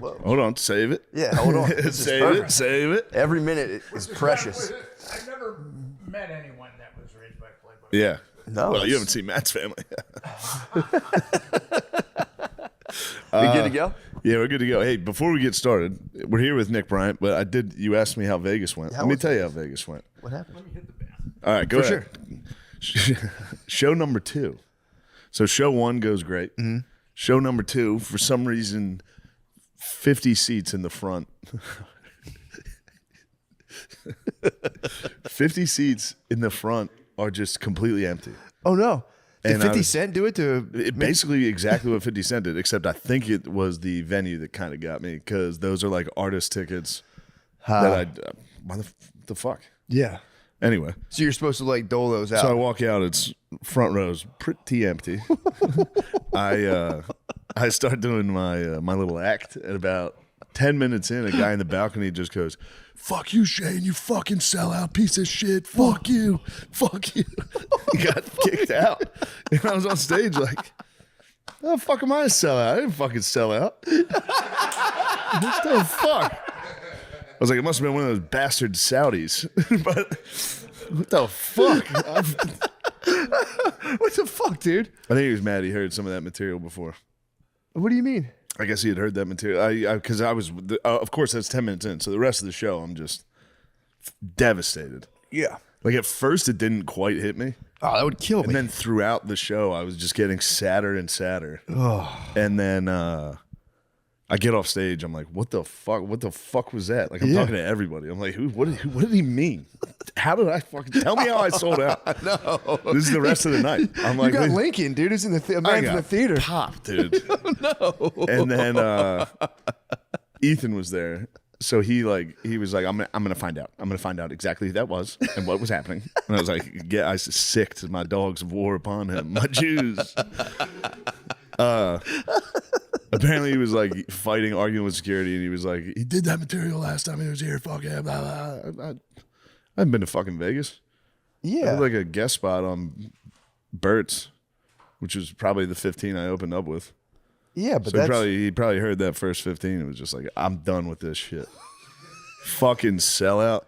close. Hold on, save it. Yeah, hold on. Save it. Every minute is precious. I've never met anyone that was raised by Playboy. Yeah. No. Well, you haven't seen Matt's family. We good to go? Yeah, we're good to go. Hey, before we get started, we're here with Nick Bryant, but you asked me how Vegas went. Let me tell you how Vegas went. What happened? Let me hit the band. All right, go ahead. Sure. Show number 2. So show 1 goes great. Mm-hmm. Show number 2, for some reason, 50 seats in the front. 50 seats in the front are just completely empty. Oh, no. Did And 50 Cent do it to... Basically exactly what 50 Cent did, except I think it was the venue that kind of got me, because those are like artist tickets that why the fuck? Yeah. Anyway. So you're supposed to like dole those out. So I walk out, it's front row's pretty empty. I start doing my little act, and about 10 minutes in, a guy in the balcony just goes, "Fuck you, Shane, you fucking sellout piece of shit. Fuck you. Fuck you." He got kicked out. And I was on stage like, "Oh, fuck am I a sellout? I didn't fucking sell out." What the fuck? I was like, it must have been one of those bastard Saudis. But what the fuck? What the fuck, dude? I think he was mad he heard some of that material before. What do you mean? I guess he had heard that material. Because I was, of course, that's 10 minutes in. So the rest of the show, I'm just devastated. Yeah. Like at first, it didn't quite hit me. Oh, that would kill me. And then throughout the show, I was just getting sadder and sadder. Oh. And then I get off stage. I'm like, what the fuck? What the fuck was that? Like, I'm talking to everybody. I'm like, what did he mean? How did I fucking tell me how I sold out? No. This is the rest of the night. I'm like, you got Lincoln, dude. It's in the man from the theater. Pop, dude. No. And then Ethan was there. So he was like, I'm gonna find out. I'm gonna find out exactly who that was and what was happening. And I was like, yeah, I sicked my dogs of war upon him, my Jews. Apparently he was like fighting, arguing with security, and he was like, he did that material last time he was here. Fuck him. Blah, blah. I haven't been to fucking Vegas. Yeah. I had like a guest spot on Burt's, which was probably the 15 I opened up with. Yeah, but So that's... he probably heard that first 15 and was just like, I'm done with this shit. Fucking sellout.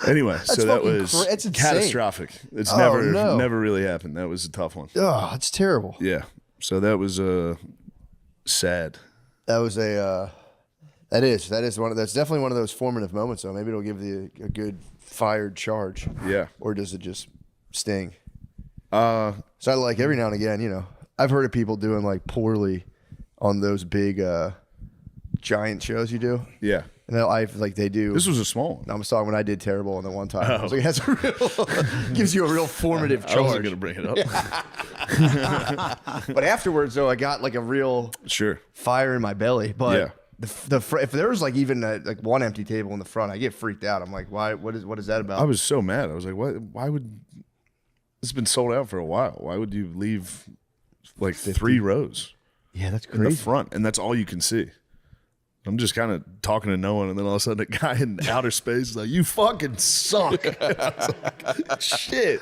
Anyway, so that was it's catastrophic. It's no. never really happened. That was a tough one. Oh, it's terrible. Yeah. So that was sad. That was a... that's definitely one of those formative moments, though. Maybe it'll give you a good fired charge. Yeah. Or does it just sting? So I like every now and again, you know, I've heard of people doing like poorly on those big giant shows you do. Yeah. And they do. This was a small one. No, I'm sorry, when I did terrible on the one time. I was like, that's a real, gives you a real formative charge. I wasn't going to bring it up. But afterwards, though, I got like a real fire in my belly. But yeah. If there was like even like one empty table in the front, I get freaked out. I'm like, why? What is that about? I was so mad. I was like, why would this has been sold out for a while? Why would you leave like 3 rows? Yeah, that's in crazy. the front, and that's all you can see. I'm just kind of talking to no one, and then all of a sudden, a guy in outer space is like, "You fucking suck." I was like, shit.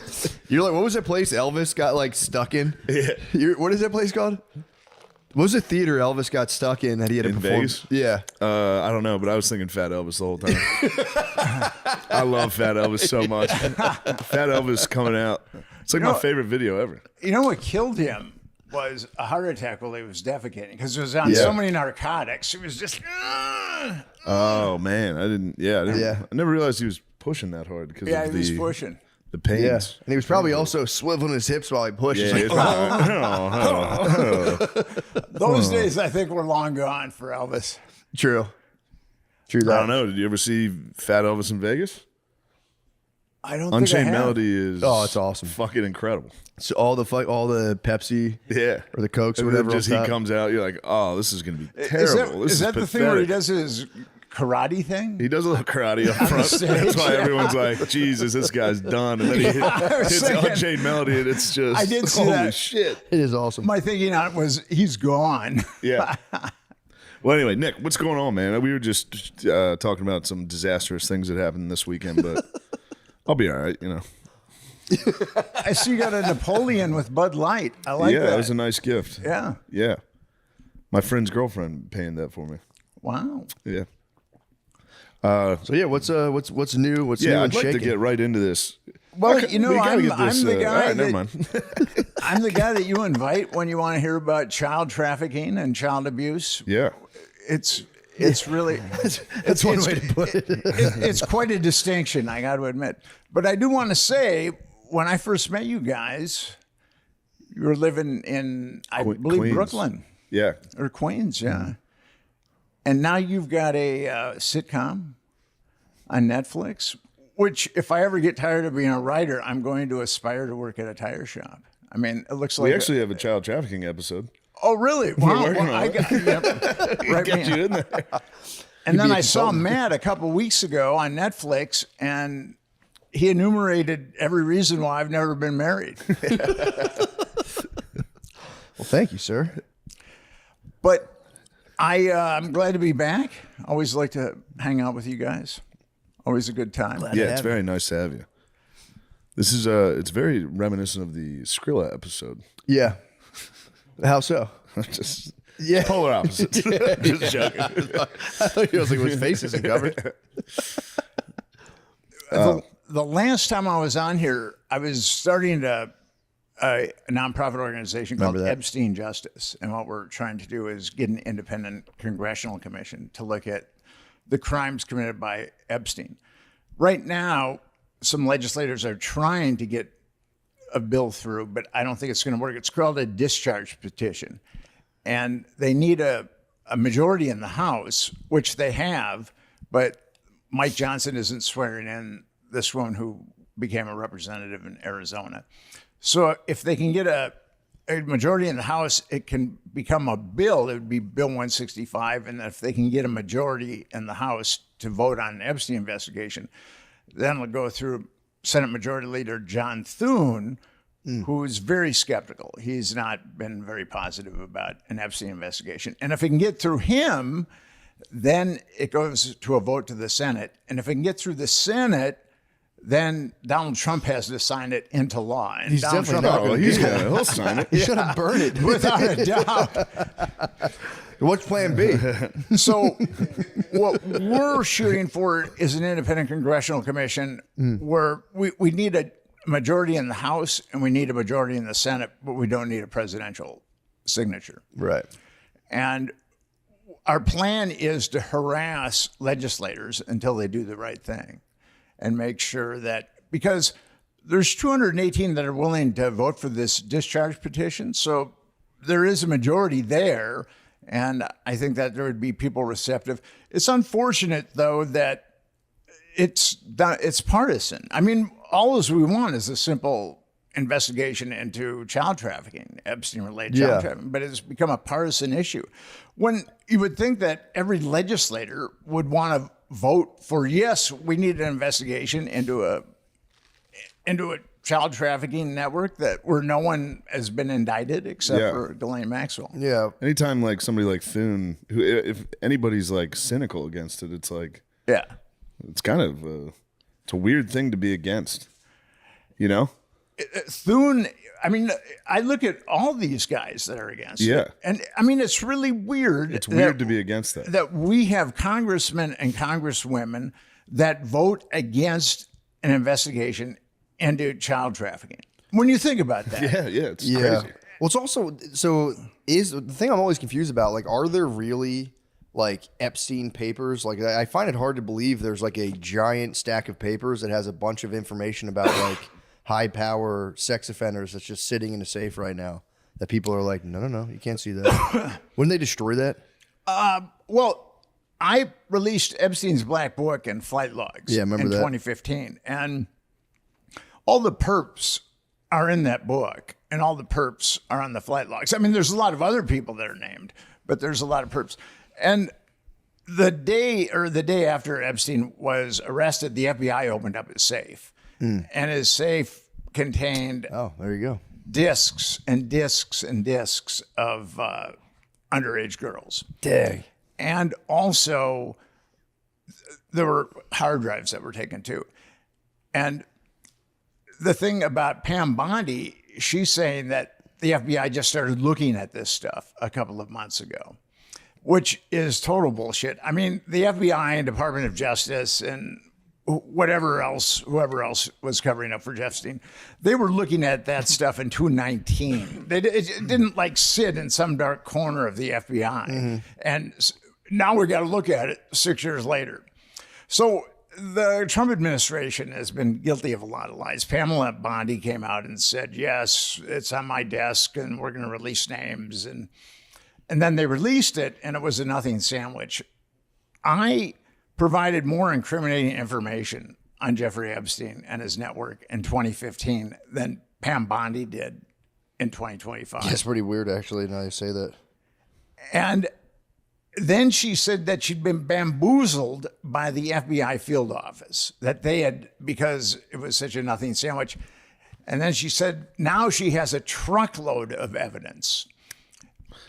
You're like, what was that place Elvis got like stuck in? Yeah. What is that place called? What was the theater Elvis got stuck in that he had to In perform? Vegas? Yeah. I don't know, but I was thinking Fat Elvis the whole time. I love Fat Elvis so much. Fat Elvis coming out. It's like my favorite video ever. You know what killed him was a heart attack while he was defecating, because it was on so many narcotics. It was just... Oh, man. I Yeah. never realized he was pushing that hard because of he was pushing. the pains. Yeah. And he was probably also swiveling his hips while he pushed. Yeah, He's like, Those days, I think, were long gone for Elvis. True I that. don't know. Did you ever see Fat Elvis in Vegas? I don't Unchained think I have. Melody is it's awesome. Fucking incredible. So all the Pepsi or the Cokes or And then whatever. just he comes out, you're like, oh, this is going to be terrible. Is that the thing where he pathetic. does his karate thing? He does a little karate up front. That's why everyone's like, Jesus, this guy's done. And then he hits Unchained Melody, and it's just, I did see holy that. shit. It is awesome. My thinking on it was, he's gone. Yeah. Well, anyway, Nick, what's going on, man? We were just talking about some disastrous things that happened this weekend, but I'll be all right, you know. I see you got a Napoleon with Bud Light. I like that. Yeah, it was a nice gift. Yeah. Yeah. My friend's girlfriend paying that for me. Wow. Yeah. So yeah, what's new? What's new Yeah, and I'd like to shaking? get right into this. Well, We gotta I'm get this, the all guy right, never that mind. I'm the guy that you invite when you want to hear about child trafficking and child abuse. Yeah. It's really That's one way to put it. it's quite a distinction, I got to admit. But I do want to say, when I first met you guys, you were living in, I believe, Queens. Brooklyn Yeah. or Queens, yeah. Mm-hmm. And now you've got a sitcom on Netflix, which, if I ever get tired of being a writer, I'm going to aspire to work at a tire shop. I mean, it looks like We actually have a child trafficking episode. Oh, really? Wow. working on I it. got, right Get you in there. And then be a I saw consultant. Matt a couple weeks ago on Netflix, and he enumerated every reason why I've never been married. Well, thank you, sir. But I'm glad to be back. Always like to hang out with you guys. Always a good time. Yeah, it's very nice to have you. This is it's very reminiscent of the Skrilla episode. Yeah. How so? Just Yeah. polar opposites. Just joking. I thought he was like, his face isn't covered. The last time I was on here, I was starting a nonprofit organization called Remember that. Epstein Justice. And what we're trying to do is get an independent congressional commission to look at the crimes committed by Epstein. Right now, some legislators are trying to get a bill through, but I don't think it's going to work. It's called a discharge petition. And they need a majority in the House, which they have, but Mike Johnson isn't swearing in this woman who became a representative in Arizona. So if they can get a majority in the House, it can become a bill. It would be Bill 165. And if they can get a majority in the House to vote on an Epstein investigation, then it'll go through Senate Majority Leader John Thune, who is very skeptical. He's not been very positive about an Epstein investigation. And if it can get through him, then it goes to a vote to the Senate. And if it can get through the Senate, then Donald Trump has to sign it into law. And He's Donald definitely Trump, not Oh, he's gonna he'll sign it. You should have burned it. without a doubt. What's plan B? So what we're shooting for is an independent congressional commission where we need a majority in the House and we need a majority in the Senate, but we don't need a presidential signature. Right. And our plan is to harass legislators until they do the right thing and make sure that, because there's 218 that are willing to vote for this discharge petition. So there is a majority there. And I think that there would be people receptive. It's unfortunate, though, that it's partisan. I mean, all we want is a simple investigation into child trafficking, Epstein-related child trafficking, but it's become a partisan issue. When you would think that every legislator would want to vote for, yes, we need an investigation into a child trafficking network where no one has been indicted except for Ghislaine Maxwell. Yeah. Anytime like somebody like Thune, who if anybody's like cynical against it, it's like Yeah. it's kind of it's a weird thing to be against, you know? Thune, I mean, I look at all these guys that are against it. And I mean, it's really weird. It's weird to be against that. That we have congressmen and congresswomen that vote against an investigation into child trafficking. When you think about that. Yeah, it's crazy. Well, it's also is the thing I'm always confused about. Like, are there really like Epstein papers? Like, I find it hard to believe there's like a giant stack of papers that has a bunch of information about like high power sex offenders that's just sitting in a safe right now. That people are like, no, you can't see that. Wouldn't they destroy that? Well, I released Epstein's Black Book and flight logs Yeah, remember in that. 2015. And all the perps are in that book, and all the perps are on the flight logs. I mean, there's a lot of other people that are named, but there's a lot of perps. And the day after Epstein was arrested, the FBI opened up his safe, and his safe contained Oh, there you go. discs and discs and discs of underage girls. Dang. And also, there were hard drives that were taken too. And the thing about Pam Bondi, she's saying that the FBI just started looking at this stuff a couple of months ago. which is total bullshit. I mean, the FBI and Department of Justice and whoever else was covering up for Epstein, they were looking at that stuff in 2019. It didn't like sit in some dark corner of the FBI. And now we got to look at it 6 years later. So the Trump administration has been guilty of a lot of lies. Pamela Bondi came out and said, yes, it's on my desk and we're going to release names. And then they released it and it was a nothing sandwich. I provided more incriminating information on Jeffrey Epstein and his network in 2015 than Pam Bondi did in 2025. That's pretty weird, actually, now you say that. And then she said that she'd been bamboozled by the FBI field office, that they had, because it was such a nothing sandwich. And then she said now she has a truckload of evidence.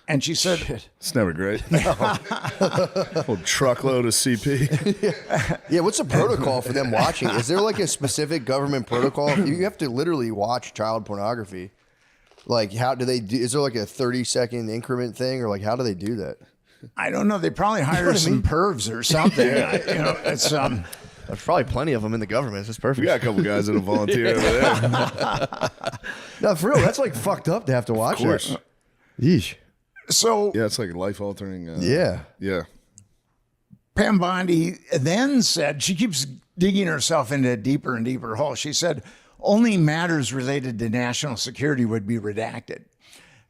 And she said, It's never great. Whole truckload of CP. Yeah, what's the protocol for them watching? Is there like a specific government protocol? You have to literally watch child pornography. Like, how do they do? Is there like a 30-second increment thing, or like how do they do that? I don't know. They probably hire some pervs or something. It's There's probably plenty of them in the government. It's perfect. We got a couple guys that'll volunteer over there. No, for real, that's like fucked up to have to watch. Of course. That. Yeesh. So Yeah, it's like life altering. Yeah. Yeah. Pam Bondi then said, she keeps digging herself into a deeper and deeper hole. She said only matters related to national security would be redacted.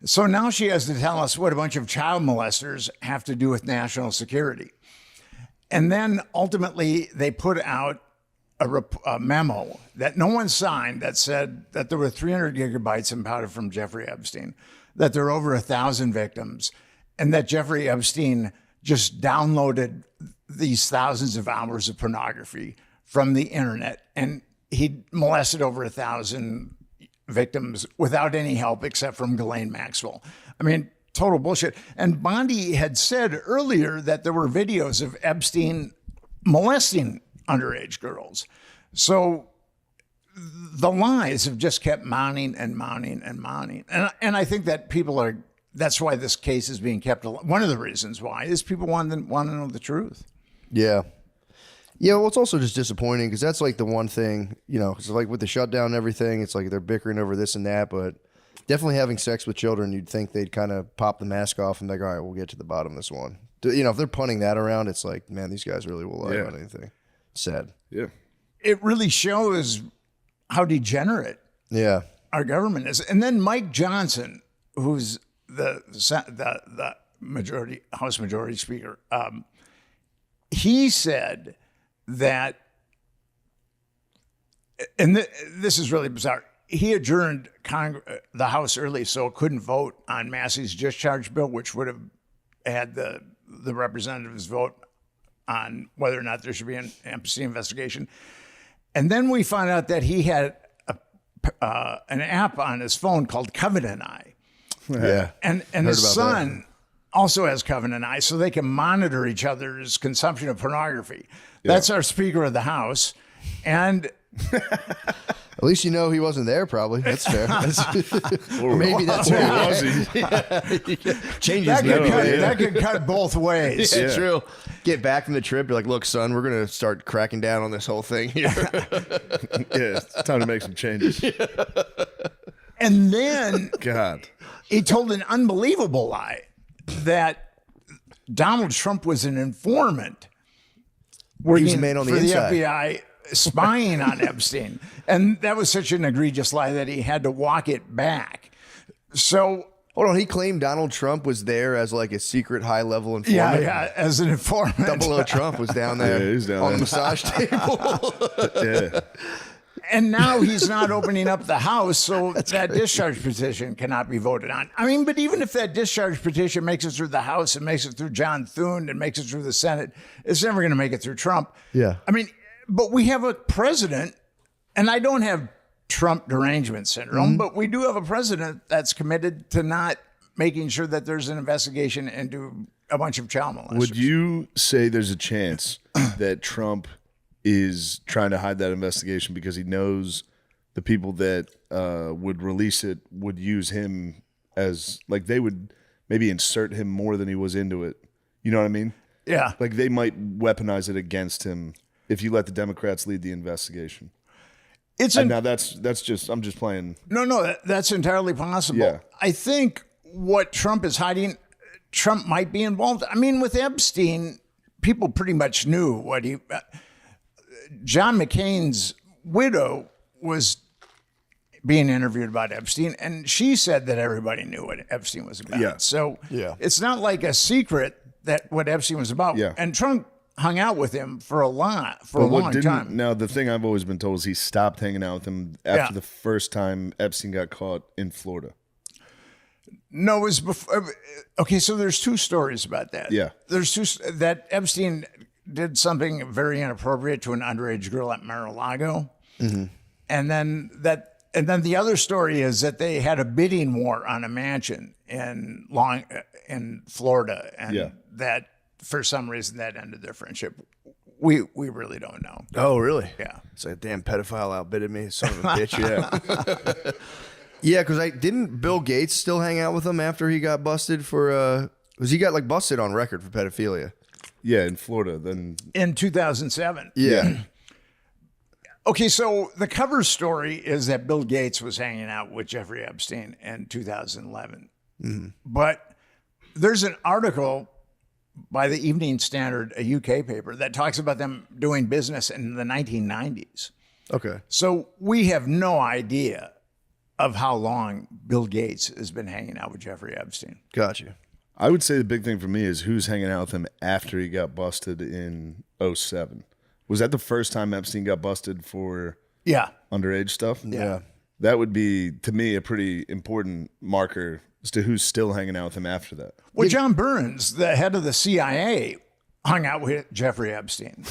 So now she has to tell us what a bunch of child molesters have to do with national security. And then ultimately they put out a memo that no one signed that said that there were 300 gigabytes impounded from Jeffrey Epstein, that there are over 1,000 victims, and that Jeffrey Epstein just downloaded these thousands of hours of pornography from the internet, and he molested over 1,000 victims without any help except from Ghislaine Maxwell. I mean, total bullshit. And Bondi had said earlier that there were videos of Epstein molesting underage girls. So the lies have just kept mounting and mounting and mounting. And I think that that's why this case is being kept alive. One of the reasons why is people want to know the truth. Yeah. Yeah, well, it's also just disappointing because that's like the one thing, because like with the shutdown and everything, it's like they're bickering over this and that, but definitely having sex with children, you'd think they'd kind of pop the mask off and like, all right, we'll get to the bottom of this one. If they're punting that around, it's like, man, these guys really will lie about anything. Sad. Yeah. It really shows how degenerate our government is. And then Mike Johnson, who's the House Majority Speaker, he said that, and this is really bizarre, he adjourned the House early so it couldn't vote on Massey's discharge bill, which would have had the representatives vote on whether or not there should be an Epstein investigation. And then we found out that he had an app on his phone called Covenant Eye. Yeah. And his son also has Covenant Eye, so they can monitor each other's consumption of pornography. Yeah. That's our Speaker of the House. And at least he wasn't there, probably. That's fair. Or maybe that's where was he? Changes that could cut both ways. Yeah, true. Get back from the trip, you're like, look, son, we're going to start cracking down on this whole thing here. Yeah, it's time to make some changes. And then God, he told an unbelievable lie that Donald Trump was an informant working for the FBI, spying on Epstein. And that was such an egregious lie that he had to walk it back. So hold on, he claimed Donald Trump was there as like a secret high-level informant. Yeah, as an informant. 00 Trump was down there he's down on there. the massage table. Yeah. And now he's not opening up the House, so that discharge petition cannot be voted on. I mean, but even if that discharge petition makes it through the House and makes it through John Thune and makes it through the Senate, it's never going to make it through Trump. Yeah. I mean, but we have a president, and I don't have Trump derangement syndrome, but we do have a president that's committed to not making sure that there's an investigation into a bunch of child molesters. Would you say there's a chance that Trump is trying to hide that investigation because he knows the people that would release it would use him as, like, they would maybe insert him more than he was into it, You know what I mean? Yeah. Like they might weaponize it against him if you let the Democrats lead the investigation. And now that's just I'm just playing. No, that's entirely possible. Yeah. I think what Trump is hiding, Trump might be involved. I mean, with Epstein, people pretty much knew what he. John McCain's widow was being interviewed about Epstein, and she said that everybody knew what Epstein was about. Yeah. So Yeah. it's not like a secret that what Epstein was about. Yeah. And Trump hung out with him for a long time. Now the thing I've always been told is he stopped hanging out with him after Yeah. the first time Epstein got caught in Florida. No, it was before. Okay, so there's two stories about that. Yeah. There's two that Epstein did something very inappropriate to an underage girl at Mar-a-Lago, and then the other story is that they had a bidding war on a mansion in Florida, and Yeah. that for some reason that ended their friendship. We really don't know. Oh, really? Yeah. It's like a damn pedophile outbidded me, son of a bitch. Yeah. Yeah, because didn't Bill Gates still hang out with him after he got busted for because he got like busted on record for pedophilia. Yeah, in Florida. Then In 2007. Yeah. Okay, so the cover story is that Bill Gates was hanging out with Jeffrey Epstein in 2011. But there's an article by the Evening Standard, a UK paper, that talks about them doing business in the 1990s. Okay. So we have no idea of how long Bill Gates has been hanging out with Jeffrey Epstein. Gotcha. I would say the big thing for me is who's hanging out with him after he got busted in 2007. Was that the first time Epstein got busted for Yeah. underage stuff? Yeah. That would be, to me, a pretty important marker as to who's still hanging out with him after that. Well, John Burns, the head of the CIA, hung out with Jeffrey Epstein.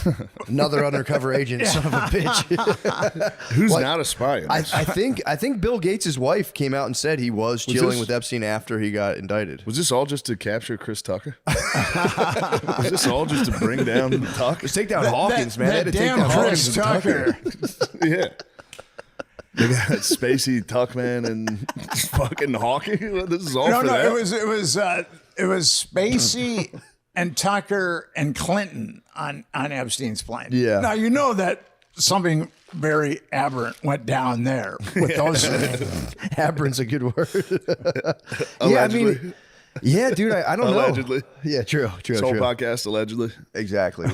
Another undercover agent, son of a bitch. Who's not a spy? In I this? think Bill Gates' wife came out and said he was chilling this- with Epstein after he got indicted. Was this all just to capture Chris Tucker? Was this all just to bring down Tucker? Just take down Hawkins, man. They had That to take damn down Chris Hawkins and Tucker. Yeah. They got Spacey, Tuckman, and fucking Hawking. This is all No, for no, that. it was Spacey and Tucker and Clinton on Epstein's plane. Yeah. Now you know that something very aberrant went down there with those. Aberrant's a good word. Allegedly. Yeah, dude, I don't know. Allegedly. Yeah, true. This whole podcast, allegedly. Exactly.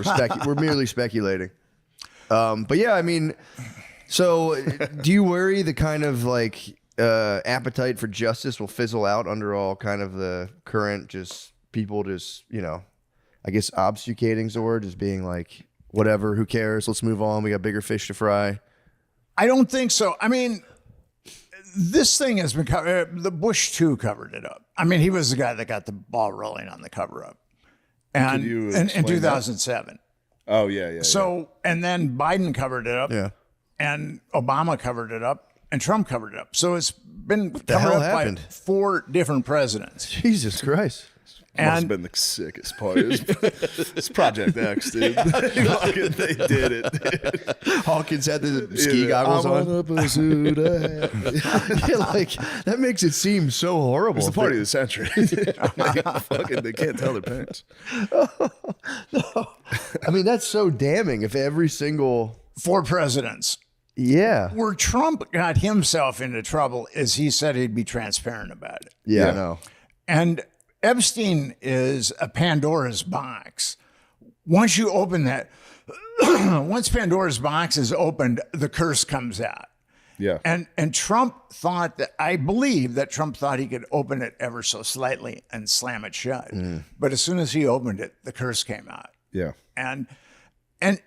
We're merely speculating. But yeah, I mean, so do you worry the kind of like appetite for justice will fizzle out under all kind of the current just people just, I guess obfuscating's the word, just being like, whatever, who cares? Let's move on. We got bigger fish to fry. I don't think so. I mean, this thing has been covered. The Bush too covered it up. I mean, he was the guy that got the ball rolling on the cover up, and Could you in explain 2007. Oh, yeah. So, and then Biden covered it up, Yeah. and Obama covered it up, and Trump covered it up. So it's been covered hell up happened? by 4 different presidents. Jesus Christ. Must have And been the sickest part. It's Project X, dude. Fucking they did it. Dude. Hawkins had the ski goggles I on. want a bazooka hat. Yeah, like that makes it seem so horrible. It's the party of the century. Fucking, they can't tell their parents. I mean, that's so damning. If every single 4 presidents. yeah, Where Trump got himself into trouble is he said he'd be transparent about it. yeah, Yeah. no, And Epstein is a Pandora's box. Once you open that, once Pandora's box is opened, the curse comes out. Yeah. And Trump thought that, I believe that Trump thought he could open it ever so slightly and slam it shut. But as soon as he opened it, the curse came out. Yeah. And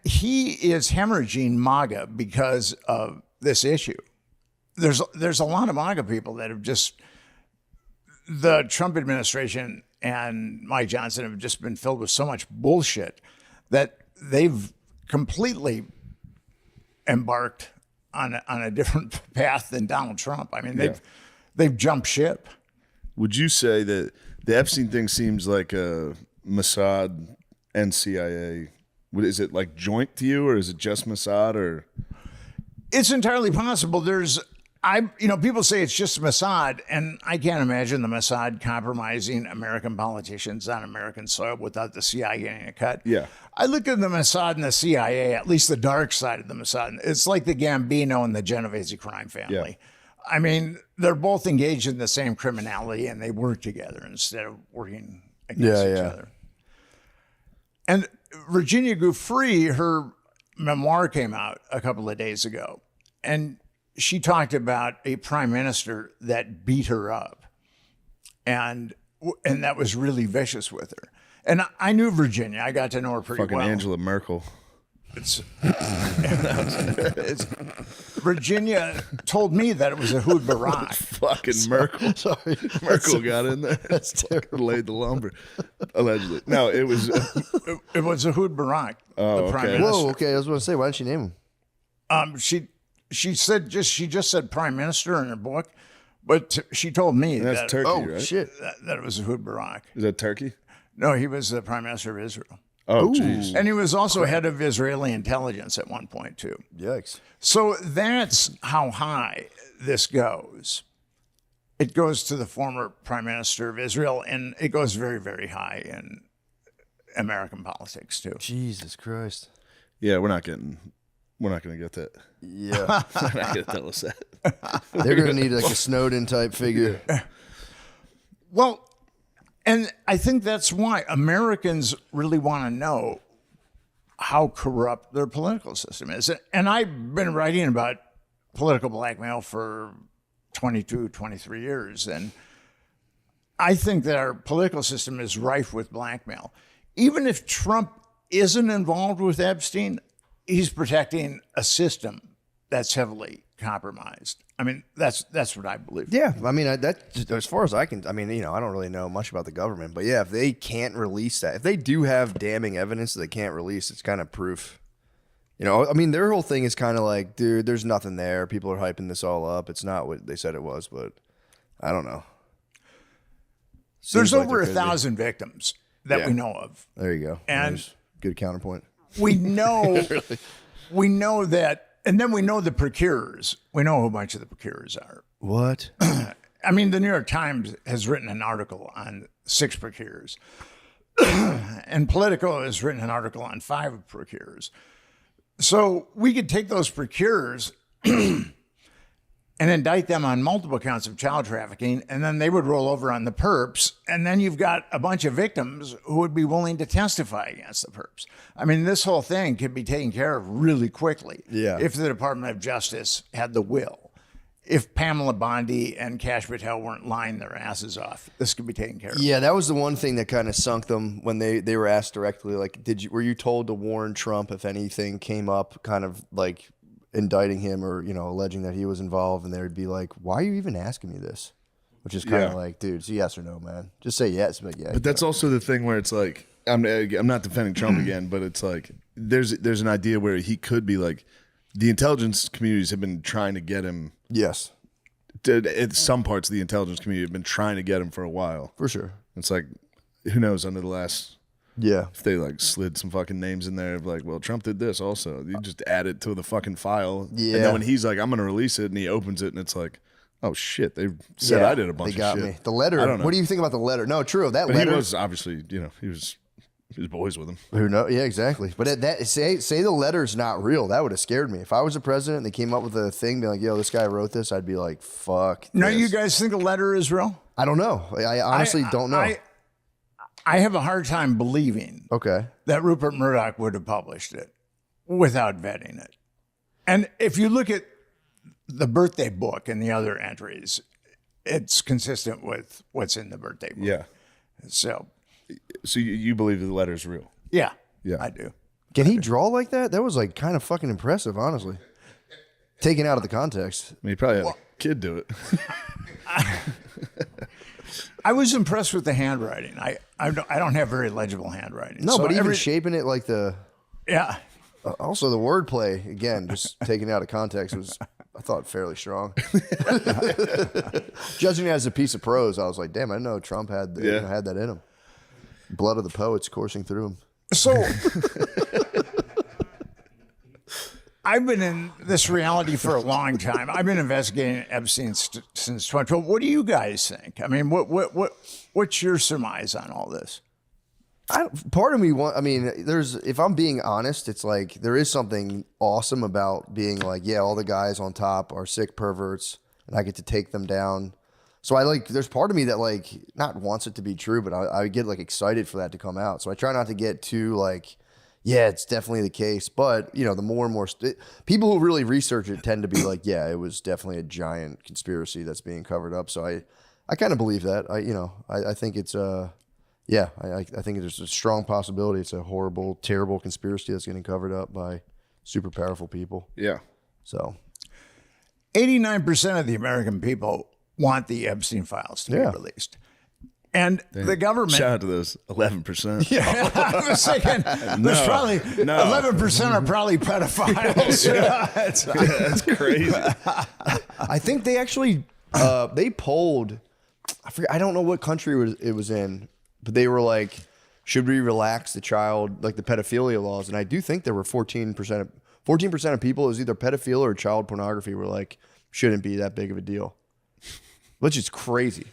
he is hemorrhaging MAGA because of this issue. There's a lot of MAGA people that have just, the Trump administration and Mike Johnson have just been filled with so much bullshit that they've completely embarked on a different path than Donald Trump. I mean, they've jumped ship. Would you say that the Epstein thing seems like a Mossad and CIA? Is it like joint to you, or is it just Mossad? Or It's entirely possible. There's People say it's just Mossad, and I can't imagine the Mossad compromising American politicians on American soil without the CIA getting a cut. Yeah. I look at the Mossad and the CIA, at least the dark side of the Mossad. It's like the Gambino and the Genovese crime family. Yeah. I mean, they're both engaged in the same criminality, and they work together instead of working against each other. And Virginia Giuffre, her memoir came out a couple of days ago, and she talked about a prime minister that beat her up, and that was really vicious with her. And I knew Virginia. I got to know her pretty Fucking well. Angela Merkel. Virginia told me that it was a Hood Barak. Fucking Merkel. Sorry. Merkel got in there. That's terrible. Laid the lumber. Allegedly. No, it was. It was a Hood Barak, the prime okay. minister. Whoa, okay. I was going to say, why didn't she name him? She just said prime minister in her book, but she told me That's that, Turkey, right? Shit. that it was a Hood Barak. Is that Turkey? No, he was the prime minister of Israel. Oh, jeez. And he was also head of Israeli intelligence at one point, too. Yikes. So that's how high this goes. It goes to the former prime minister of Israel, and it goes very, very high in American politics, too. Jesus Christ. Yeah, we're not going to get that. Yeah. They're not going to tell us that. They're going to need like a Snowden type figure. Well, and I think that's why Americans really want to know how corrupt their political system is. And I've been writing about political blackmail for 22, 23 years. And I think that our political system is rife with blackmail. Even if Trump isn't involved with Epstein, he's protecting a system that's heavily compromised. I mean, that's what I believe. Yeah, I mean, that as far as I can, I mean, I don't really know much about the government, but yeah, if they can't release that, if they do have damning evidence that they can't release, it's kind of proof. I mean, their whole thing is kind of like, dude, there's nothing there. People are hyping this all up. It's not what they said it was, but I don't know. There's over 1,000 victims that we know of. There you go. And There's good counterpoint. We know, we know that. And then we know the procurers. We know who a bunch of the procurers are. What? I mean, the New York Times has written an article on 6 procurers. And Politico has written an article on 5 procurers. So we could take those procurers and indict them on multiple counts of child trafficking, and then they would roll over on the perps, and then you've got a bunch of victims who would be willing to testify against the perps. I mean, this whole thing could be taken care of really quickly if the Department of Justice had the will. If Pamela Bondi and Kash Patel weren't lying their asses off, this could be taken care of. Yeah, that was the one thing that kind of sunk them when they were asked directly, like, were you told to warn Trump if anything came up, kind of like indicting him or, alleging that he was involved, and they would be like, why are you even asking me this? Which is kind of like, dude, it's a yes or no, man. Just say yes, but yeah. But that's also the thing where it's like, I'm not defending Trump again, but it's like, there's an idea where he could be like, the intelligence communities have been trying to get him. Yes. Some parts of the intelligence community have been trying to get him for a while. For sure. It's like, who knows, under the last... Yeah. If they like slid some fucking names in there of like, well, Trump did this also. You just add it to the fucking file. Yeah. And then when he's like, I'm going to release it, and he opens it, and it's like, oh shit, they said I did a bunch of shit. They got me. The letter. I don't know. What do you think about the letter? No, true. That But letter. he was obviously, he was boys with him. Who knows? Yeah, exactly. But say the letter's not real. That would have scared me. If I was a president and they came up with a thing, being like, yo, this guy wrote this, I'd be like, fuck. Now, this. you guys think a letter is real? I don't know. I honestly don't know. I have a hard time believing that Rupert Murdoch would have published it without vetting it. And if you look at the birthday book and the other entries, it's consistent with what's in the birthday book. Yeah. So you believe the letter's real? Yeah, Yeah. I do. Can he draw like that? That was like kind of fucking impressive, honestly. Taken out of the context. I mean, he probably had a kid do it. I was impressed with the handwriting. I don't have very legible handwriting. No, So but even shaping it like the... Yeah. Also, the wordplay, again, just taken out of context, was, I thought, fairly strong. Judging it as a piece of prose, I was like, damn, I didn't know Trump had that in him. Blood of the poets coursing through him. So I've been in this reality for a long time. I've been investigating Epstein since 2012. What do you guys think? I mean, what's your surmise on all this? Part of me if I'm being honest, it's like there is something awesome about being like, yeah, all the guys on top are sick perverts and I get to take them down. So there's part of me that like not wants it to be true, but I get like excited for that to come out. So I try not to get too like, yeah, it's definitely the case. But the more and more people who really research it tend to be like, yeah, it was definitely a giant conspiracy that's being covered up. So I kind of believe that. I think it's yeah, I think there's a strong possibility it's a horrible, terrible conspiracy that's getting covered up by super powerful people. Yeah. So 89% of the American people want the Epstein files to be released. And the government... Shout out to those 11%. Yeah, I was thinking there's probably 11% are probably pedophiles. That's crazy. I think they actually they polled. I don't know what country it was in, but they were like, should we relax the pedophilia laws? And I do think there were 14% of people, it was either pedophilia or child pornography, were like, shouldn't be that big of a deal. Which is crazy.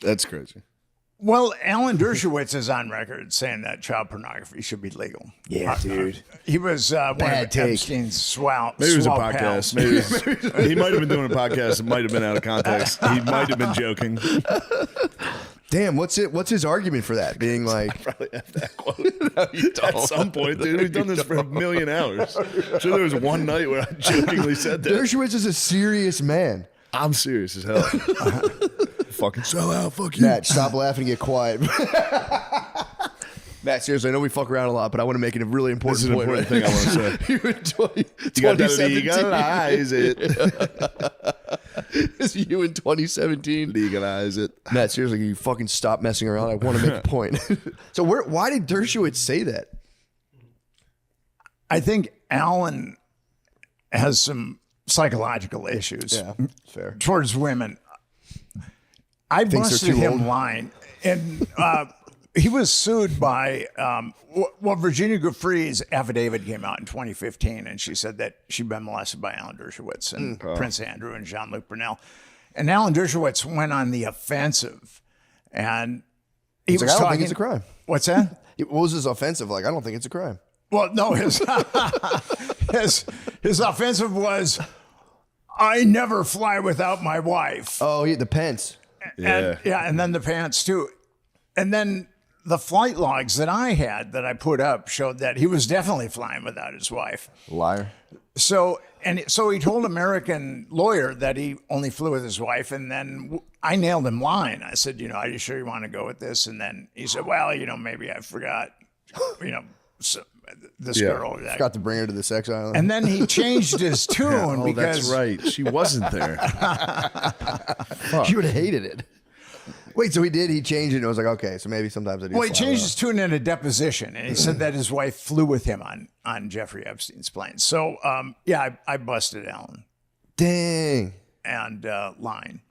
That's crazy. Well, Alan Dershowitz is on record saying that child pornography should be legal. Yeah, dude. He was one of Epstein's swell. Maybe it was a podcast. Maybe he might have been doing a podcast. It might have been out of context. He might have been joking. Damn, what's his argument for that? Being like, I probably have that quote at some point, dude. We've done this for a million hours. I'm sure there was one night where I jokingly said that. Dershowitz is a serious man. I'm serious as hell. Fucking sell out. Fuck you. Matt, stop laughing and get quiet. Matt, seriously, I know we fuck around a lot, but I want to make it a really important This is an point. important thing I want to say. You in 2017. Legalize it. It's you in 2017. Legalize it. Matt, seriously, you fucking stop messing around. I want to make a point. So why did Dershowitz say that? I think Alan has some psychological issues fair. towards women. I busted him lying. And he was sued by, Virginia Giuffre's affidavit came out in 2015, and she said that she'd been molested by Alan Dershowitz and Prince Andrew and Jean-Luc Brunel. And Alan Dershowitz went on the offensive, and he was like, I don't talking, think it's a crime. What's that? What was his offensive? Like, I don't think it's a crime. Well, no, his offensive was, I never fly without my wife. Oh, the pants. And then the pants too. And then the flight logs that I had that I put up showed that he was definitely flying without his wife. Liar. So he told American lawyer that he only flew with his wife, and then I nailed him lying. I said, are you sure you want to go with this? And then he said, well, maybe I forgot, this girl. Forgot to bring her to the sex island. And then he changed his tune because that's right. She wasn't there. She would have hated it. Wait, so he did? He changed it and it was like, okay, so maybe sometimes I do. Well, he changed his tune in a deposition, and he said that his wife flew with him on Jeffrey Epstein's plane. So, I busted Alan. Dang. And lying.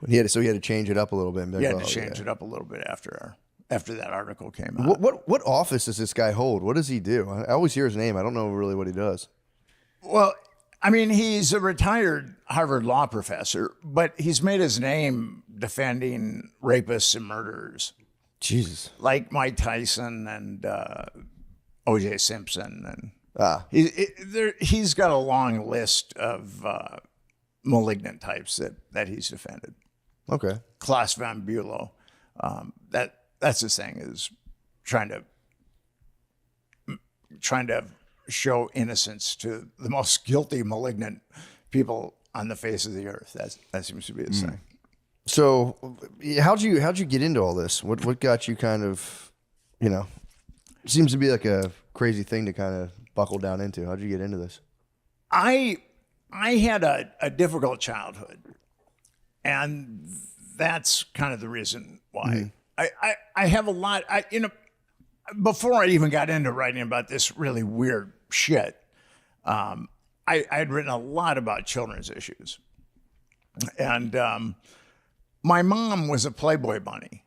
He had to change it up a little bit. He had to change it up a little bit after that article came out. What office does this guy hold? What does he do? I always hear his name. I don't know really what he does. Well, I mean, he's a retired Harvard law professor, but he's made his name defending rapists and murderers. Jesus. Like Mike Tyson and O.J. Simpson. And he's got a long list of malignant types that he's defended. Okay. Klaus von Bülow. That's his thing, is trying to show innocence to the most guilty, malignant people on the face of the earth. That seems to be his thing. So, how'd you get into all this? What got you kind of, seems to be like a crazy thing to kind of buckle down into. How'd you get into this? I had a difficult childhood, and that's kind of the reason why. Mm-hmm. I have a lot. Before I even got into writing about this really weird shit, I had written a lot about children's issues, and my mom was a Playboy bunny,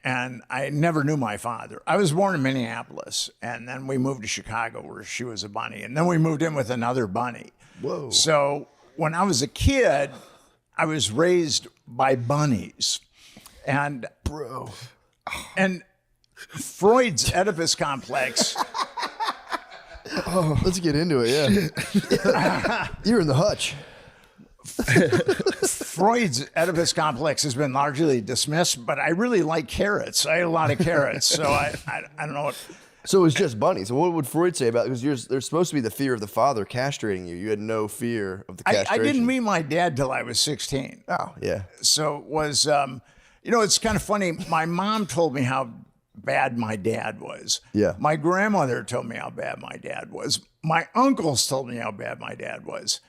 and I never knew my father. I was born in Minneapolis, and then we moved to Chicago where she was a bunny, and then we moved in with another bunny. Whoa. So when I was a kid, I was raised by bunnies. And and Freud's Oedipus complex. Let's get into it, yeah. You're in the hutch. Freud's Oedipus complex has been largely dismissed, but I really like carrots. I ate a lot of carrots, so I don't know what. So it was just bunnies. So what would Freud say about it? Because there's supposed to be the fear of the father castrating you. You had no fear of the I castration. didn't meet my dad till I was 16. Oh, yeah. So it was, it's kind of funny. My mom told me how bad my dad was. Yeah. My grandmother told me how bad my dad was. My uncles told me how bad my dad was.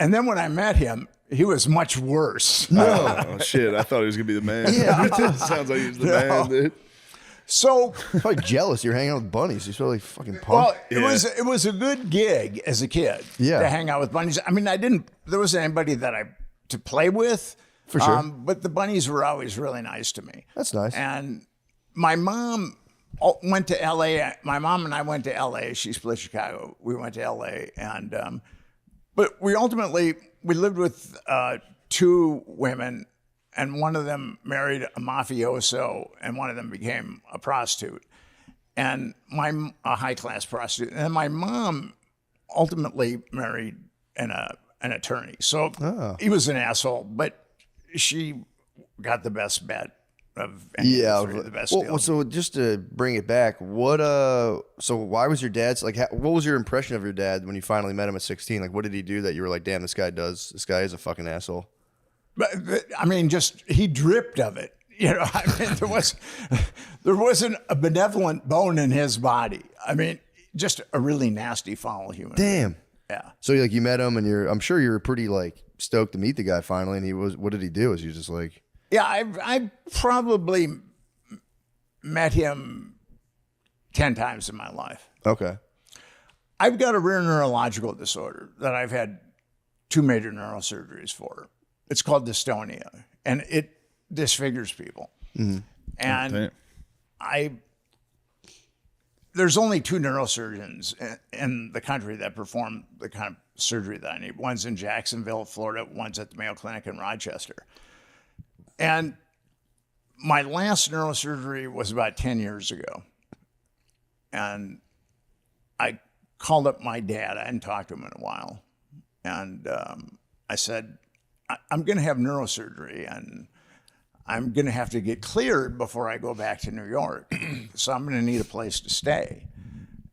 And then when I met him, he was much worse. Oh, shit. I thought he was going to be the man. Yeah. Sounds like he was the man, dude. So Probably jealous you're hanging out with bunnies. You're really fucking pumped. well, it was a good gig as a kid to hang out with bunnies. I mean, there wasn't anybody to play with. For sure. But the bunnies were always really nice to me. That's nice. And my mom went to LA. My mom and I went to LA. She split Chicago. We went to LA. And, but we lived with 2 women, and one of them married a mafioso, and one of them became a prostitute, and a high-class prostitute. And my mom ultimately married an attorney. So he was an asshole, but she got the best bet of any of the three, the best deal. So just to bring it back, so why was your dad's like? What was your impression of your dad when you finally met him at 16? Like, what did he do that you were like, damn, this guy is a fucking asshole? But I mean, just he dripped of it. I mean, there wasn't a benevolent bone in his body. I mean, just a really nasty, foul human. Damn. Yeah. So like you met him, and I'm sure you were pretty like stoked to meet the guy finally. And what did he do? Was he just like? Yeah, I probably met him 10 times in my life. Okay. I've got a rare neurological disorder that I've had 2 major neurosurgeries for. It's called dystonia, and it disfigures people. Mm-hmm. And there's only 2 neurosurgeons in the country that perform the kind of surgery that I need. One's in Jacksonville, Florida. One's at the Mayo Clinic in Rochester. And my last neurosurgery was about 10 years ago. And I called up my dad. I hadn't talked to him in a while. And I said, I'm going to have neurosurgery, and I'm going to have to get cleared before I go back to New York. So I'm going to need a place to stay.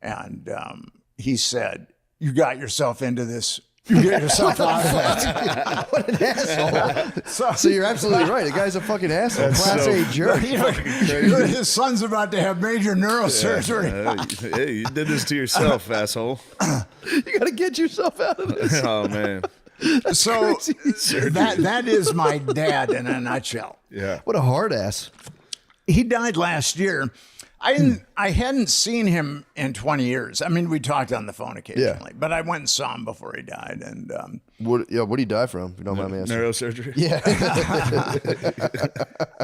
And he said, you got yourself into this. You get yourself out of it. What an asshole. So you're absolutely right. The guy's a fucking asshole. Class A jerk. His son's about to have major neurosurgery. Hey, you did this to yourself, asshole. You got to get yourself out of this. Oh, man. So that is my dad in a nutshell. Yeah. What a hard ass. He died last year. I hadn't seen him in 20 years. I mean, we talked on the phone occasionally, but I went and saw him before he died. And what did he die from? If you don't mind me asking. Neurosurgery. Yeah.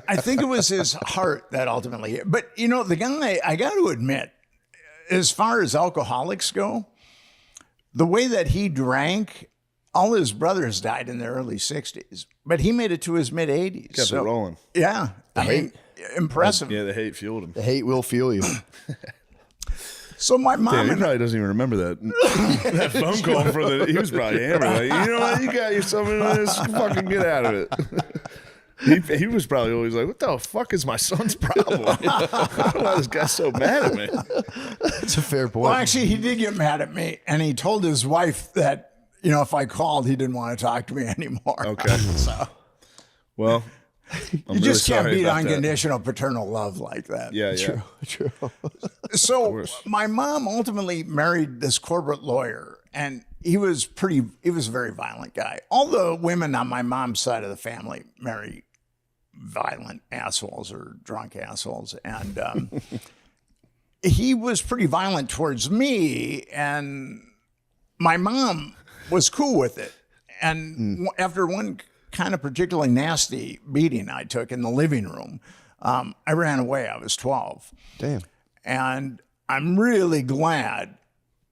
I think it was his heart that ultimately. But the guy, I got to admit, as far as alcoholics go, the way that he drank, all his brothers died in their early 60s, but he made it to his mid 80s. Kept it rolling. Yeah. I mean, impressive. Yeah, the hate fueled him. The hate will fuel you. So my mom. Damn, he probably doesn't even remember that. That phone call from he was probably hammered. Like, you know what? You got yourself into this. Fucking get out of it. He was probably always like, what the fuck is my son's problem? I don't know why this guy's so mad at me. That's a fair point. Well, actually, he did get mad at me, and he told his wife that, if I called, he didn't want to talk to me anymore. Okay. So, well, you just can't beat unconditional paternal love like that. Yeah, True. So my mom ultimately married this corporate lawyer, and he was a very violent guy. All the women on my mom's side of the family marry violent assholes or drunk assholes. And he was pretty violent towards me, and my mom was cool with it. And after one kind of particularly nasty beating I took in the living room, I ran away. I was 12. Damn. And I'm really glad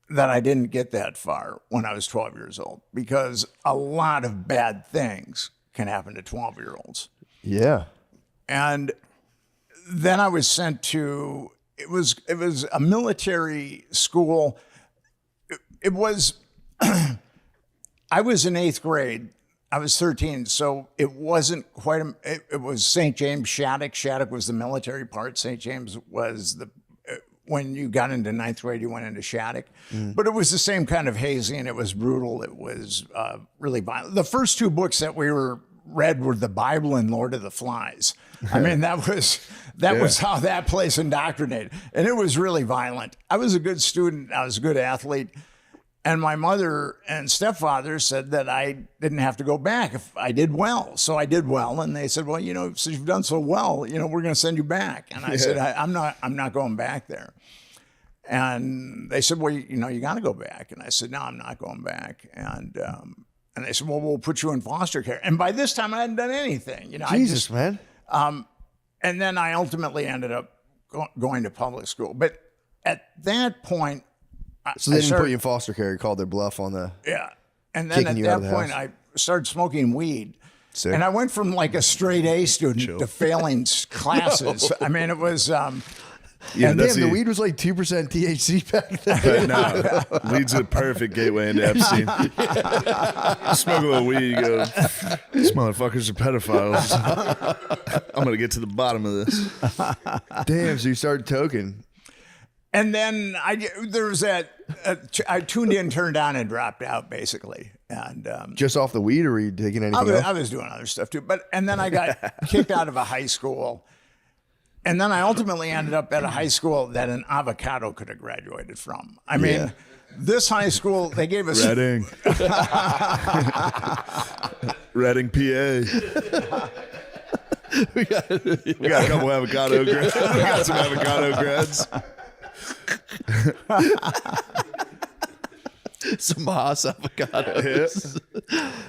that I didn't get that far when I was 12 years old, because a lot of bad things can happen to 12-year-olds. Yeah. And then I was sent to, it was a military school. It was, I was in 8th grade. I was 13, so it wasn't quite, it was St. James Shattuck. Shattuck was the military part. St. James was when you got into 9th grade, you went into Shattuck. But it was the same kind of hazing. It was brutal. It was really violent. The first 2 books that we read were the Bible and Lord of the Flies. I mean, that was how that place indoctrinated. And it was really violent. I was a good student. I was a good athlete. And my mother and stepfather said that I didn't have to go back if I did well. So I did well. And they said, well, since you've done so well, we're going to send you back. And I said, I'm not going back there. And they said, well, you got to go back. And I said, no, I'm not going back. And they said, well, we'll put you in foster care. And by this time I hadn't done anything, Jesus, man. And then I ultimately ended up going to public school. But at that point, So they didn't put you in foster care. You called their bluff on the And then at that point, I started smoking weed. Sick. And I went from like a straight A student to failing classes. I mean, it was... Yeah, and damn, the weed was like 2% THC back then. But no, weed's a perfect gateway into Epstein. Smoke a little weed, you go, these motherfuckers are pedophiles. I'm going to get to the bottom of this. Damn, so you started toking. And then I tuned in, turned on, and dropped out, basically. And Just off the weed, or were you taking anything else? I was doing other stuff too. And then I got kicked out of a high school. And then I ultimately ended up at a high school that an avocado could have graduated from. I mean, this high school, they gave us... Reading. Reading, PA. We got a couple avocado grads. We got some avocado grads. Some Haas avocados.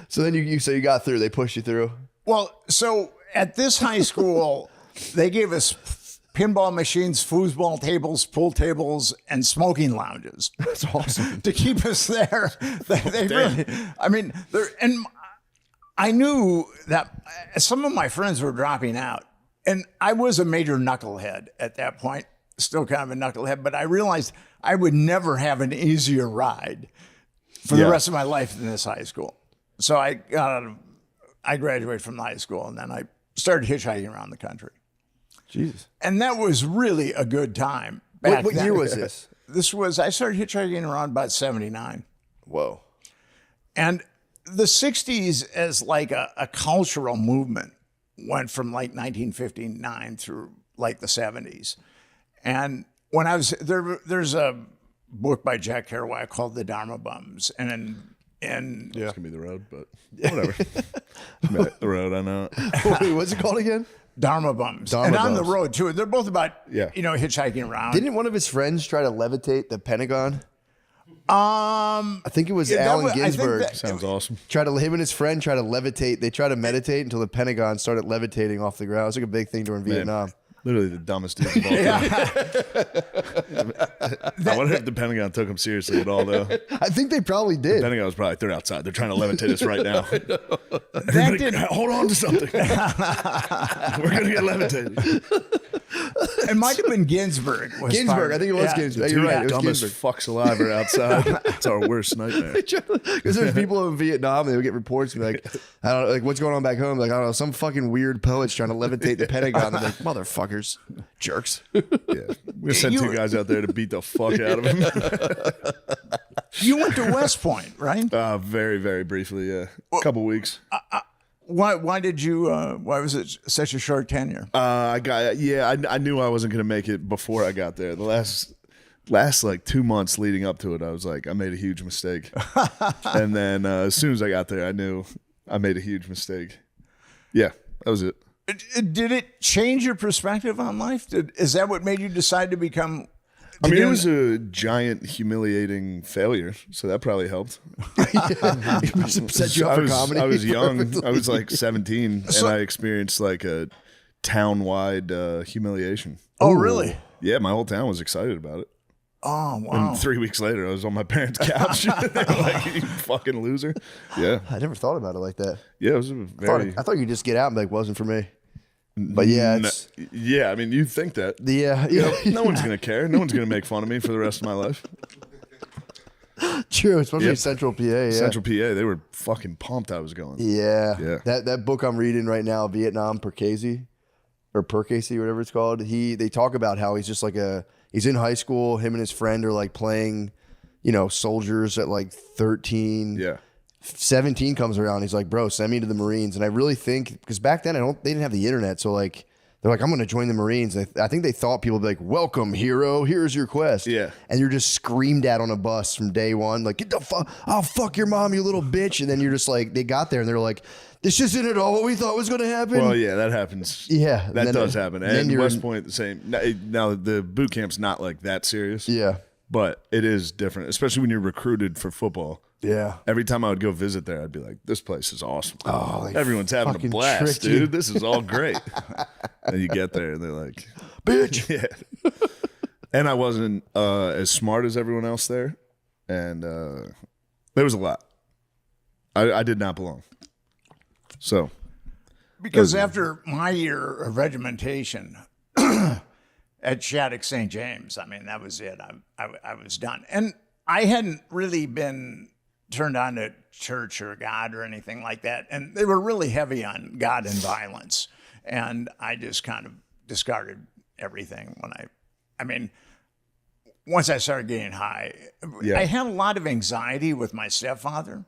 So then you say you got through. They pushed you through. Well, so at this high school, they gave us pinball machines, foosball tables, pool tables, and smoking lounges. That's awesome. To keep us there. They really, I mean, and I knew that some of my friends were dropping out, and I was a major knucklehead at that point, still kind of a knucklehead, but I realized I would never have an easier ride for the rest of my life than this high school. So I graduated from high school, and then I started hitchhiking around the country. Jesus. And that was really a good time back What then. year was this? I started hitchhiking around about 79. Whoa. And the 60s as like a cultural movement went from like 1959 through like the 70s. And when I was there's a book by Jack Kerouac called The Dharma Bums. And It's going to be The Road, but whatever. The Road, I know. Wait, what's it called again? Dharma Bums. Dharma and on Bums. the road too. They're both about hitchhiking around. Didn't one of his friends try to levitate the Pentagon? I think it was Allen Ginsberg. Sounds awesome. Him and his friend tried to levitate. They tried to meditate until the Pentagon started levitating off the ground. It was like a big thing during Vietnam. Literally the dumbest dudes of all time. I wonder if the Pentagon took him seriously at all, though. I think they probably did. The Pentagon was probably, they're outside. They're trying to levitate us right now. That did Hold on to something. We're going to get levitated. It might have been Ginsberg. Ginsberg, I think it was Ginsberg. You're right. It was Dumbest Ginsberg. fucks alive are outside. It's our worst nightmare. Because there's people in Vietnam, they would get reports and be like, I don't know, like what's going on back home? Like, I don't know, some fucking weird poet's trying to levitate the Pentagon. They're like, motherfuckers, jerks. Yeah, we sent two guys out there to beat the fuck out of him. You went to West Point, right? Very, very briefly, yeah. A couple weeks. Why did you? Why was it such a short tenure? I knew I wasn't going to make it before I got there. The last like 2 months leading up to it, I was like, I made a huge mistake. And then as soon as I got there, I knew I made a huge mistake. Yeah, that was it. Did it change your perspective on life? Is that what made you decide to become? I mean, it was a giant, humiliating failure, so that probably helped. Set you up for comedy. I was young. I was like 17, and I experienced like a town-wide humiliation. Oh, really? Yeah, my whole town was excited about it. Oh, wow. And 3 weeks later, I was on my parents' couch. They were like, "You fucking loser." Yeah, I never thought about it like that. yeah, it was a very. I thought you could just get out and be like, wasn't for me. But yeah, it's, Yeah, I mean, you think that. yeah, You know, no one's gonna care. No one's gonna make fun of me for the rest of my life. true, especially Yep. Central PA. Yeah. Central PA, they were fucking pumped I was going. Yeah. Yeah. That book I'm reading right now, Vietnam Percasey, or Percasey, whatever it's called. They talk about how he's just like he's in high school. Him and his friend are like playing, soldiers at like 13. Yeah. 17 comes around. He's like, bro, send me to the Marines. And I really think, because back then they didn't have the internet. So like, they're like, I'm going to join the Marines. And I think they thought people would be like, welcome, hero. Here's your quest. Yeah. And you're just screamed at on a bus from day one. Like, get the fuck, I'll fuck your mom, you little bitch. And then you're just like, they got there and they're like, this isn't at all what we thought was going to happen. Well, yeah, that happens. Yeah. That does happen. And you're West Point, the same. Now, the boot camp's not like that serious. Yeah. But it is different, especially when you're recruited for football. Yeah. Every time I would go visit there, I'd be like, this place is awesome. Oh, they everyone's having a fucking blast, tricked you. dude. This is all great. And you get there and they're like, Bitch. yeah. And I wasn't as smart as everyone else there. And there was a lot. I did not belong. So. Because after my year of regimentation at Shattuck St. James, I mean, that was it. I was done. And I hadn't really been turned on to church or God or anything like that. And they were really heavy on God and violence. And I just kind of discarded everything when once I started getting high. Yeah. I had a lot of anxiety with my stepfather.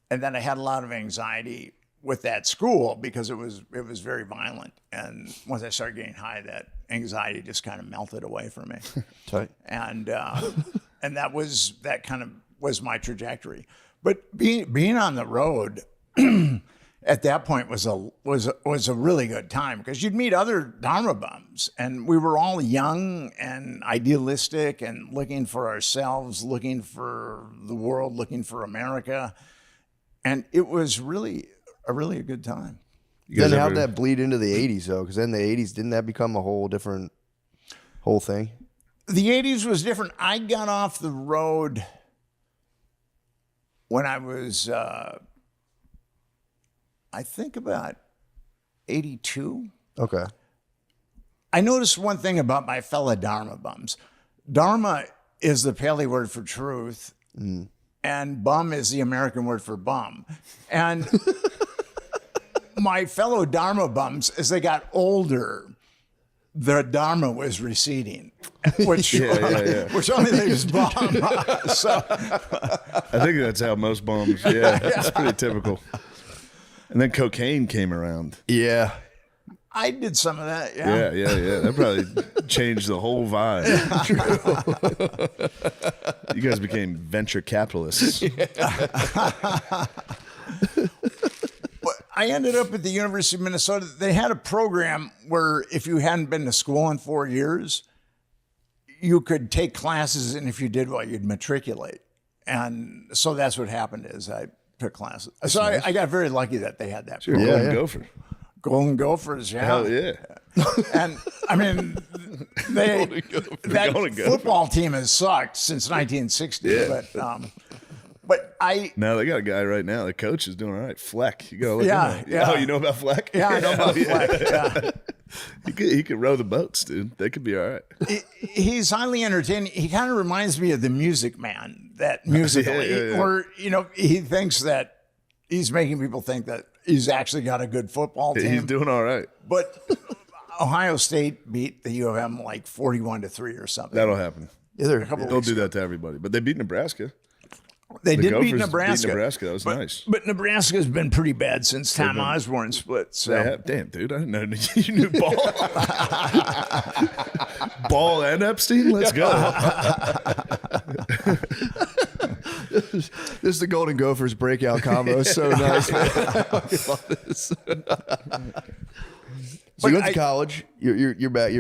And then I had a lot of anxiety with that school because it was very violent. And once I started getting high, that anxiety just kind of melted away from me. Tight. And that kind of was my trajectory. But being on the road at that point was a really good time because you'd meet other Dharma bums, and we were all young and idealistic and looking for ourselves, looking for the world, looking for America, and it was really a good time. Then how'd that bleed into the 80s though? Because then the 80s, didn't that become a whole different whole thing? The 80s was different. I got off the road when I was, I think about 82. Okay. I noticed one thing about my fellow Dharma bums. Dharma is the Pali word for truth, and bum is the American word for bum. And my fellow Dharma bums, as they got older, their Dharma was receding, which which only leaves bum. So I think that's how most bums, it's pretty typical. And then cocaine came around. Yeah. I did some of that. Yeah. That probably changed the whole vibe. You guys became venture capitalists. But I ended up at the University of Minnesota. They had a program where if you hadn't been to school in 4 years, you could take classes, and if you did well, you'd matriculate. And so that's what happened is I took classes. So nice. I got very lucky that they had that program. Golden Gopher. Golden Gophers, yeah. Hell yeah. And I mean, that football team has sucked since 1960. Yeah. But now they got a guy right now. The coach is doing all right. Fleck. You go look yeah. Oh, you know about Fleck? Yeah, I know about Fleck. Yeah. He could row the boats, dude. They could be all right. He's highly entertaining. He kind of reminds me of the Music Man, that musical, where he thinks that he's making people think that he's actually got a good football team. He's doing all right. But Ohio State beat the U of M like 41-3 or something. That'll happen. Yeah, they'll do that to everybody. But they beat Nebraska. They did Gophers beat Nebraska. That was nice. But Nebraska's been pretty bad since Tom Osborne split. So. Damn, dude, I didn't know you knew Ball. Ball and Epstein? Let's go. This is the Golden Gophers breakout combo. So nice. I love this. So you went to college. You're back.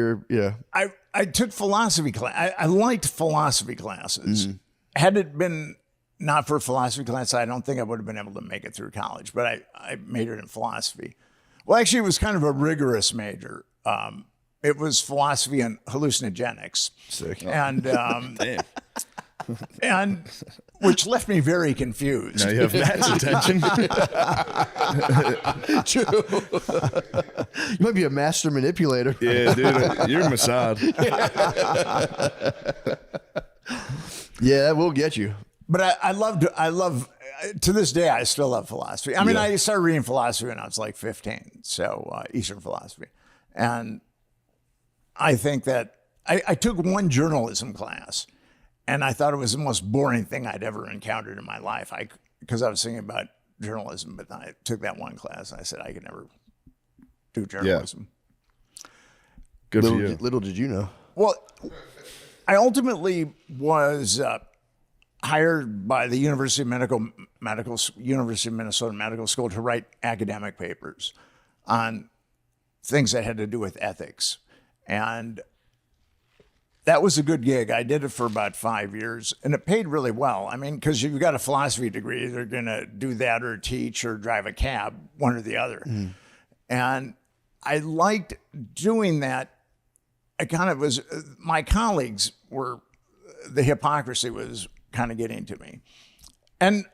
I took philosophy class. I liked philosophy classes. Had it been not for philosophy class, I don't think I would have been able to make it through college. But I majored in philosophy. Well, actually, it was kind of a rigorous major. It was philosophy and hallucinogenics. Sick. And Damn. and which left me very confused. Now you have Matt's attention. True. You might be a master manipulator. Yeah, dude, you're Mossad. Yeah, that will get you. But I love, to this day, I still love philosophy. I mean, I started reading philosophy when I was like 15, so Eastern philosophy. And I think that I took one journalism class, and I thought it was the most boring thing I'd ever encountered in my life. Because I was thinking about journalism, but then I took that one class, and I said I could never do journalism. Good for you. Little did you know. Well, I ultimately was hired by the University of University of Minnesota Medical School to write academic papers on things that had to do with ethics. And that was a good gig. I did it for about 5 years, and it paid really well. I mean, because you've got a philosophy degree, they're going to do that or teach or drive a cab, one or the other. And I liked doing that. I kind of was, my colleagues were, the hypocrisy was kind of getting to me. And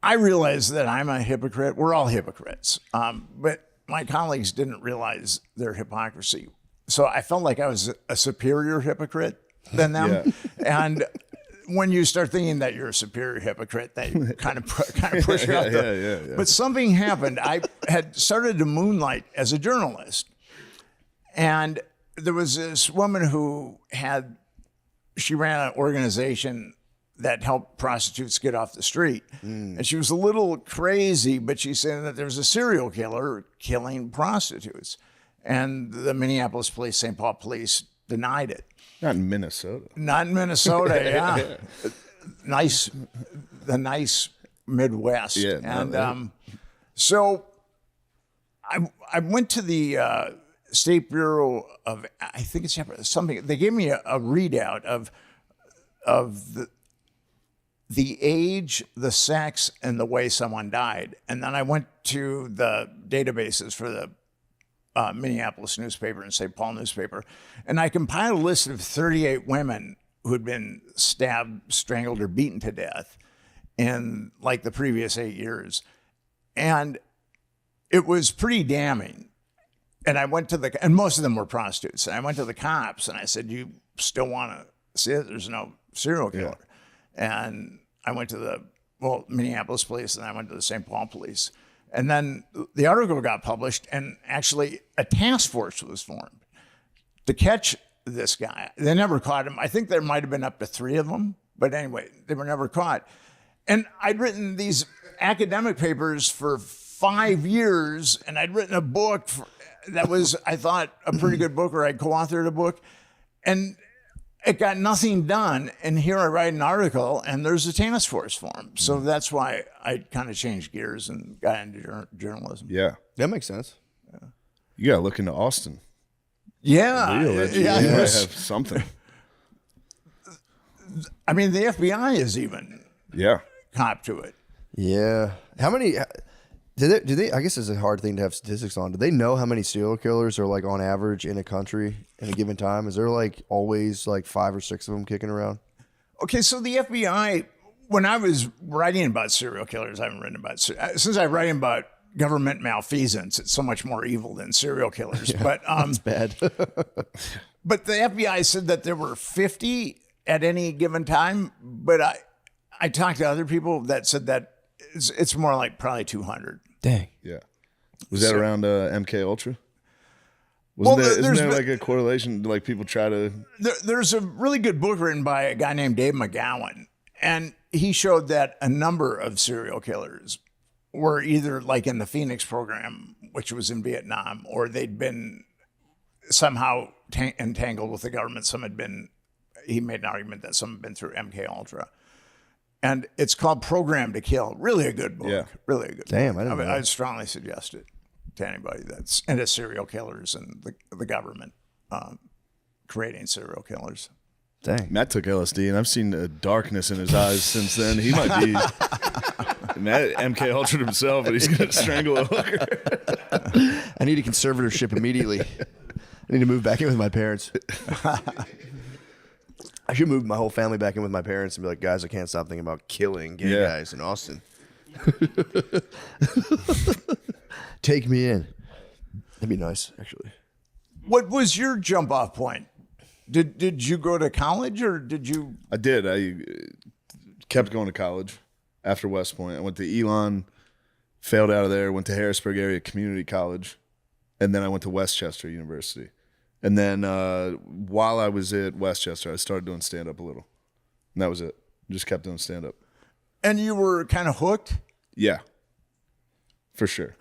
I realized that I'm a hypocrite. We're all hypocrites. But my colleagues didn't realize their hypocrisy. So I felt like I was a superior hypocrite than them. And when you start thinking that you're a superior hypocrite, they kind of push you out there. Yeah. But something happened. I had started to moonlight as a journalist. And there was this woman who she ran an organization that helped prostitutes get off the street. And she was a little crazy, but she said that there's a serial killer killing prostitutes. And the Minneapolis police, St. Paul police denied it. Not in Minnesota. Not in Minnesota, yeah. The nice Midwest. Yeah. And so I went to the State Bureau of, I think it's something, they gave me a readout of the age, the sex, and the way someone died. And then I went to the databases for the Minneapolis newspaper and St. Paul newspaper, and I compiled a list of 38 women who had been stabbed, strangled, or beaten to death in like the previous 8 years. And it was pretty damning. And I went to and most of them were prostitutes. And I went to the cops and I said, "You still want to see it? There's no serial killer." Yeah. And I went to the Minneapolis police, and I went to the St. Paul police. And then the article got published, and actually a task force was formed to catch this guy. They never caught him. I think there might have been up to 3 of them, but anyway, they were never caught. And I'd written these academic papers for 5 years, and I'd written a book that was, I thought, a pretty good book, or I co-authored a book, and it got nothing done. And here I write an article, and there's a task force formed. So that's why I kind of changed gears and got into journalism. Yeah. That makes sense. You got to look into Austin. Yeah. You might have something. I mean, the FBI is even cop to it. Yeah. How many? Do they? I guess it's a hard thing to have statistics on. Do they know how many serial killers are like on average in a country in a given time? Is there like always like 5 or 6 of them kicking around? Okay, so the FBI, when I was writing about serial killers, I haven't written about since I'm writing about government malfeasance. It's so much more evil than serial killers. Yeah, but that's bad. But the FBI said that there were 50 at any given time. But I talked to other people that said that it's more like probably 200. Dang. Yeah. Was that around MK Ultra? Isn't there like a correlation? Like people try to. There's a really good book written by a guy named Dave McGowan, and he showed that a number of serial killers were either like in the Phoenix program, which was in Vietnam, or they'd been somehow entangled with the government. Some had been. He made an argument that some had been through MK Ultra. And it's called Program to Kill. Really a good book. Yeah. Really a good Damn, book. I didn't know that. I'd strongly suggest it to anybody that's into serial killers and the government creating serial killers. Dang. Matt took LSD, and I've seen the darkness in his eyes since then. He might be. Matt MK Ultra himself, and he's gonna strangle a hooker. I need a conservatorship immediately. I need to move back in with my parents. I should move my whole family back in with my parents and be like, guys, I can't stop thinking about killing gay guys in Austin. Take me in. That'd be nice, actually. What was your jump off point? Did you go to college or did you? I did. I kept going to college after West Point. I went to Elon, failed out of there, went to Harrisburg Area Community College, and then I went to Westchester University. And then while I was at Westchester, I started doing stand-up a little. And that was it. Just kept doing stand-up. And you were kind of hooked? Yeah, for sure.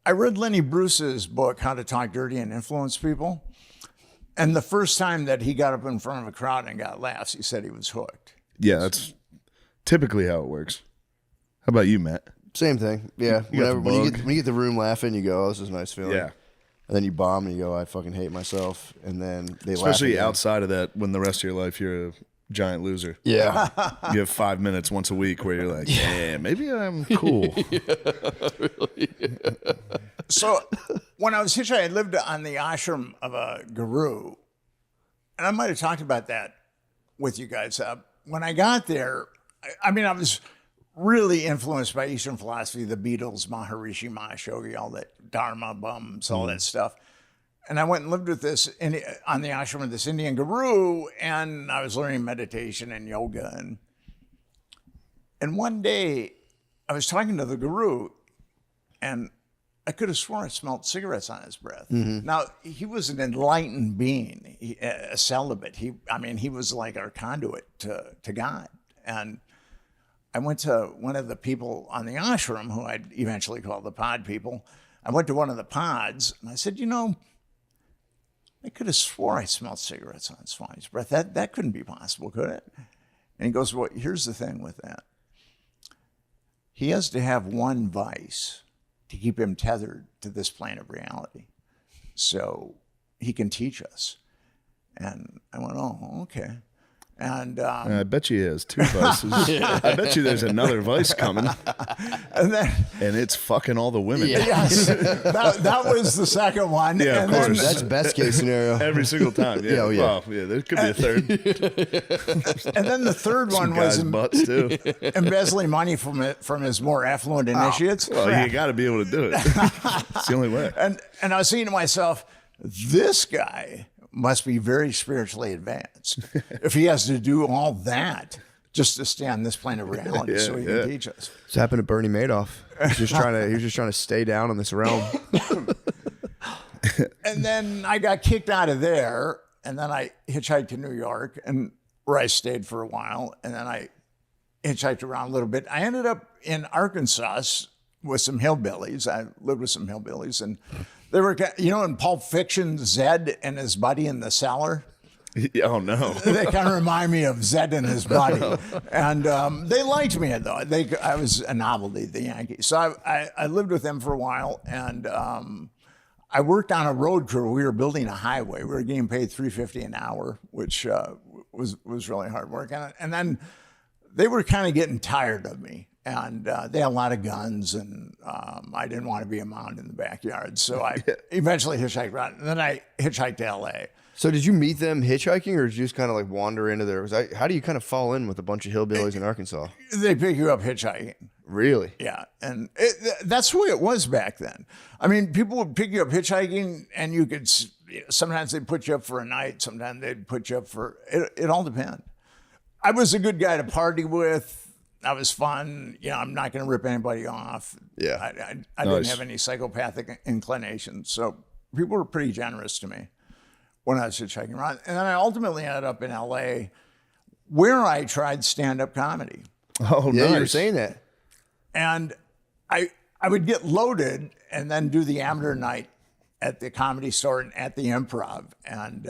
I read Lenny Bruce's book, How to Talk Dirty and Influence People. And the first time that he got up in front of a crowd and got laughs, he said he was hooked. Yeah, that's typically how it works. How about you, Matt? Same thing. Yeah. You got the when you bug. get the room laughing, you go, oh, this is a nice feeling. Yeah. And then you bomb and you go, I fucking hate myself. And then they Especially laugh again. outside of that, when the rest of your life you're a giant loser. Yeah. You have 5 minutes once a week where you're like, yeah, maybe I'm cool. So when I was hitchhiking, I lived on the ashram of a guru. And I might have talked about that with you guys. When I got there, I was really influenced by Eastern philosophy, the Beatles, Maharishi Mahesh Yogi, all that Dharma bums, all that stuff. And I went and lived with on the ashram of this Indian guru, and I was learning meditation and yoga. And one day I was talking to the guru, and I could have sworn I smelled cigarettes on his breath. Now, he was an enlightened being, a celibate. He was like our conduit to God. And I went to one of the people on the ashram, who I'd eventually call the pod people. I went to one of the pods, and I said, I could have swore I smelled cigarettes on Swami's breath. That couldn't be possible, could it? And he goes, well, here's the thing with that. He has to have one vice to keep him tethered to this plane of reality, so he can teach us. And I went, oh, okay. And I bet you he has 2 vices. I bet you there's another vice coming, and it's fucking all the women. yes, that was the second one. Yeah, and of course. That's best case scenario. Every single time. Yeah, Yeah, oh, yeah. Well, yeah, there could be a third. And then the third one was Guys' butts, too. embezzling money from his more affluent initiates. Well, you got to be able to do it. It's the only way. And I was thinking to myself, this guy must be very spiritually advanced if he has to do all that just to stay on this plane of reality, so he can teach us. This happened to Bernie Madoff. He was just trying to stay down in this realm. And then I got kicked out of there, and then I hitchhiked to New York, and where I stayed for a while, and then I hitchhiked around a little bit. I ended up in Arkansas with some hillbillies. I lived with some hillbillies, and they were, in Pulp Fiction, Zed and his buddy in the cellar. Oh, no. They kind of remind me of Zed and his buddy. And they liked me, though. I was a novelty, the Yankees. So I lived with them for a while, and I worked on a road crew. We were building a highway. We were getting paid $3.50 an hour, which was really hard work. And then they were kind of getting tired of me. And they had a lot of guns, and I didn't want to be a mound in the backyard. So I eventually hitchhiked around, and then I hitchhiked to L.A. So did you meet them hitchhiking, or did you just kind of like wander into there? How do you kind of fall in with a bunch of hillbillies in Arkansas? They pick you up hitchhiking. Really? Yeah, and that's the way it was back then. I mean, people would pick you up hitchhiking, and you could. Sometimes they'd put you up for a night. Sometimes they'd put you up for. It all depended. I was a good guy to party with. I was fun. I'm not going to rip anybody off. Yeah. I didn't have any psychopathic inclinations. So people were pretty generous to me when I was hitchhiking around. And then I ultimately ended up in L.A. where I tried stand-up comedy. Oh, Yeah, nice. you were saying that. And I would get loaded and then do the amateur night at the Comedy Store and at the Improv. And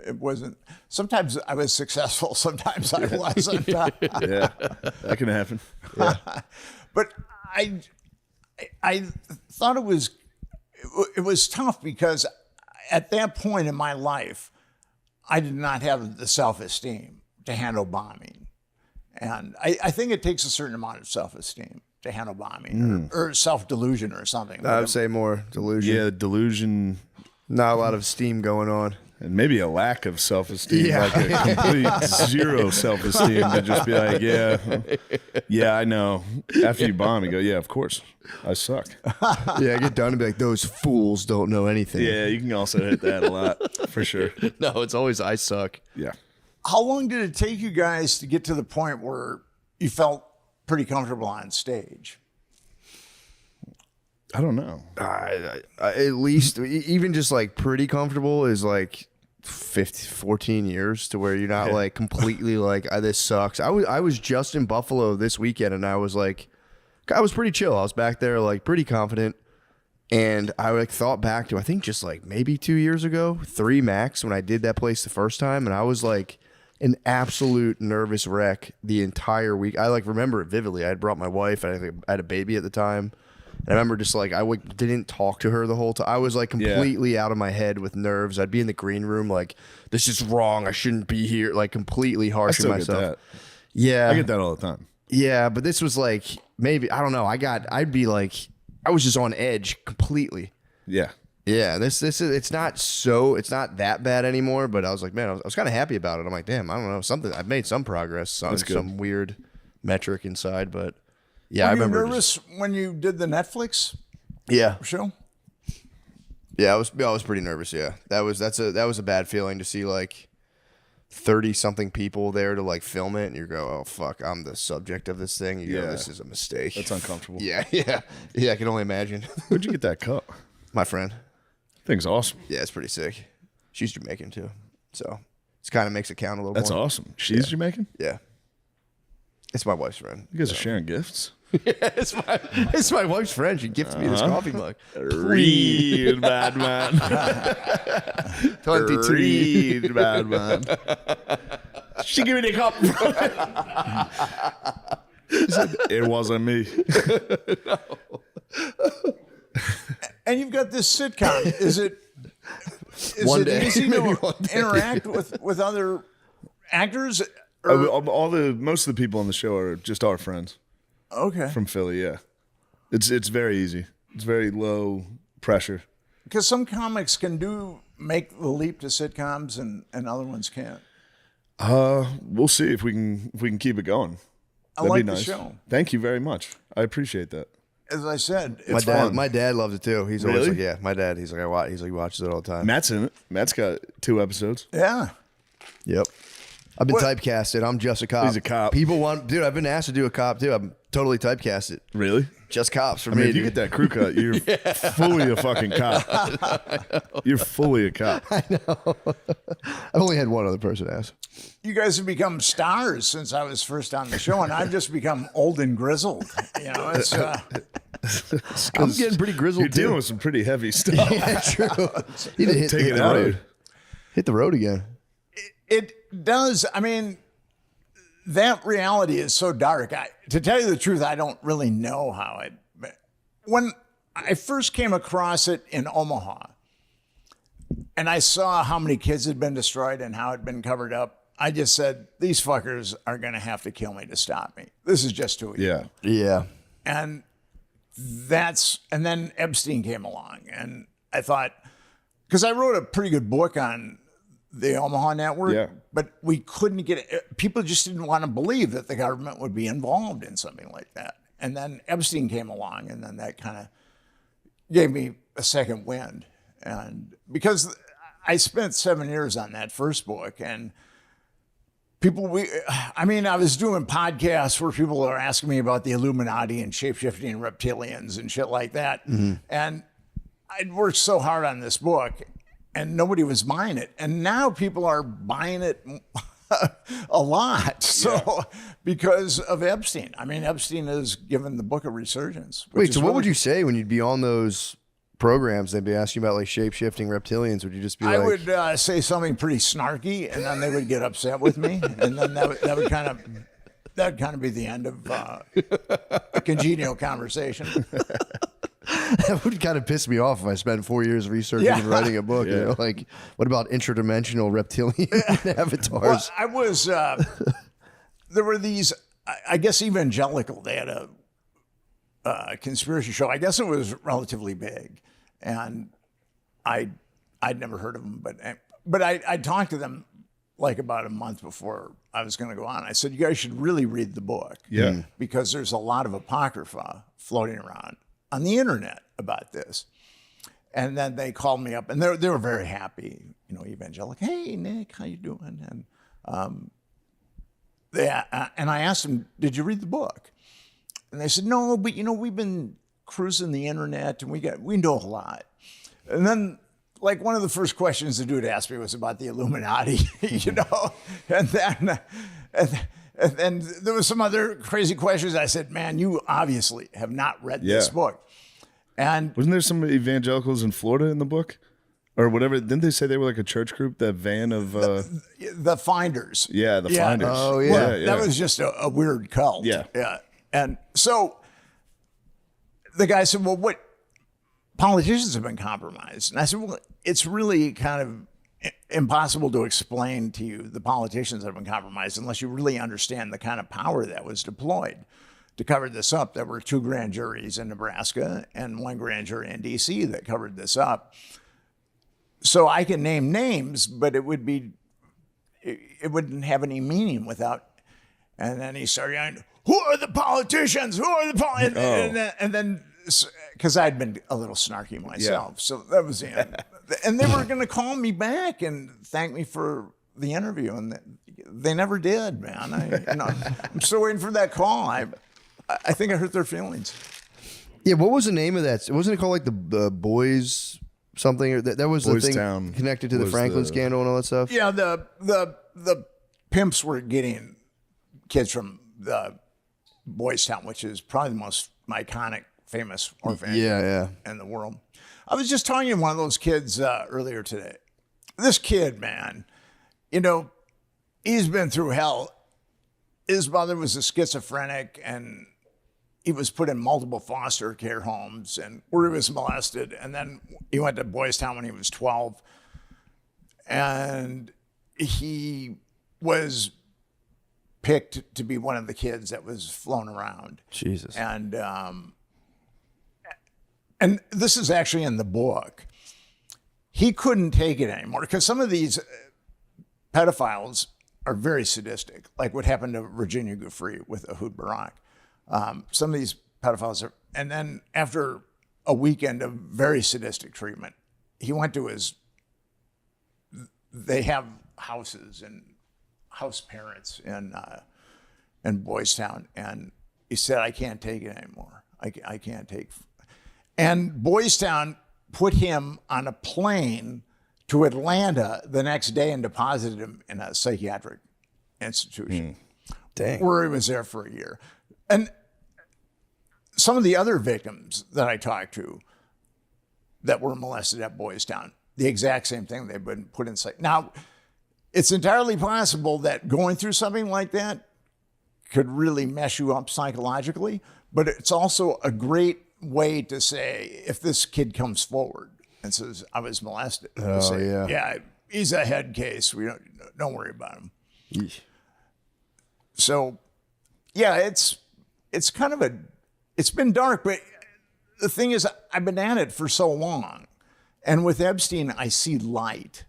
it wasn't, sometimes I was successful, sometimes I wasn't. Yeah, that can happen. Yeah. But I thought it was tough because at that point in my life, I did not have the self-esteem to handle bombing. And I think it takes a certain amount of self-esteem to handle bombing or self-delusion or something. I would say more delusion. Yeah, delusion. Not a lot of steam going on. And maybe a lack of self-esteem, Yeah. like a complete zero self-esteem to just be like, yeah, I know. After you bomb, you go, yeah, of course, I suck. Yeah, I get done and be like, those fools don't know anything. Yeah, you can also hit that a lot, for sure. No, it's always I suck. Yeah. How long did it take you guys to get to the point where you felt pretty comfortable on stage? I don't know. I at least, even just like pretty comfortable is like 14 years to where you're not like completely like, this sucks. I was just in Buffalo this weekend and I was like, I was pretty chill. I was back there like pretty confident. And I like thought back to, I think just like maybe 2 years ago, 3 max, when I did that place the first time. And I was like an absolute nervous wreck the entire week. I like remember it vividly. I had brought my wife and I had a baby at the time. And I remember just like, didn't talk to her the whole time. I was like completely out of my head with nerves. I'd be in the green room like, this is wrong. I shouldn't be here. Like completely harsh on myself. Get that. Yeah. I get that all the time. Yeah. But this was like, maybe, I don't know. I'd be like, I was just on edge completely. Yeah. Yeah. This is, it's not that bad anymore, but I was like, man, I was kind of happy about it. I'm like, damn, I don't know. I've made some progress on some weird metric inside, but yeah, Were I remember. you nervous when you did the Netflix show? Yeah, I was pretty nervous. Yeah, that was a bad feeling to see like 30 something people there to like film it, and you go, oh fuck, I'm the subject of this thing. You go, this is a mistake. That's uncomfortable. Yeah. I can only imagine. Where'd you get that cup? My friend. Thing's awesome. Yeah, it's pretty sick. She's Jamaican too, so it kind of makes it count a little That's more. awesome. She's Jamaican? Yeah, it's my wife's friend. You guys are sharing gifts? It's my wife's friend. She gifted me this coffee mug. Read, bad man. 22. Read, bad man. She gave me the cup. It wasn't me. And you've got this sitcom. Is it easy to interact with other actors? Most of the people on the show are just our friends. Okay. From Philly, yeah. It's very easy. It's very low pressure. Because some comics can make the leap to sitcoms and other ones can't. We'll see if we can keep it going. I like the show. Thank you very much. I appreciate that. As I said, it's My dad loves it too. He's always like, yeah. My dad, he's like, he watches it all the time. Matt's in it. Matt's got 2 episodes. Yeah. Yep. I've been typecasted. I'm just a cop. He's a cop. People dude, I've been asked to do a cop too. I'm totally typecasted. Really? Just cops for I me. mean, if you dude. get that crew cut, you're fully a fucking cop. You're fully a cop. I know. I've only had one other person ask. You guys have become stars since I was first on the show, and I've just become old and grizzled. You know, it's I'm getting pretty grizzled You're too. dealing with some pretty heavy stuff. Yeah, true. He did Take it the out. road. Hit the road again. It does. I mean, that reality is so dark. To tell you the truth, I don't really know how it. When I first came across it in Omaha, and I saw how many kids had been destroyed and how it had been covered up, I just said, these fuckers are going to have to kill me to stop me. This is just too easy. Yeah. Yeah. And then Epstein came along, and I thought, because I wrote a pretty good book on the Omaha network, but we couldn't get it. People just didn't want to believe that the government would be involved in something like that. And then Epstein came along, and then that kind of gave me a second wind. And because I spent 7 years on that first book, and I was doing podcasts where people are asking me about the Illuminati and shapeshifting reptilians and shit like that. Mm-hmm. And I'd worked so hard on this book, and nobody was buying it. And now people are buying it a lot. So because of Epstein. I mean, Epstein has given the book a resurgence. Wait, so what would you say when you'd be on those programs? They'd be asking you about like shape-shifting reptilians. Would you just be I like... would say something pretty snarky, and then they would get upset with me. And then that would kind of be the end of a congenial conversation. That would kind of piss me off if I spent 4 years researching and writing a book. You know, like, what about interdimensional reptilian avatars? Well, there were these I guess Evangelical, they had a conspiracy show. I guess it was relatively big, and I'd never heard of them, but I talked to them like about a month before I was going to go on. I said, you guys should really read the book. Yeah. Because there's a lot of apocrypha floating around on the internet about this. And then they called me up, and they were very happy, evangelical. Hey, Nick, how you doing? And and I asked them, did you read the book? And they said, no, but we've been cruising the internet, and we know a lot. And then, like, one of the first questions the dude asked me was about the Illuminati, and then there was some other crazy questions. I said, man, you obviously have not read this book. And wasn't there some evangelicals in Florida in the book? Or whatever, didn't they say they were like a church group? That van of the Finders. Yeah, the Finders. Oh yeah, Well, that was just a weird cult. Yeah. And so the guy said, "Well, what politicians have been compromised?" And I said, "Well, it's really kind of impossible to explain to you the politicians that have been compromised unless you really understand the kind of power that was deployed to cover this up. There were 2 grand juries in Nebraska and 1 grand jury in D.C. that covered this up." So I can name names, but it wouldn't have any meaning without. And then he started yelling, "Who are the politicians? Who are the politicians?" And then, because I'd been a little snarky myself, so that was the end. And they were going to call me back and thank me for the interview, and they never did, man. I'm still waiting for that call. I think I hurt their feelings. Yeah, what was the name of that? Wasn't it called like the Boys something? Or that was Boys the thing Town connected to the Franklin scandal and all that stuff? Yeah, the pimps were getting kids from the Boys Town, which is probably the most iconic, famous orphanage in the world. I was just talking to one of those kids earlier today. This kid, man, he's been through hell. His mother was a schizophrenic, and he was put in multiple foster care homes and where he was molested. And then he went to Boys Town when he was 12. And he was picked to be one of the kids that was flown around. Jesus. And this is actually in the book. He couldn't take it anymore because some of these pedophiles are very sadistic, like what happened to Virginia Giuffre with Ehud Barak. Some of these pedophiles are, and then after a weekend of very sadistic treatment, he went to they have houses and house parents in Boys Town, and he said, "I can't take it anymore. I can't take." And Boys Town put him on a plane to Atlanta the next day and deposited him in a psychiatric institution. Dang. Where he was there for a year. And some of the other victims that I talked to that were molested at Boys Town, the exact same thing. They've been put in psych. Now, it's entirely possible that going through something like that could really mess you up psychologically, but it's also a great way to say, if this kid comes forward and says, "I was molested," yeah, he's a head case. We don't worry about him. Yeesh. So, yeah, it's kind of it's been dark, but the thing is, I've been at it for so long. And with Epstein, I see light.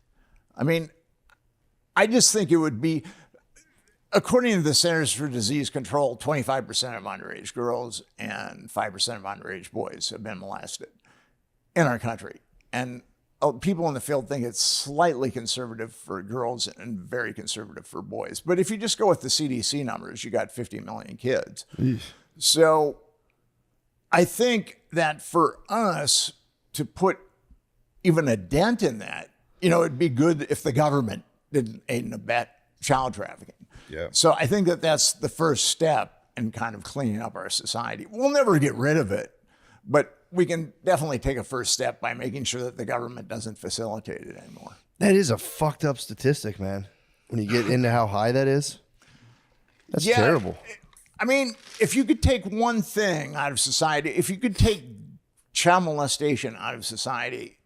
I mean, I just think it would be, according to the Centers for Disease Control, 25% of underage girls and 5% of underage boys have been molested in our country. And people in the field think it's slightly conservative for girls and very conservative for boys. But if you just go with the CDC numbers, you got 50 million kids. Eesh. So I think that for us to put even a dent in that, it'd be good if the government didn't aid and abet child trafficking. Yeah. So I think that that's the first step in kind of cleaning up our society. We'll never get rid of it, but we can definitely take a first step by making sure that the government doesn't facilitate it anymore. That is a fucked up statistic, man. When you get into how high that is, that's terrible. I mean, if you could take one thing out of society, if you could take child molestation out of society,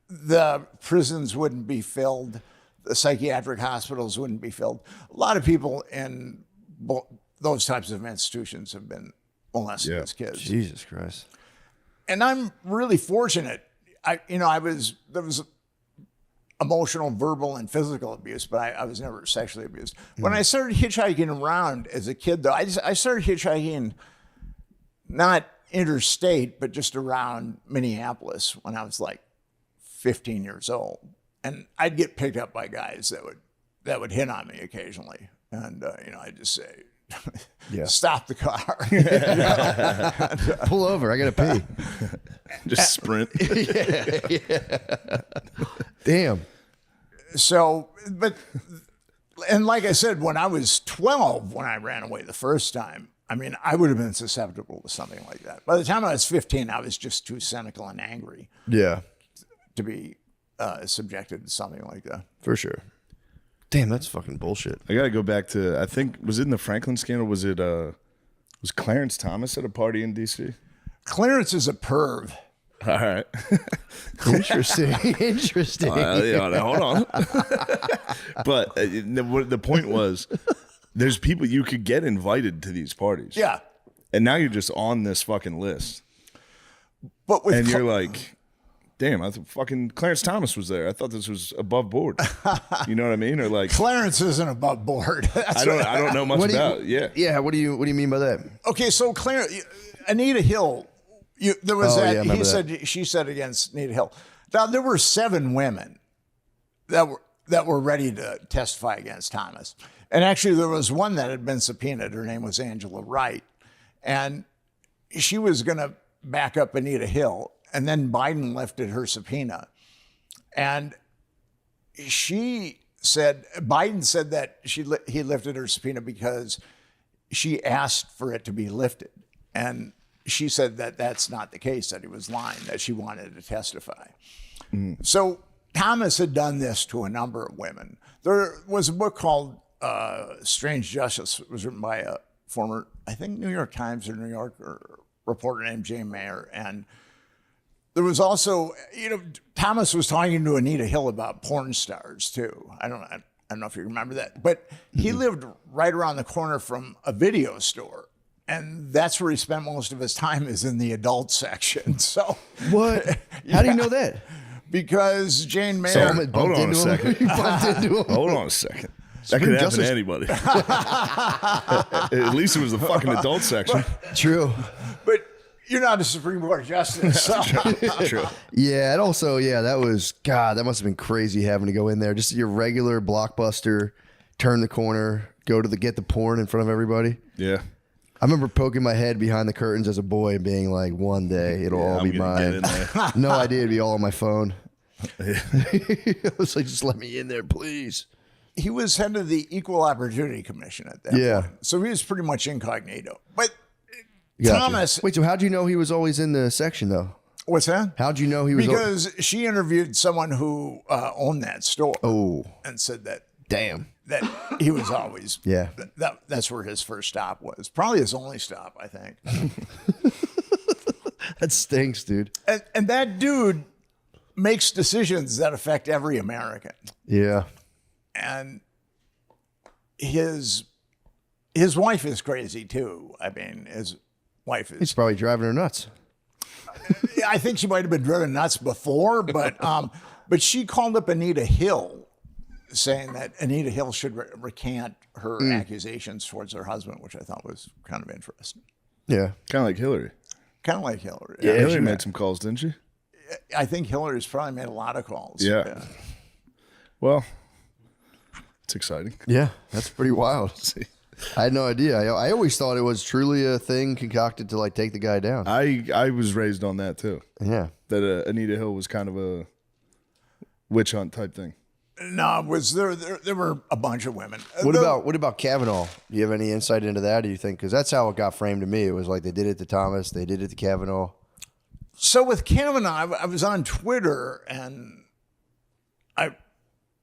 the prisons wouldn't be filled. The psychiatric hospitals wouldn't be filled. A lot of people in those types of institutions have been molesting Yeah. these kids. Jesus Christ. And I'm really fortunate. There was emotional, verbal, and physical abuse, but I was never sexually abused. When I started hitchhiking around as a kid, though, I started hitchhiking not interstate, but just around Minneapolis when I was like 15 years old. And I'd get picked up by guys that would hit on me occasionally. And, I'd just say, stop the car. Pull over. I got to pee. Just sprint. Damn. So, and like I said, when I was 12, when I ran away the first time, I mean, I would have been susceptible to something like that. By the time I was 15, I was just too cynical and angry Yeah. to be subjected to something like that. For sure. Damn, that's fucking bullshit. I got to go back to, I think, was it in the Franklin scandal? Was Clarence Thomas at a party in D.C.? Clarence is a perv. All right. Interesting. Interesting. Hold on. But the point was, there's people you could get invited to these parties. Yeah. And now you're just on this fucking list. But with And you're like, damn, I thought fucking Clarence Thomas was there. I thought this was above board. You know what I mean? Or like, Clarence isn't above board. I don't know much about. Yeah. Yeah. What do you mean by that? Okay, so Anita Hill, there was Oh, that. yeah, I remember She said against Anita Hill. Now there were 7 women that were ready to testify against Thomas, and actually there was one that had been subpoenaed. Her name was Angela Wright, and she was going to back up Anita Hill, and then Biden lifted her subpoena, and Biden said that he lifted her subpoena because she asked for it to be lifted, and she said that that's not the case, that he was lying, that she wanted to testify. So Thomas had done this to a number of women. There was a book called Strange Justice. It was written by a former, I think, New York Times or New Yorker reporter named Jane Mayer. And there was also, Thomas was talking to Anita Hill about porn stars too. I don't know if you remember that, but he lived right around the corner from a video store. And that's where he spent most of his time, is in the adult section. So What? How do you know that? Because Jane Mayer. Someone bumped Hold on a into him? second. You bumped into him? Hold on a second. That could happen Justice- to anybody. At least it was the fucking adult section. True. But you're not a Supreme Court justice. So. True. Yeah, and also, that was, God, that must have been crazy having to go in there. Just your regular Blockbuster, turn the corner, get the porn in front of everybody. Yeah. I remember poking my head behind the curtains as a boy and being like, one day it'll all I'm be gonna get in mine. there. No idea it'd be all on my phone. I was like, just let me in there, please. He was head of the Equal Opportunity Commission at that Yeah. point. So he was pretty much incognito. But Gotcha. Thomas. Wait, so how'd you know he was always in the section, though? What's that? How'd you know he was? Because she interviewed someone who owned that store. Oh, And said that damn. he was always. Yeah. That's where his first stop was. Probably his only stop, I think. That stinks, dude. And that dude makes decisions that affect every American. Yeah. And his wife is crazy too. I mean, his wife He's is. probably driving her nuts. I think she might have been driven nuts before, but she called up Anita Hill, saying that Anita Hill should recant her accusations towards her husband, which I thought was kind of interesting. Yeah. Kind of like Hillary. Kind of like Hillary. Yeah, Hillary made some calls, didn't she? I think Hillary's probably made a lot of calls. Yeah. Well, it's exciting. Yeah. That's pretty wild. I had no idea. I always thought it was truly a thing concocted to like take the guy down. I was raised on that too. Yeah. That Anita Hill was kind of a witch hunt type thing. No, there were a bunch of women. What about Kavanaugh? Do you have any insight into that? Do you think? Because that's how it got framed to me. It was like they did it to Thomas, they did it to Kavanaugh. So with Kavanaugh, I was on Twitter and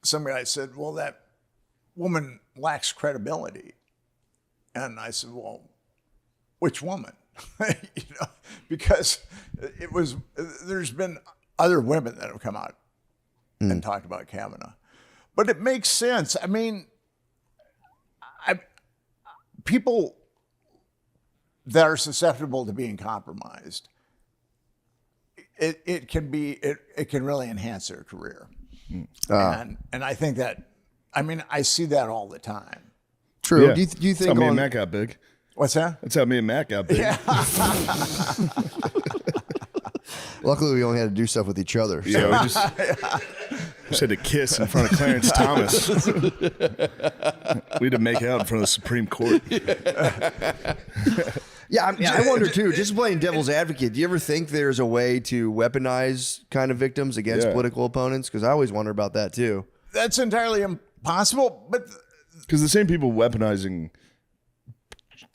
some guy said, "Well, that woman lacks credibility," and I said, "Well, which woman?" Because there's been other women that have come out and talked about Kavanaugh, but it makes sense. I mean, people that are susceptible to being compromised, it can really enhance their career. And I think that, I mean, I see that all the time. True. Yeah. Do you That's think how me and Matt got big. What's that? That's how me and Matt got big. Yeah. Luckily, we only had to do stuff with each other. So. Yeah, we just had to kiss in front of Clarence Thomas. We had to make out in front of the Supreme Court. Yeah, I wonder too. Just playing devil's advocate. Do you ever think there's a way to weaponize kind of victims against political opponents? Because I always wonder about that too. That's entirely impossible. But Because the same people weaponizing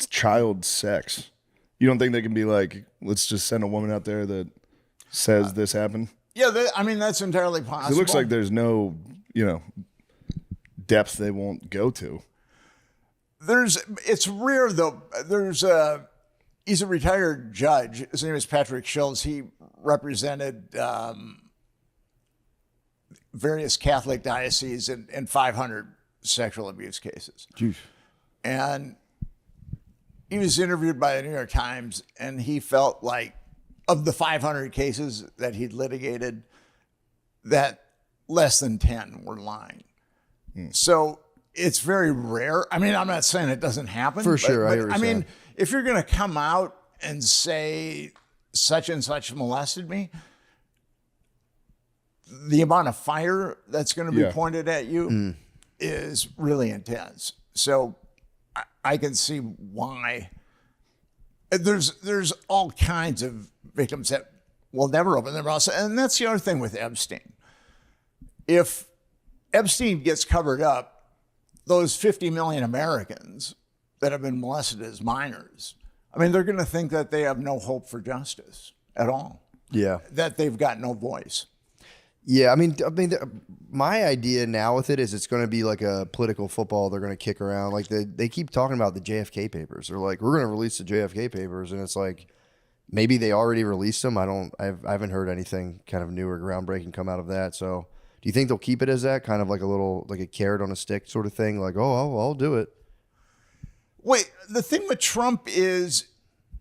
child sex, you don't think they can be like, let's just send a woman out there that says this happened? yeah, I mean, that's entirely possible. It looks like there's no, depth they won't go to. It's rare though. He's a retired judge. His name is Patrick Schultz. He represented various Catholic dioceses in 500 sexual abuse cases. Jeez. And he was interviewed by the New York Times, and he felt like, of the 500 cases that he'd litigated, that less than 10 were lying. So it's very rare. I mean, I'm not saying it doesn't happen. For sure, I hear what I you're mean, saying. if you're going to come out and say such and such molested me, the amount of fire that's going to be pointed at you is really intense. So I can see why there's all kinds of victims that will never open their mouths. And that's the other thing with Epstein. If Epstein gets covered up, those 50 million Americans that have been molested as minors, I mean, they're going to think that they have no hope for justice at all. Yeah. That they've got no voice. Yeah, I mean, my idea now with it is it's going to be like a political football they're going to kick around. Like they keep talking about the JFK papers. They're like, we're going to release the JFK papers, and it's like maybe they already released them. I haven't heard anything kind of new or groundbreaking come out of that. So, do you think they'll keep it as that kind of like a carrot on a stick sort of thing? Like, oh, I'll do it. Wait, the thing with Trump is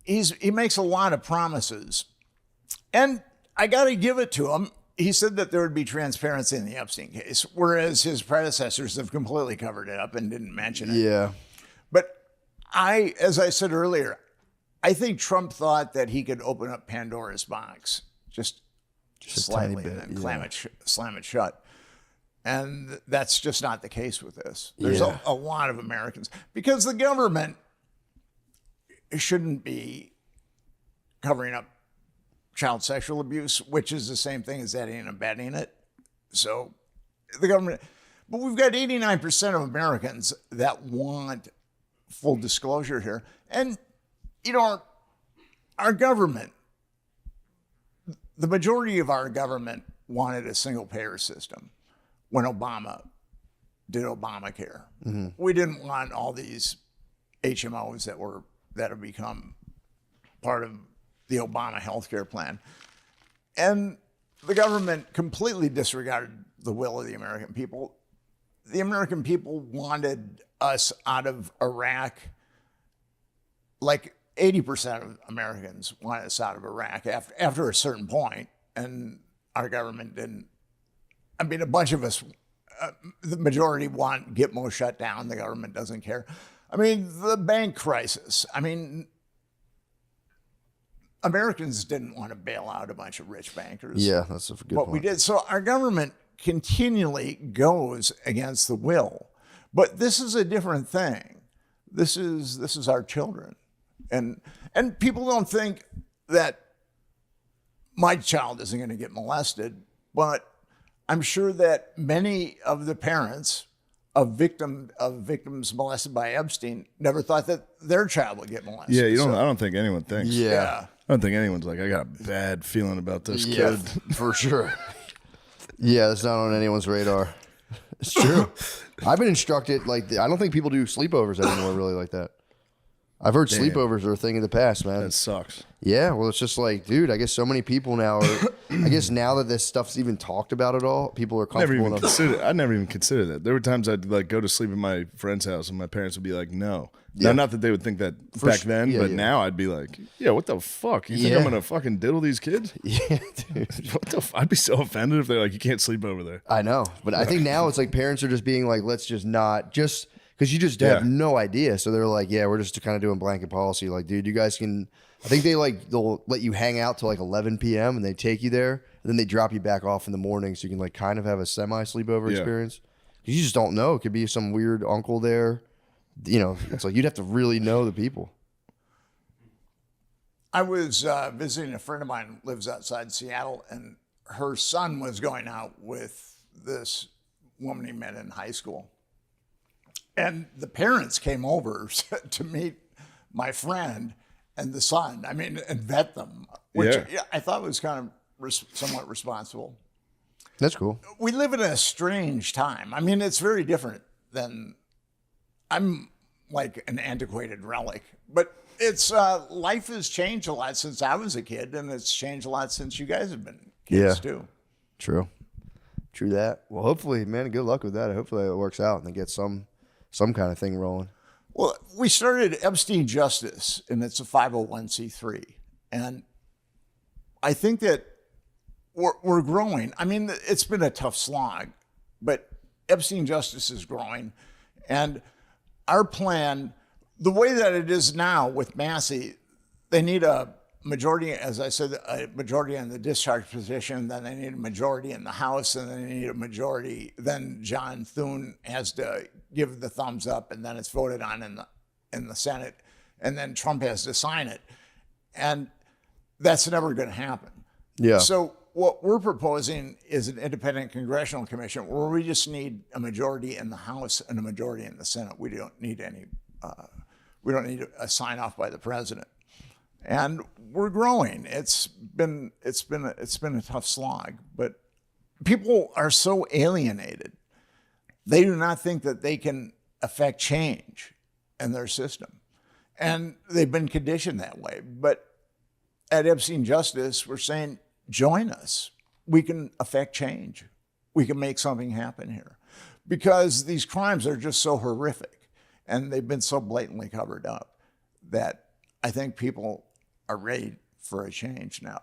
he makes a lot of promises, and I got to give it to him. He said that there would be transparency in the Epstein case, whereas his predecessors have completely covered it up and didn't mention it. Yeah. But as I said earlier, I think Trump thought that he could open up Pandora's box just slightly and then slam it shut. And that's just not the case with this. There's a lot of Americans, because the government shouldn't be covering up child sexual abuse, which is the same thing as aiding and abetting it. So the government, but we've got 89% of Americans that want full disclosure here. And, our government, the majority of our government wanted a single payer system when Obama did Obamacare. Mm-hmm. We didn't want all these HMOs that have become part of the Obama healthcare plan. And the government completely disregarded the will of the American people. The American people wanted us out of Iraq. Like 80% of Americans wanted us out of Iraq after a certain point, and our government didn't. I mean, a bunch of us, the majority want Gitmo shut down. The government doesn't care. I mean, the bank crisis. I mean, Americans didn't want to bail out a bunch of rich bankers. Yeah, that's a good point. But we did. So our government continually goes against the will. But this is a different thing. This is our children. And people don't think that my child isn't going to get molested, but I'm sure that many of the parents of victims molested by Epstein never thought that their child would get molested. Yeah, I don't think anyone thinks. Yeah. I don't think anyone's like, I got a bad feeling about this kid. For sure. Yeah, that's not on anyone's radar. It's true. I've been instructed, I don't think people do sleepovers anymore really like that. I've heard sleepovers are a thing of the past, man. That sucks. Yeah, well, it's just like, dude, I guess so many people now are, I guess now that this stuff's even talked about at all, people are comfortable enough. I never even considered that. There were times I'd go to sleep at my friend's house and my parents would be like, no. Now, not that they would think that back then, but now I'd be like, yeah, what the fuck? You think I'm gonna fucking diddle these kids? Yeah, dude. I'd be so offended if they're like, you can't sleep over there. I know, but I think now it's like parents are just being like, let's just not, just because you just have no idea. So they're like, yeah, we're just kind of doing blanket policy. Like, dude, you guys can. I think they'll let you hang out till like 11 p.m. and they take you there, and then they drop you back off in the morning, so you can like kind of have a semi sleepover experience. Because you just don't know. It could be some weird uncle there. You know, it's like you'd have to really know the people. I was visiting a friend of mine who lives outside Seattle, and her son was going out with this woman he met in high school. And the parents came over to meet my friend and the son, and vet them, which I thought was kind of somewhat responsible. That's cool. We live in a strange time. It's very different than, I'm like an antiquated relic, but it's life has changed a lot since I was a kid, and it's changed a lot since you guys have been kids too. True that. Well, hopefully, man, good luck with that. Hopefully it works out and they get some kind of thing rolling. Well, we started Epstein Justice, and it's a 501c3, and I think that we're growing. It's been a tough slog, but Epstein Justice is growing, and our plan, the way that it is now with Massey, they need a majority, as I said, a majority in the discharge position, then they need a majority in the House, and then they need a majority. Then John Thune has to give the thumbs up, and then it's voted on in the Senate, and then Trump has to sign it. And that's never going to happen. Yeah. So what we're proposing is an independent congressional commission where we just need a majority in the House and a majority in the Senate. We don't need any. We don't need a sign off by the president. And we're growing. It's been a tough slog, but people are so alienated. They do not think that they can affect change in their system, and they've been conditioned that way. But at Epstein Justice, we're saying, join us. We can affect change. We can make something happen here, because these crimes are just so horrific, and they've been so blatantly covered up that I think people are ready for a change now.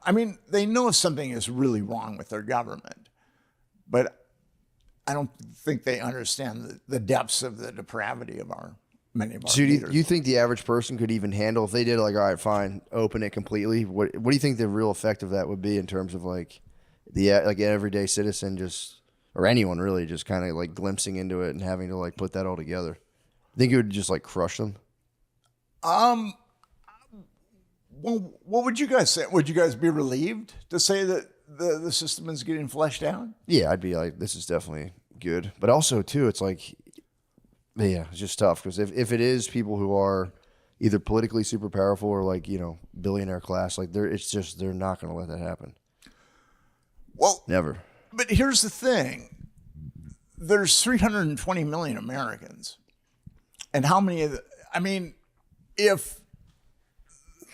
They know something is really wrong with their government, but I don't think they understand the depths of the depravity of many of our leaders. Do you think the average person could even handle if they did like, all right, fine, open it completely? What do you think the real effect of that would be in terms of like the everyday citizen or anyone really just kind of like glimpsing into it and having to like put that all together? Think it would just like crush them? Well, what would you guys say? Would you guys be relieved to say that the system is getting fleshed out? Yeah, I'd be like, this is definitely good. But also, too, it's like, yeah, it's just tough because if it is people who are either politically super powerful or like, billionaire class, like they're not going to let that happen. Well, never. But here's the thing. There's 320 million Americans. And how many of if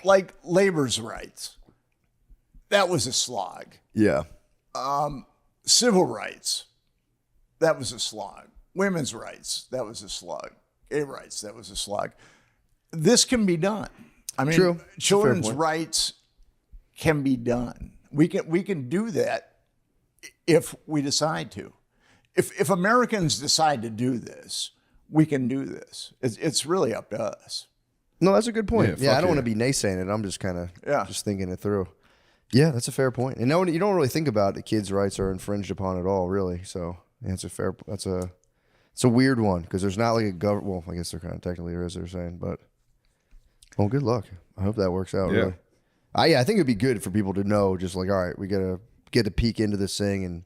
like labor's rights, that was a slog. Yeah. Civil rights, that was a slog. Women's rights, that was a slog. Gay rights, that was a slog. This can be done. True. Children's rights can be done. We can do that if we decide to. If Americans decide to do this, we can do this. It's really up to us. No, that's a good point. Yeah, I don't want to be naysaying it. I'm just kind of just thinking it through. Yeah, that's a fair point. And no, you don't really think about the kids' rights are infringed upon at all, really. So yeah, it's a weird one because there's not like a government. Well, I guess there kind of technically is. They're saying, but well, good luck. I hope that works out. Yeah. Really. I think it'd be good for people to know, just like, all right, we gotta get a peek into this thing and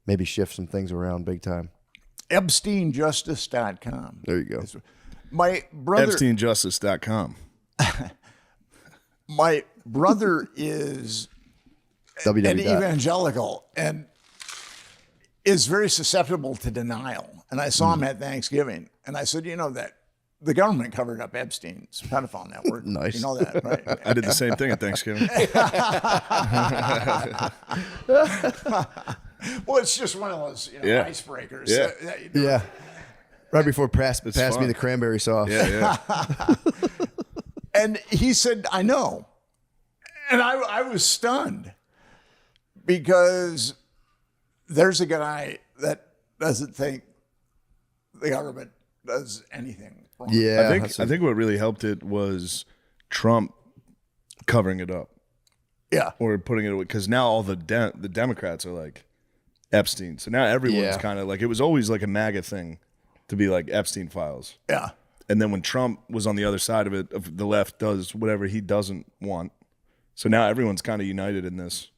maybe shift some things around big time. EpsteinJustice.com. There you go. My brother, EpsteinJustice.com. My brother is an evangelical and is very susceptible to denial. And I saw him at Thanksgiving, and I said, that the government covered up Epstein's pedophile network. Nice. You know that, right? I did the same thing at Thanksgiving. Well, it's just one of those icebreakers. Yeah. Right before pass me fun. the cranberry sauce. Yeah, yeah. And he said, I know. And I was stunned because there's a guy that doesn't think the government does anything wrong. Yeah. I think what really helped it was Trump covering it up. Yeah. Or putting it away, because now all the Democrats are like Epstein. So now everyone's kind of like, it was always like a MAGA thing to be like Epstein files. Yeah. And then when Trump was on the other side of it, of the left does whatever he doesn't want. So now everyone's kind of united in this,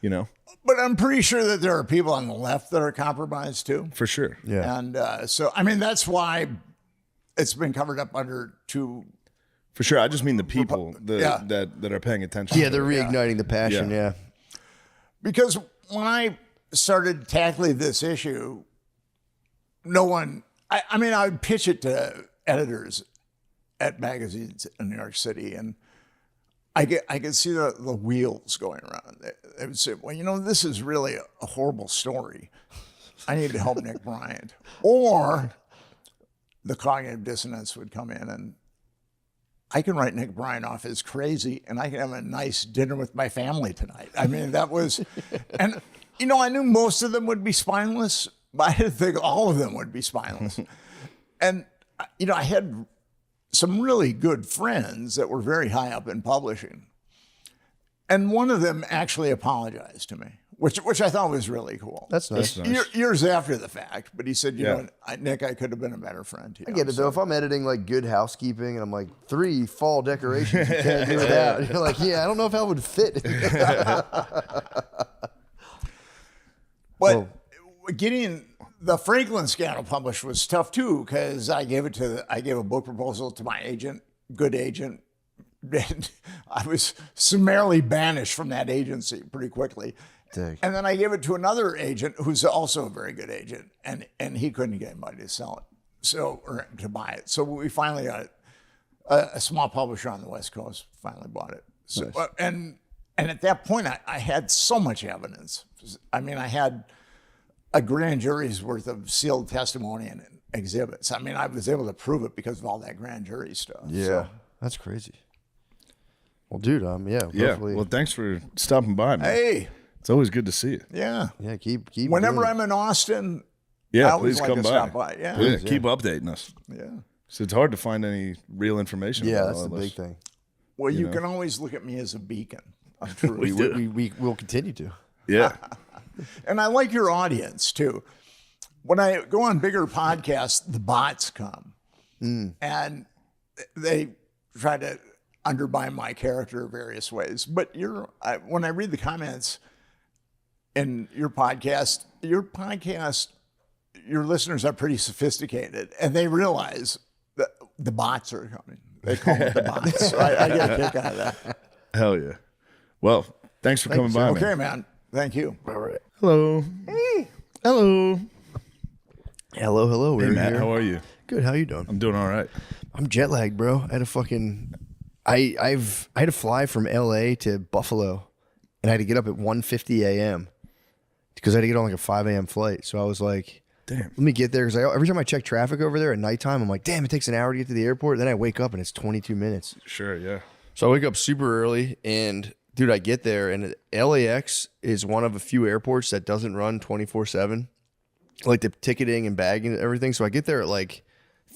you know? But I'm pretty sure that there are people on the left that are compromised too. For sure. Yeah. And so, I mean, that's why it's been covered up under two. For sure. I just mean the people that are paying attention. Yeah, they're reigniting the passion. Yeah. Yeah. Because when I started tackling this issue, no one, I mean, I would pitch it to editors at magazines in New York City, and I could see the wheels going around. They would say, well, you know, this is really a horrible story. I need to help Nick Bryant. Or the cognitive dissonance would come in, and I can write Nick Bryant off as crazy, and I can have a nice dinner with my family tonight. I mean, that was, and, you know, I knew most of them would be spineless, but I didn't think all of them would be spineless. And, you know, I had some really good friends that were very high up in publishing. And one of them actually apologized to me, which I thought was really cool. That's nice. Years after the fact, but he said, you know, Nick, I could have been a better friend. I get it though. If I'm editing like Good Housekeeping and I'm like 3 fall decorations you can't do without, you're like, yeah, I don't know if that would fit. But getting the Franklin scandal published was tough too, because I gave a book proposal to my agent, good agent. And I was summarily banished from that agency pretty quickly. Dang. And then I gave it to another agent who's also a very good agent, and he couldn't get anybody to sell it, or to buy it. So we finally got a small publisher on the West Coast finally bought it. So Nice. and at that point I had so much evidence. I mean, I had a grand jury's worth of sealed testimony and exhibits. I mean, I was able to prove it because of all that grand jury stuff. Yeah. So, That's crazy. Well, dude, Yeah. hopefully. Well, thanks for stopping by, man. hey, It's always good to see you. yeah. yeah, keep Whenever doing it. I'm in Austin, Yeah, I always please like come to by. stop by. Yeah. Please, keep updating us. Yeah. So it's hard to find any real information. Yeah, about that's all the of big us. thing. Well, you can always look at me as a beacon of truth. We will continue to. Yeah. And I like your audience too. When I go on bigger podcasts, the bots come and they try to undermine my character various ways. But when I read the comments in your podcast, your listeners are pretty sophisticated, and they realize that the bots are coming. They call it the bots. So I get a kick out of that. Hell yeah. Well, thanks for coming by, man. Okay, man. Thank you. All right. Hello. Hey. Hello. Hello. Hey, We're Matt. here. How are you? Good. How you doing? I'm doing all right. I'm jet lagged, bro. I had a fucking. I had to fly from LA to Buffalo, and I had to get up at 1:50 a.m. because I had to get on like a 5 a.m. flight. So I was like, Damn. let me get there, because every time I check traffic over there at nighttime, I'm like, damn, it takes an hour to get to the airport. Then I wake up and it's 22 minutes. Sure, yeah. So I wake up super early, and dude, I get there, and LAX is one of a few airports that doesn't run 24/7, like the ticketing and bagging and everything. So I get there at like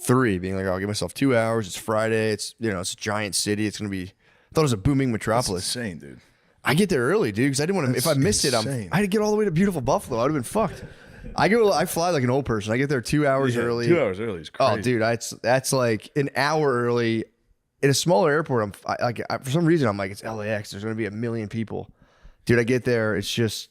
3, being like, oh, I'll give myself 2 hours. It's Friday. It's, you know, it's a giant city. It's gonna be. I thought it was a booming metropolis. Insane, dude. I get there early, dude, because I didn't want to. If I missed insane. it, I had to get all the way to beautiful Buffalo. I'd have been fucked. I fly like an old person. I get there 2 hours Yeah, early. 2 hours early is crazy. Oh, dude, that's like an hour early. In a smaller airport, for some reason I'm like, it's LAX. There's going to be 1 million people. Dude, I get there. It's just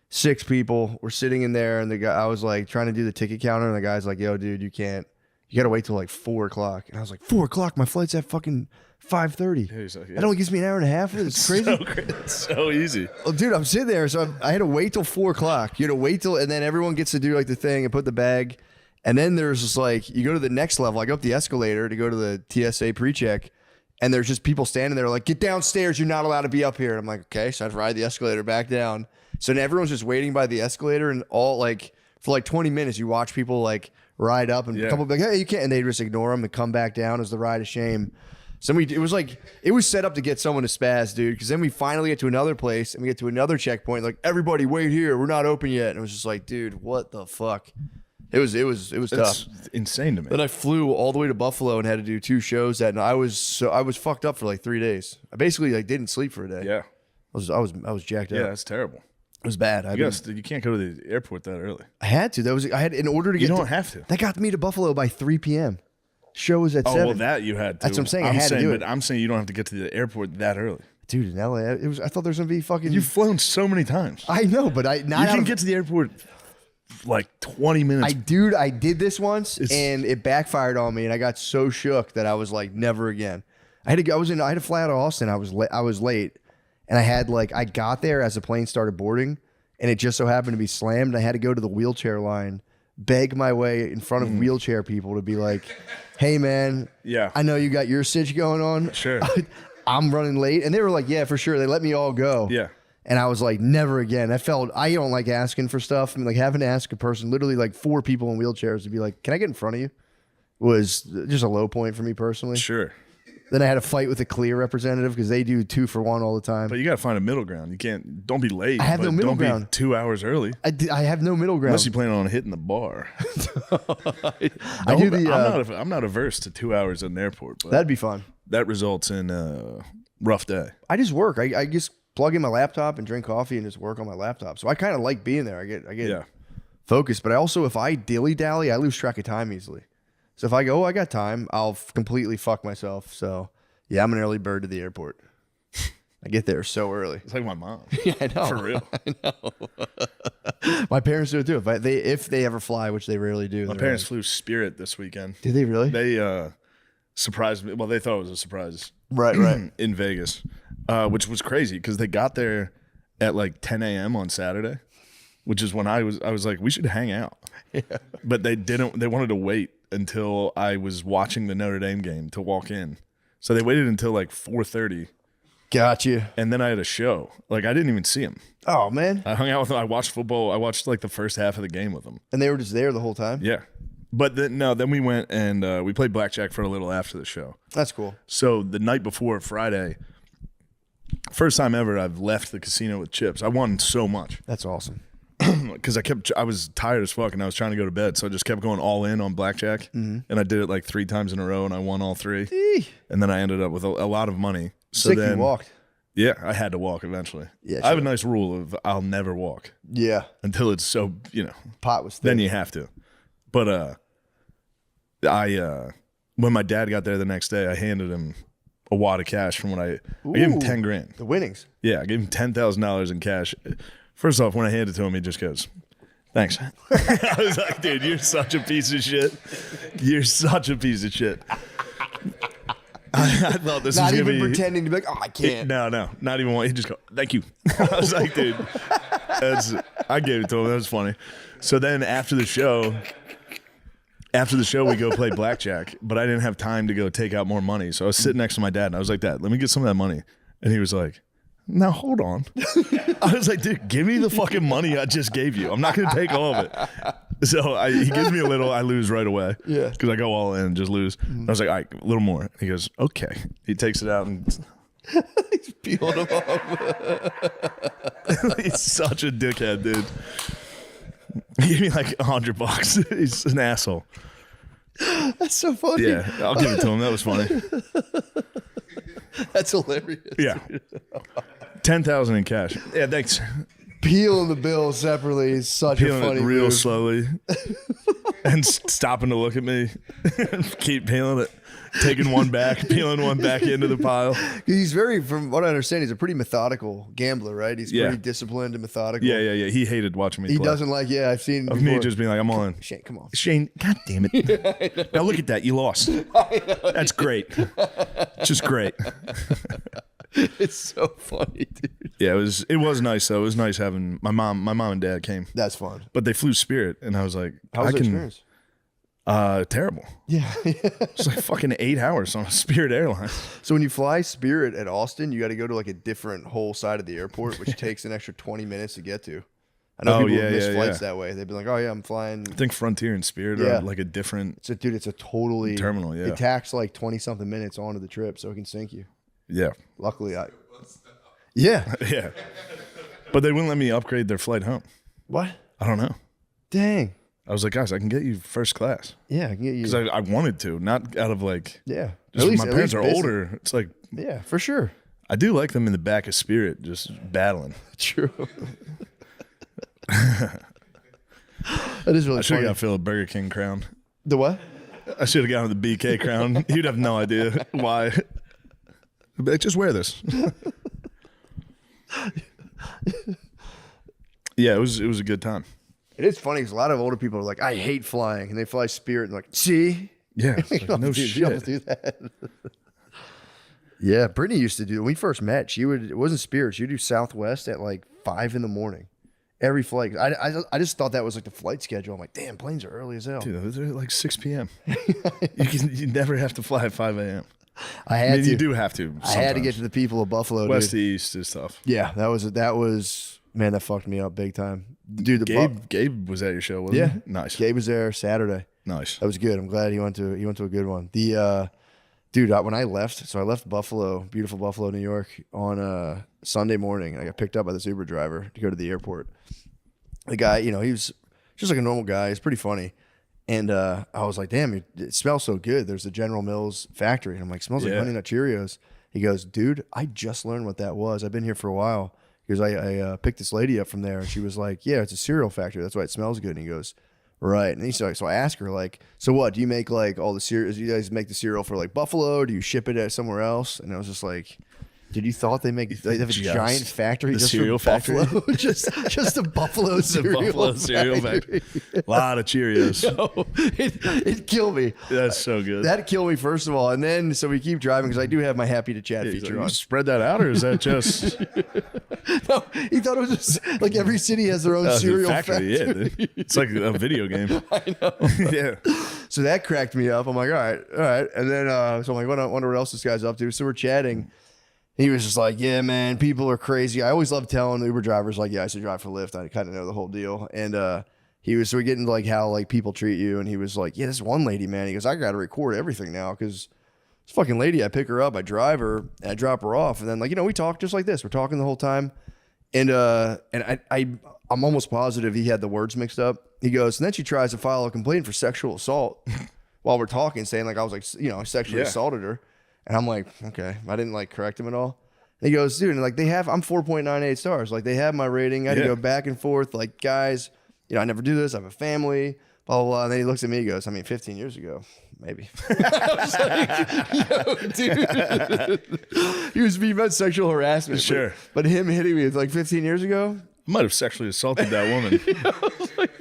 6 people. We're sitting in there, and I was like trying to do the ticket counter, and the guy's like, yo, dude, you can't. You got to wait till like 4 o'clock. And I was like, 4 o'clock? My flight's at fucking 5:30. He's like, yeah. That only gives me an hour and a half. It's crazy. It's so easy. Well, dude, I'm sitting there, so I had to wait till 4 o'clock. You had to wait till, and then everyone gets to do like the thing and put the bag. And then there's just like, you go to the next level. I go up the escalator to go to the TSA pre-check, and there's just people standing there like, get downstairs. You're not allowed to be up here. And I'm like, okay. So I ride the escalator back down. So then everyone's just waiting by the escalator, and all like, for like 20 minutes, you watch people like ride up, and a Yeah. couple be like, hey, you can't, and they just ignore them and come back down as the ride of shame. So it was set up to get someone to spaz, dude. Because then we finally get to another place and we get to another checkpoint. Like, everybody, wait here. We're not open yet. And it was just like, dude, what the fuck? It was tough. That's insane to me. Then I flew all the way to Buffalo and had to do 2 shows that night. I was fucked up for like 3 days. I basically like didn't sleep for a day. Yeah. I was jacked up. Yeah, that's terrible. It was bad. You can't go to the airport that early. I had to. I had in order to get. You don't have to. That got me to Buffalo by 3 p.m. Show was at 7. Well, that you had to. That's what I'm saying. I had to do it. But I'm saying you don't have to get to the airport that early. Dude, in LA, I thought there was gonna be fucking. You've flown so many times. I know, but You can get to the airport like 20 minutes. I did this once and it backfired on me, and I got so shook that I was like, never again. I had to fly out of Austin. I was late, and I got there as the plane started boarding, and it just so happened to be slammed. And I had to go to the wheelchair line, beg my way in front of wheelchair people to be like, hey man, Yeah. I know you got your sitch going on. Sure. I'm running late. And they were like, yeah, for sure. They let me all go. Yeah. And I was like, never again. I don't like asking for stuff. I mean, like having to ask a person, literally like 4 people in wheelchairs to be like, can I get in front of you? Was just a low point for me personally. Sure. Then I had a fight with a Clear representative because they do 2 for 1 all the time. But you got to find a middle ground. You can't, don't be late. I have no middle don't ground. Be 2 hours early. I have no middle ground. Unless you plan on hitting the bar. I do the. I'm not averse to 2 hours at an airport, but That'd be fun. that results in a rough day. I just work. I just plug in my laptop and drink coffee and just work on my laptop. So I kind of like being there. I get Yeah. focused. But I also, if I dilly dally, I lose track of time easily. So if I go, oh, I got time, I'll completely fuck myself. So yeah, I'm an early bird to the airport. I get there so early. It's like my mom. Yeah, I know. For real. I know. My parents do it too. If they ever fly, which they rarely do. My parents flew Spirit this weekend. Did they really? They surprised me. Well, they thought it was a surprise. Right. In Vegas, which was crazy because they got there at like 10 a.m. on Saturday, which is when I was like, we should hang out. Yeah. But they didn't. They wanted to wait until I was watching the Notre Dame game to walk in. So they waited until like 4:30. Got you. And then I had a show. Like I didn't even see him. Oh man. I hung out with them. I watched football. I watched like the first half of the game with them. And they were just there the whole time? Yeah. But then we went and we played blackjack for a little after the show. That's cool. So the night before Friday, first time ever I've left the casino with chips. I won so much That's awesome. because I was tired as fuck and I was trying to go to bed. So I just kept going all in on blackjack. And I did it like 3 times in a row and I won all 3. And then I ended up with a lot of money. So Sick then, you walked. Yeah, I had to walk eventually. Yeah, I have a sure. nice rule of I'll never walk Yeah. until it's so, Pot was thick. then you have to. But when my dad got there the next day, I handed him a wad of cash from when I gave him Ooh. 10 grand. The winnings. Yeah, I gave him $10,000 in cash. First off, when I handed it to him, he just goes, thanks. I was like, dude, you're such a piece of shit. You're such a piece of shit. I thought this Not was going to even be... pretending to be like, oh, I can't. No, not even one. He just go, thank you. I was like, dude, I gave it to him. That was funny. So then after the show, we go play blackjack, but I didn't have time to go take out more money. So I was sitting next to my dad, and I was like, Dad, let me get some of that money. And he was like, now hold on. I was like, dude, give me the fucking money I just gave you. I'm not going to take all of it. So he gives me a little, I lose right away. Yeah. Because I go all in and just lose. I was like, all right, a little more. And he goes, okay. He takes it out and He's peeling them off. he's such a dickhead, dude. He gave me like $100. He's an asshole. That's so funny. Yeah, I'll give it to him. That was funny. That's hilarious. Yeah. 10,000 in cash. Yeah, thanks. Peeling the bill separately is such Peeling a funny it real move. slowly and stopping to look at me. Keep peeling it. Taking one back, peeling one back into the pile. He's from what I understand, he's a pretty methodical gambler, right? He's Yeah. pretty disciplined and methodical. Yeah. He hated watching me He play. doesn't like, I've seen Of before. me just being like, I'm on. Shane, come on. Shane, God damn it. Now look at that. You lost. That's great. Just great. It's so funny, dude. Yeah, it was nice though. It was nice having my mom and dad came. That's fun. But they flew Spirit and I was like, How was the experience? Terrible. Yeah. It's like fucking 8 hours on a Spirit airline. So when you fly Spirit at Austin, you got to go to like a different whole side of the airport, which takes an extra 20 minutes to get to. I know Oh, people yeah, miss yeah, flights yeah. that way. They'd be like, "Oh yeah, I'm flying." I think Frontier and Spirit Yeah. are like a different. So, dude, it's a totally Terminal, yeah. It tacks like 20-something minutes onto the trip, so it can sink you. Yeah. Luckily, yeah. Yeah. But they wouldn't let me upgrade their flight home. What? I don't know. Dang. I was like, guys, I can get you first class. Yeah, I can get you. Because I wanted to, not out of like, Yeah. just At least- my at parents least are visit. older. It's like, Yeah, for sure. I do like them in the back of Spirit, just battling. True. That is really I should funny. have got Phil a Burger King crown. The what? I should have gotten the BK crown. You'd have no idea why. I'd be like, just wear this. Yeah, it was a good time. It is funny because a lot of older people are like, "I hate flying," and they fly Spirit and they're like, "See, Yeah, it's You like, don't no have to do- you don't have shit. to do that." Yeah, Brittany used to do. When we first met, it wasn't Spirit. She would do Southwest at like 5 a.m. every flight. I just thought that was like the flight schedule. I'm like, damn, planes are early as hell. Dude, they're like 6 p.m. you never have to fly at 5 a.m. I had to. You do have to. I had to sometimes. get to the people of Buffalo. West Dude. to East is tough. Yeah, that was man, that fucked me up big time. Dude, Gabe was at your show, wasn't Yeah. he? Nice. Gabe was there Saturday. Nice. That was good. I'm glad he went to a good one. The dude, when I left, so I left Buffalo, beautiful Buffalo, New York, on Sunday morning. I got picked up by this Uber driver to go to the airport. The guy, he was just like a normal guy. He's pretty funny. And I was like, damn, it smells so good. There's the General Mills factory. And I'm like, smells like Yeah. Honey Nut Cheerios. He goes, dude, I just learned what that was. I've been here for a while. He goes, I picked this lady up from there. And she was like, yeah, it's a cereal factory. That's why it smells good. And he goes, right. And he's like, so I asked her, like, so what? Do you make like all the cereal? Do you guys make the cereal for like Buffalo? Or do you ship it somewhere else? And I was just like, dude, you thought they have a Just giant factory the just cereal for Buffalo? factory? just a Buffalo cereal Buffalo cereal factory. A lot of Cheerios. It killed me. That's so good. That killed me, first of all. And then, so we keep driving because I do have my happy to chat He's feature like, on. you spread that out, or is that just No, he thought it was just like every city has their own the cereal factory. Yeah, dude. It's like a video game. I know. Yeah. So that cracked me up. I'm like, all right. And then, so I'm like, wonder what else this guy's up to. So we're chatting. He was just like, yeah, man, people are crazy. I always love telling the Uber drivers, like, yeah, I should drive for Lyft. I kind of know the whole deal. And so we get into like how like people treat you. And he was like, yeah, this one lady, man. He goes, I got to record everything now because this fucking lady, I pick her up, I drive her, and I drop her off. And then like, we talk just like this. We're talking the whole time. And I'm almost positive he had the words mixed up. He goes, and then she tries to file a complaint for sexual assault while we're talking, saying like I was like, sexually assaulted her. And I'm like, okay, I didn't like correct him at all. And he goes, dude, and like I'm 4.98 stars. Like they have my rating. I had to go back and forth. Like, guys, I never do this. I have a family, blah, blah, blah. And then he looks at me, he goes, 15 years ago, maybe. I was like, yo, dude. He was being about sexual harassment. Sure. But him hitting me, it's like 15 years ago. I might have sexually assaulted that woman.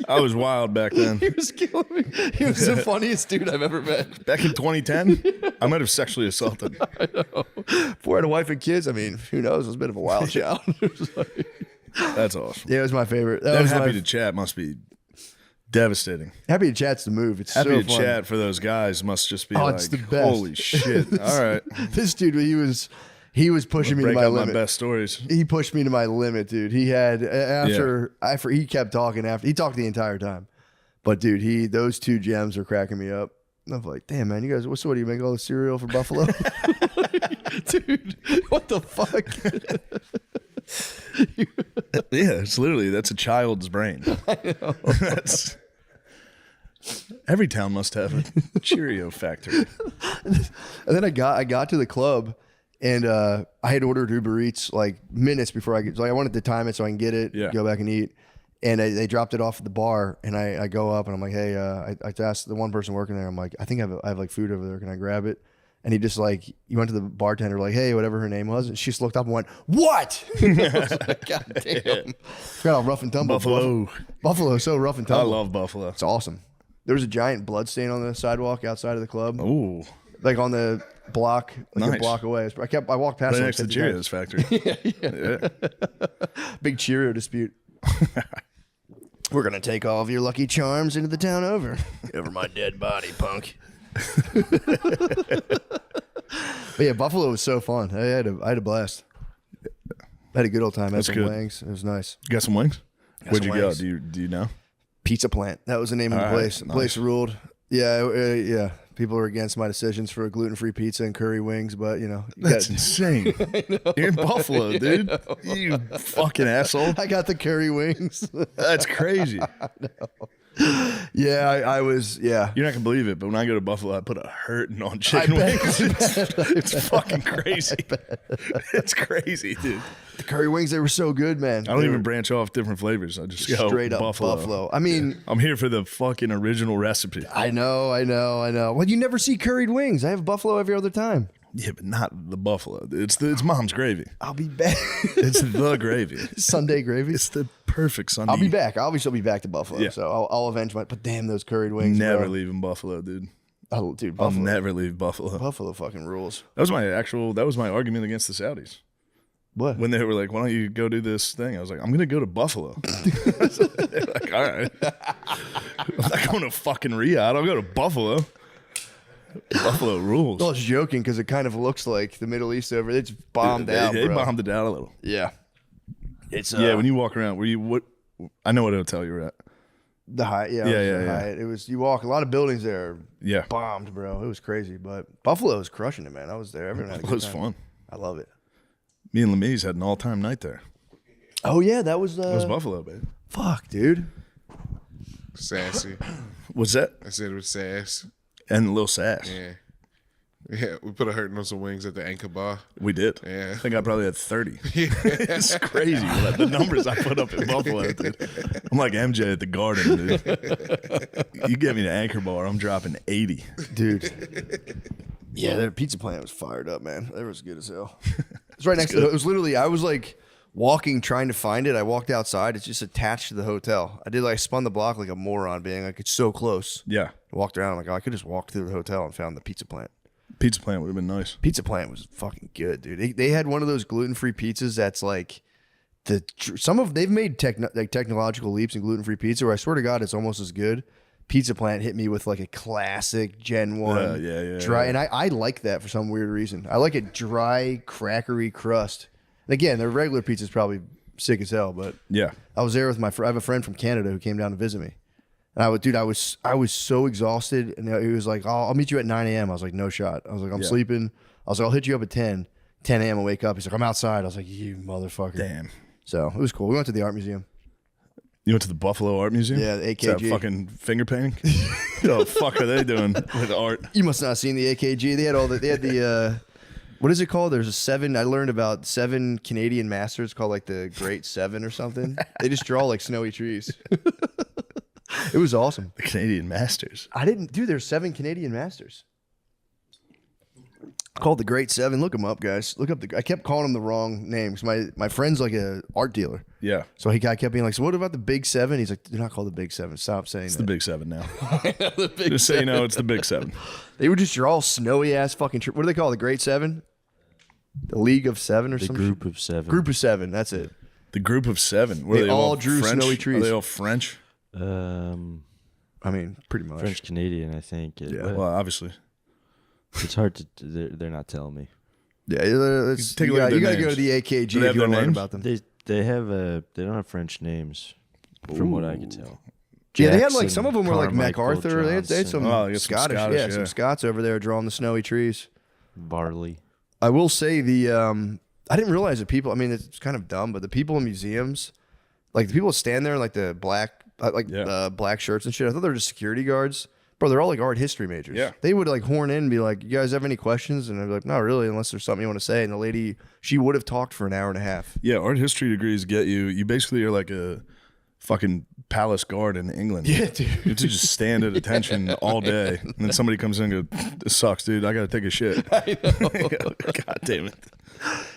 I was wild back then. He was killing me. He was the funniest dude I've ever met. Back in 2010, I might have sexually assaulted. I know. Before I had a wife and kids, who knows? It was a bit of a wild child. It was like, That's awesome. yeah, it was my favorite. That happy to chat must be devastating. Happy to chat's the move. It's Happy so to fun. chat for those guys must just be Oh, like, it's the best. holy shit. All right. This dude, he was pushing me to Break my out limit. my best stories. He pushed me to my limit, dude. He had after he kept talking after he talked the entire time. But dude, those two gems are cracking me up. I'm like, damn man, you guys, what do you make all the cereal for Buffalo? Dude, what the fuck? Yeah, that's a child's brain. I know. Every town must have a Cheerio factory. And then I got to the club, and I had ordered Uber Eats like minutes before I get. Like I wanted to time it so I can get it, go back and eat. And they dropped it off at the bar, and I go up and I'm like, hey, I asked the one person working there. I'm like, I think I have like food over there. Can I grab it? And he just like, he went to the bartender like, hey, whatever her name was, and she just looked up and went, what? I was like, God damn. Forgot how rough and tumble. Buffalo is so rough and tumble. I love Buffalo. It's awesome. There was a giant blood stain on the sidewalk outside of the club. Ooh. Like on the block, like a block away. I walked past Right it next to like Cheerios 50 times. factory. Big Cheerio dispute. We're going to take all of your lucky charms into the town over my dead body, punk. But yeah, Buffalo was so fun. I had a blast. I had a good old time. I had That's some good. wings. It was nice. You got some wings? Where'd you go? wings. Do you know? Pizza Plant. That was the name of the All right, place. The nice. place ruled. Yeah, yeah. People are against my decisions for gluten-free pizza and curry wings, but you know, That's insane. You're in Buffalo, dude. You fucking asshole. I got the curry wings. That's crazy. Yeah, I was. Yeah, You're not gonna believe it, but when I go to Buffalo, I put a hurting on chicken wings. It's fucking crazy. It's crazy, dude. the curry wings, they were so good, man. I don't even branch off different flavors. I just go straight up Buffalo. I mean, I'm here for the fucking original recipe. I know. Well, you never see curried wings. I have buffalo every other time. Yeah, but not the Buffalo. It's mom's gravy. I'll be back. It's the gravy. Sunday gravy. It's the perfect Sunday. I'll be back. I'll obviously be back to Buffalo, Yeah. so I'll avenge my. But damn, those curried wings. Never bro. leaving Buffalo, dude. Oh, dude, I'll Buffalo. never leave Buffalo. Buffalo fucking rules. That was my argument against the Saudis. What? When they were like, why don't you go do this thing? I was like, I'm going to go to Buffalo. They're like, all right. I'm not going to fucking Riyadh. I'll go to Buffalo. Buffalo rules. I was joking because it kind of looks like the Middle East over there. It's bombed out, They bro. bombed it out a little. Yeah. It's Yeah, when you walk around, what? I know what hotel you're at. the Hyatt. Yeah, Yeah, it was yeah, the yeah. Hyatt. It was you walk a lot of buildings there. Yeah. Bombed, bro. It was crazy, but Buffalo was crushing it, man. I was there. Everyone had a It good was time. fun. I love it. Me and Lemise had an all-time night there. Oh yeah, that was It was Buffalo, babe. fuck, dude. Sassy. What's that? I said it was sass. And a little sass. Yeah. Yeah, we put a hurting on some wings at the Anchor Bar. We did. Yeah. I think I probably had 30. It's crazy. Like, the numbers I put up in Buffalo, dude. I'm like MJ at the Garden, dude. You get me to Anchor Bar, I'm dropping 80. Dude. Yeah, their pizza plant was fired up, man. It was good as hell. It's right next to it was literally I was like walking trying to find it. I walked outside. It's just attached to the hotel. I spun the block like a moron, being like it's so close. Yeah. I walked around. I'm like, oh, I could just walk through the hotel and found the pizza plant. Pizza plant would have been nice. Pizza plant was fucking good, dude. They had one of those gluten-free pizzas that's like they've made technological leaps in gluten-free pizza where I swear to God it's almost as good. Pizza Plant hit me with like a classic Gen 1 yeah, dry, and I like that for some weird reason. I like a dry, crackery crust. And again, their regular pizza's probably sick as hell, but Yeah. I was there with I have a friend from Canada who came down to visit me. And I was so exhausted, and he was like, "Oh, I'll meet you at 9 a.m." I was like, "No shot." I was like, "I'm sleeping." I was like, "I'll hit you up at 10 a.m. I'll wake up." He's like, "I'm outside." I was like, "You motherfucker!" Damn. So it was cool. We went to the art museum. You went to the Buffalo Art Museum? Yeah, the Is that AKG. fucking finger painting? What the fuck are they doing with art? You must not have seen the AKG. They had the what is it called? There's a 7. I learned about 7 Canadian masters called like the Great 7 or something. They just draw like snowy trees. It was awesome. The Canadian Masters. There's 7 Canadian masters. Called the Great 7. Look them up, guys. Look up I kept calling them the wrong name because my friend's like a art dealer. Yeah. So I kept being like, so what about the Big 7? He's like, they're not called the Big 7. Stop saying It's that. the Big 7 now. Just so you know, it's the Big 7. They would just draw snowy ass fucking what do they call it? The Great 7? The League of 7 or The something? group of 7. Group of 7, that's it. The group of 7. Were They they all all drew French? snowy trees. Are they all French? I mean, pretty much. French Canadian, I think. Yeah. Well, obviously. It's hard to. They're not telling me. Yeah, it's, Take a you look at got their to go to the names. AKG Do they if have you want to their learn names? about them. They have they don't have French names, from what I can tell. Yeah, they had like Jackson, some of them were like Carmichael, MacArthur. They had some, Johnson, Oh, they got some Scottish, Scottish, some yeah. Scots over there drawing the snowy trees. Barley. I will say I didn't realize that people. I mean, it's kind of dumb, but the people in museums, like the people that stand there in like the black, black shirts and shit. I thought they were just security guards. Bro, they're all like art history majors. Yeah. They would like horn in and be like, "You guys have any questions?" And I'd be like, "Not really, unless there's something you want to say." And the lady, she would have talked for an hour and a half. Yeah, art history degrees get you. You basically are like a fucking palace guard in England. Yeah, dude. You have to just stand at attention all day. And then somebody comes in and goes, "This sucks, dude. I got to take a shit." I know. God damn it.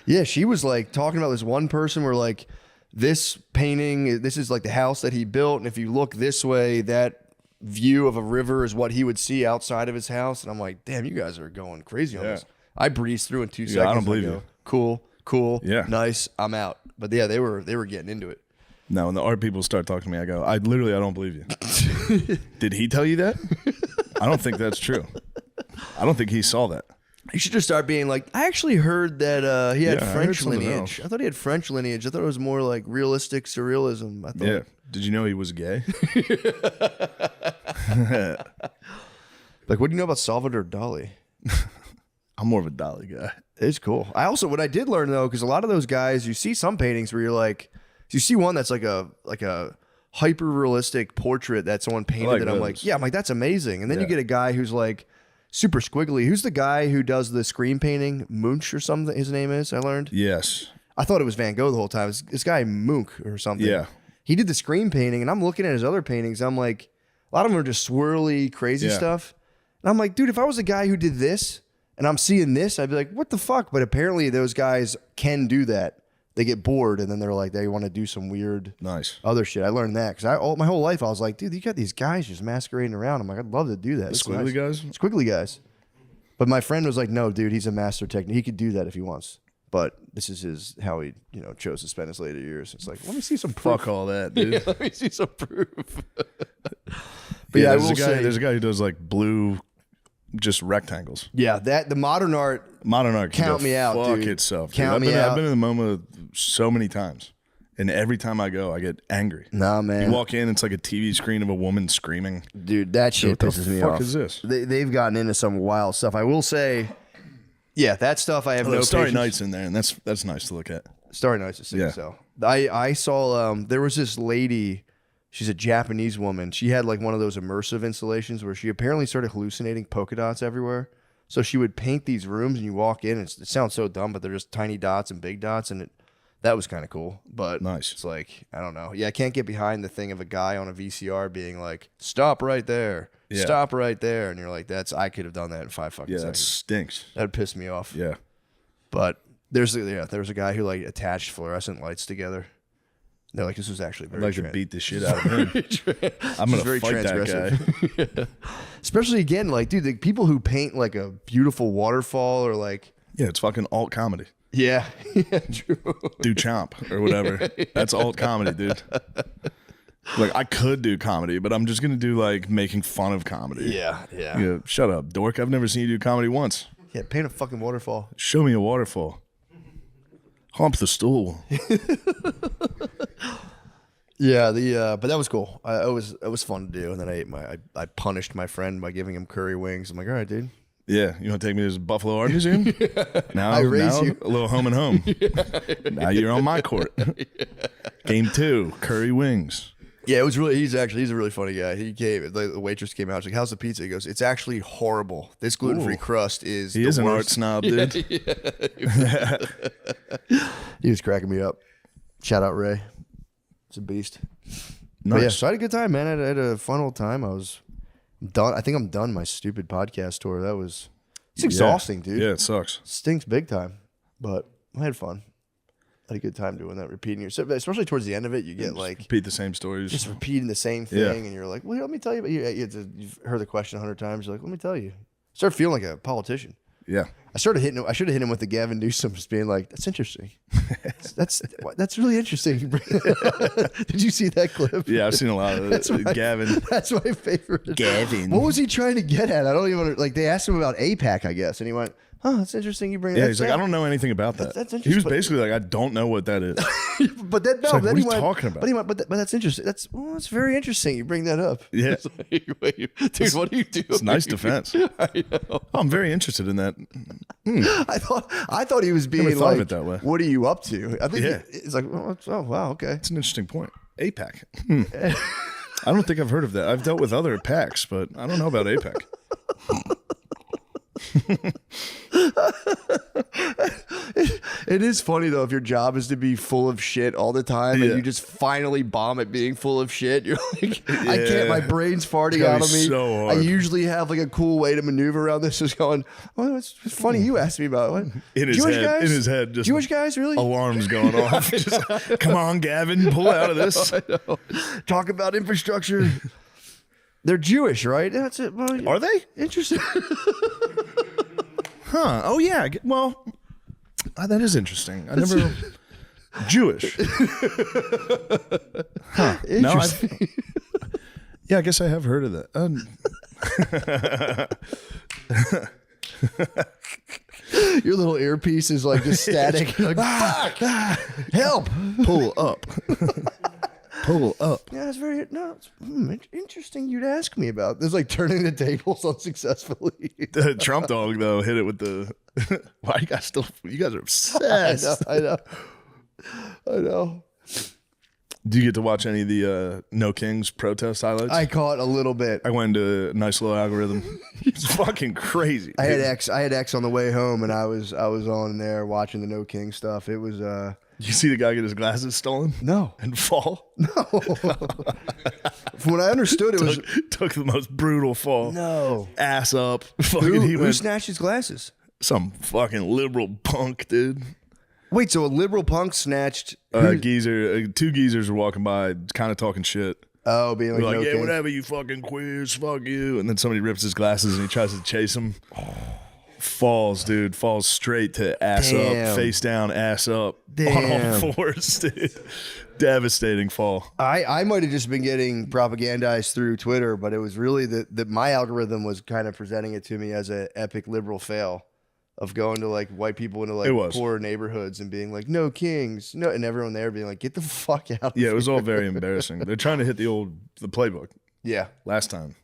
Yeah, she was like talking about this one person where like this painting, this is like the house that he built, and if you look this way, that view of a river is what he would see outside of his house. And I'm like, damn, you guys are going crazy on this. I breezed through in 2 seconds. I don't and believe go, you. Cool, Yeah. nice, I'm out. But yeah, they were getting into it. No, when the art people start talking to me, I go, I don't believe you. Did he tell you that? I don't think that's true. I don't think he saw that. You should just start being like, I actually heard that he had Yeah, I heard French something lineage. else. I thought he had French lineage. I thought it was more like realistic surrealism. I thought. Yeah. Did you know he was gay? Like, what do you know about Salvador Dali? I'm more of a Dali guy. It's cool. I also, what I did learn though, because a lot of those guys, you see some paintings where you're like, you see one that's like a hyper realistic portrait that someone painted, like and I'm those. like, yeah, I'm like, that's amazing. And then you Yeah. get a guy who's like super squiggly. Who's the guy who does the screen painting? Munch or something. His name is. I learned. Yes. I thought it was Van Gogh the whole time. It's this guy Munch or something. Yeah. He did the screen painting, and I'm looking at his other paintings. I'm like, a lot of them are just swirly, crazy Yeah. stuff. And I'm like, dude, if I was a guy who did this and I'm seeing this, I'd be like, what the fuck? But apparently those guys can do that. They get bored, and then they're like, they want to do some weird Nice. other shit. I learned that because my whole life I was like, dude, you got these guys just masquerading around. I'm like, I'd love to do that. It's Squiggly nice. guys? Squiggly guys. But my friend was like, no, dude, he's a master technique. He could do that if he wants. But this is how he, chose to spend his later years. It's like, let me see some proof. Fuck all that, dude. Yeah, let me see some proof. But yeah, I will say, there's a guy who does like blue, just rectangles. yeah, the modern art. Modern art can Count go me out, fuck dude. itself. Dude. Count me I've out. been in the MoMA so many times, and every time I go, I get angry. Nah, man, You walk in, it's like a TV screen of a woman screaming. dude, that shit What the pisses me fuck off. is this? They've gotten into some wild stuff. I will say, yeah, that stuff I have no Starry patience. Night's in there, and that's nice to look at. Starry Night's a sick Yeah. so. I saw there was this lady, she's a Japanese woman. She had like one of those immersive installations where she apparently started hallucinating polka dots everywhere. So she would paint these rooms, and you walk in, and it sounds so dumb, but they're just tiny dots and big dots, and that was kind of cool. But Nice. it's like, I don't know. Yeah, I can't get behind the thing of a guy on a VCR being like, stop right there. Yeah. Stop right there. And you're like, I could have done that in 5 fucking Yeah, that seconds. stinks. That'd piss me off. Yeah. But there was a guy who like attached fluorescent lights together. They're like, this was actually I'd very like to beat the shit out of him. I'm This is gonna very fight that guy. Especially again, like, dude, the people who paint like a beautiful waterfall or like, Yeah, it's fucking alt comedy. yeah, true. Do chomp or whatever. That's alt comedy, dude. Like I could do comedy, but I'm just gonna do like making fun of comedy. Yeah. Shut up, dork. I've never seen you do comedy once. Yeah, paint a fucking waterfall. Show me a waterfall. Hump the stool. Yeah, but that was cool. It was fun to do, and then I punished my friend by giving him curry wings. I'm like, all right, dude. Yeah, you want to take me to this Buffalo Art Museum? Now, I raise now you. a little home and home. Now you're on my court. Game 2, curry wings. Yeah, it was really. He's a really funny guy. He came. The waitress came out. She's like, "How's the pizza?" He goes, "It's actually horrible. This gluten-free Ooh. crust is." He the is an art worst." snob, dude. He was cracking me up. Shout out Ray. It's a beast. But yeah, Nice. so I had a good time, man. I had a fun old time. I was done. I think I'm done my stupid podcast tour. It's exhausting, dude. Yeah, it sucks. Stinks big time. But I had fun. I had a good time doing that, repeating yourself. Especially towards the end of it, you get like Repeat the same stories. just repeating the same thing, Yeah. and you're like, "Well, let me tell you." But you've heard the question 100 times. You're like, "Let me tell you." Start feeling like a politician. Yeah. I should have hit him with the Gavin Newsom, just being like, "That's interesting. that's really interesting." Did you see that clip? Yeah, I've seen a lot of it. Gavin. That's my favorite. Gavin. What was he trying to get at? I don't even like. They asked him about APAC, I guess, and he went, "Oh, that's interesting. You bring Yeah, that." he's like, I don't know anything about that. That's He was interesting, but- basically like, I don't know what that is. But then no, like, then what he are you went, talking about? But he went, but that's interesting. That's very interesting. You bring that up. Yeah. It's like, wait, dude, what do you do? It's nice defense. I know. Oh, I'm very interested in that. I thought he was being Never thought of like, it that way. "What are you up to?" I think Yeah. it's like, oh wow, okay. It's an interesting point. APAC. I don't think I've heard of that. I've dealt with other PACs, but I don't know about APAC. It is funny though if your job is to be full of shit all the time and Yeah. you just finally bomb at being full of shit. You're like, I Yeah. can't. My brain's farting gotta out of be me. so I hard. usually have like a cool way to maneuver around this. Is going. Oh, it's funny you asked me about what In his Jewish head. guys? In his head. Just Jewish guys really alarms going off. Just, come on, Gavin, pull out of this. talk about infrastructure. They're Jewish, right? That's it. Well, Are they? interesting. Huh. Oh, yeah. Well, that is interesting. I never. Jewish. Huh. No, Interesting. yeah, I guess I have heard of that. Your little earpiece is like just static. Like, fuck! Help! Pull up. Pull up. Yeah, it's very interesting. You'd ask me about this, like turning the tables unsuccessfully. The Trump dog though hit it with the. Why you guys still? You guys are obsessed. I know. Do you get to watch any of the No Kings protest highlights? I caught a little bit. I went into a nice little algorithm. It's fucking crazy. I had X on the way home, and I was on there watching the No King stuff. It was You see the guy get his glasses stolen? no. And fall? From what I understood, it was Took the most brutal fall. no. Ass up. Fucking, Who snatched his glasses? some fucking liberal punk, dude. Wait, so a liberal punk snatched Geezer, two geezers were walking by, kind of talking shit. Oh, being like, They're like, no yeah, King. whatever, you fucking queers, fuck you. And then somebody rips his glasses and he tries to chase him. Falls, dude. Falls straight to ass Damn. up, face down, ass up. Damn. On all fours, dude. Devastating fall. I might have just been getting propagandized through Twitter, but it was really that my algorithm was kind of presenting it to me as an epic liberal fail of going to like white people into It like was. poor neighborhoods and being like, no kings, no, and everyone there being like, get the fuck out of Yeah, here. it was all very embarrassing. They're trying to hit the playbook Yeah. last time,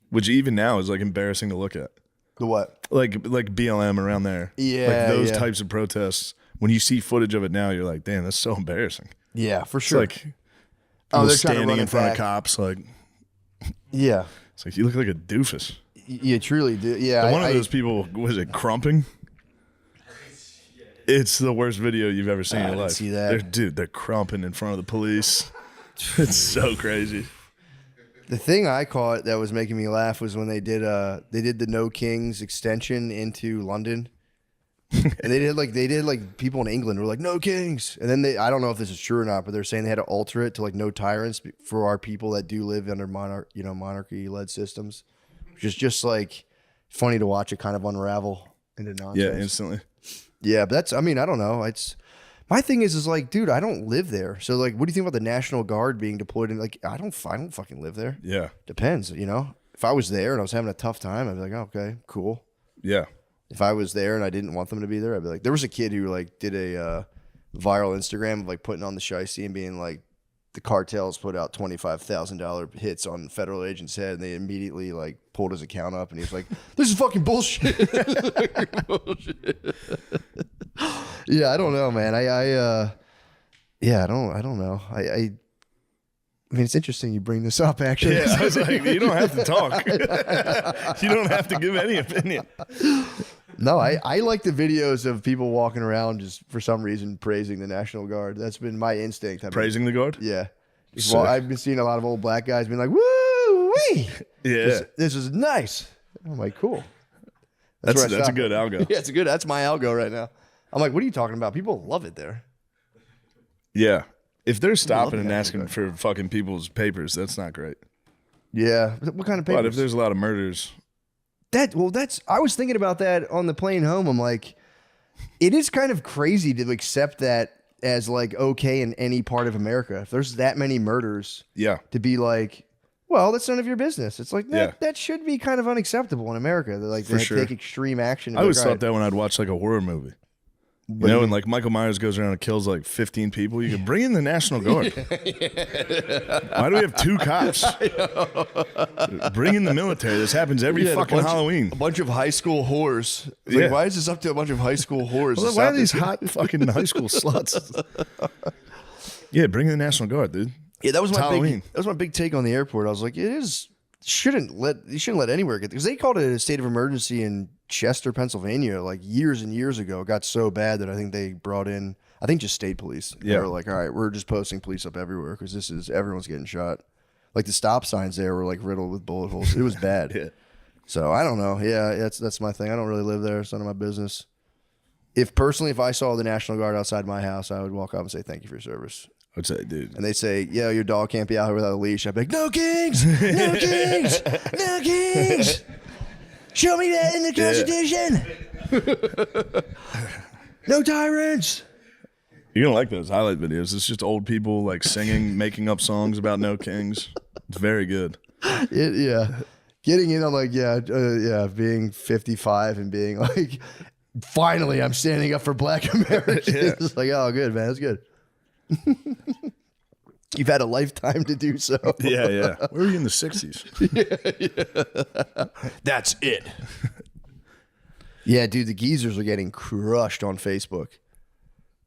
which even now is like embarrassing to look at. The what? Like BLM around there. Yeah, Like those yeah. types of protests. When you see footage of it now, you're like, damn, that's so embarrassing. Yeah, for It's sure. like Oh, people they're trying to standing run in it front back. of cops. Like, Yeah. it's like, you look like a doofus. You truly do. Yeah. One of those people, was it crumping? It's the worst video you've ever seen in your didn't life. see that. They're crumping in front of the police. It's so crazy. The thing I caught that was making me laugh was when they did the No Kings extension into London. And they did like people in England were like no kings, and then I don't know if this is true or not, but they're saying they had to alter it to like no tyrants for our people that do live under monarchy led systems, which is just like funny to watch it kind of unravel into nonsense. Yeah, instantly. Yeah, but I don't know. My thing is like, dude, I don't live there, so like, what do you think about the National Guard being deployed in? Like, I don't fucking live there. Yeah. Depends, If I was there and I was having a tough time, I'd be like, oh, okay, cool. Yeah. If I was there and I didn't want them to be there, I'd be like, there was a kid who like did a viral Instagram of like putting on the shiesty and being like, the cartels put out $25,000 hits on federal agent's head, and they immediately like pulled his account up, and he was like, "This is fucking bullshit." Yeah, I don't know, man. I don't know. I mean, it's interesting you bring this up, actually. Yeah, I was like, you don't have to talk. You don't have to give any opinion. No, I like the videos of people walking around just for some reason praising the National Guard. That's been my instinct. Praising the guard? Yeah. Sick. Well, I've been seeing a lot of old black guys being like, woo wee. Yeah. This is nice. I'm like, cool. That's where I a stop. good algo. Yeah, it's good. That's my algo right now. I'm like, what are you talking about? People love it there. Yeah. If they're stopping and National asking Guard. for fucking people's papers, that's not great. Yeah. What kind of papers? But if there's a lot of murders, I was thinking about that on the plane home. I'm like, it is kind of crazy to accept that as like okay in any part of America. If there's that many murders, yeah. to be like, well, that's none of your business. It's like Yeah. that should be kind of unacceptable in America. They're like they sure. take extreme action. I always thought that when I'd watch like a horror movie. You know, when like Michael Myers goes around and kills like 15 people, you can bring in the National Guard. Why do we have 2 cops? Bring in the military. This happens every fucking Halloween. A bunch of high school whores. It's Yeah. like, why is this up to a bunch of high school whores? Well, to why stop are these this? hot fucking high school sluts? Yeah, bring in the National Guard, dude. Yeah, that was It's my Halloween. big take on the airport. I was like, you shouldn't let anywhere get, because they called it a state of emergency in Chester, Pennsylvania, like years and years ago. It got so bad that I think they brought in, just state police. They Yeah. were like, all right, we're just posting police up everywhere because everyone's getting shot. Like the stop signs there were like riddled with bullet holes. It was bad. Yeah. So I don't know. Yeah, that's my thing. I don't really live there. It's none of my business. If I saw the National Guard outside my house, I would walk up and say, thank you for your service. I'd say, dude. And they say, yeah, your dog can't be out here without a leash. I'd be like, no kings, no kings, no kings. Show me that in the Constitution. No tyrants. You're going to like those highlight videos. It's just old people like singing, making up songs about no kings. It's very good. Yeah. Getting in on like, being 55 and being like, finally, I'm standing up for Black Americans. It's like, oh, good, man. That's good. You've had a lifetime to do so. Yeah. Where were you in the 60s? That's it. Yeah, dude, the geezers are getting crushed on Facebook.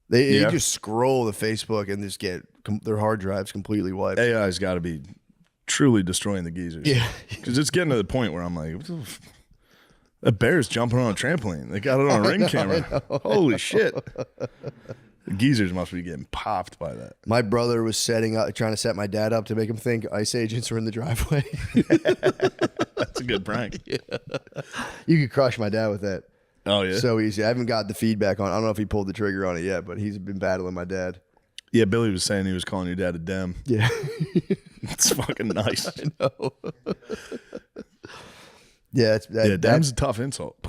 They just scroll the Facebook and just get their hard drives completely wiped. AI's got to be truly destroying the geezers. Yeah. Because it's getting to the point where I'm like, a bear's jumping on a trampoline. They got it on a ring camera. Holy shit. The geezers must be getting popped by that. My brother was trying to set my dad up to make him think ICE agents were in the driveway. That's a good prank. You could crush my dad with that. Oh, yeah? So easy. I haven't got the feedback on. I don't know if he pulled the trigger on it yet, but he's been battling my dad. Yeah, Billy was saying he was calling your dad a dem. Yeah. It's fucking nice. I know. Yeah, dem's a tough insult.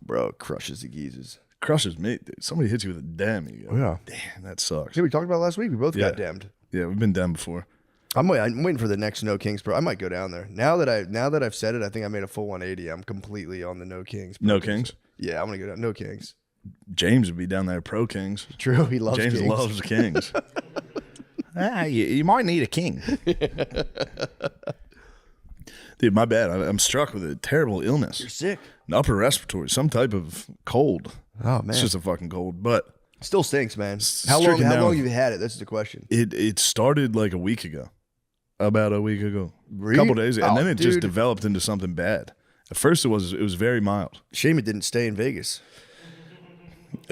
Bro, it crushes the geezers. Crushes me, dude. Somebody hits you with a dem, you go, Yeah. damn, that sucks. Yeah, we talked about it last week. We both got damned. Yeah, we've been dem before. I'm waiting for the next No Kings Pro. I might go down there. Now that I've said it, I think I made a full 180. I'm completely on the No Kings. No Kings? Yeah, I'm gonna go down. No Kings. James would be down there pro Kings. True, he loves James Kings. loves Kings. You might need a king. Dude, my bad. I'm struck with a terrible illness. You're sick. An upper respiratory, some type of cold. Oh man, It's just a fucking cold, but still stinks, man. How stricken long down. have you had it? That's the question. it started like a week ago. About a week ago. Really? A couple days ago. And then it just dude. developed into something bad. At first it was very mild. Shame it didn't stay in Vegas.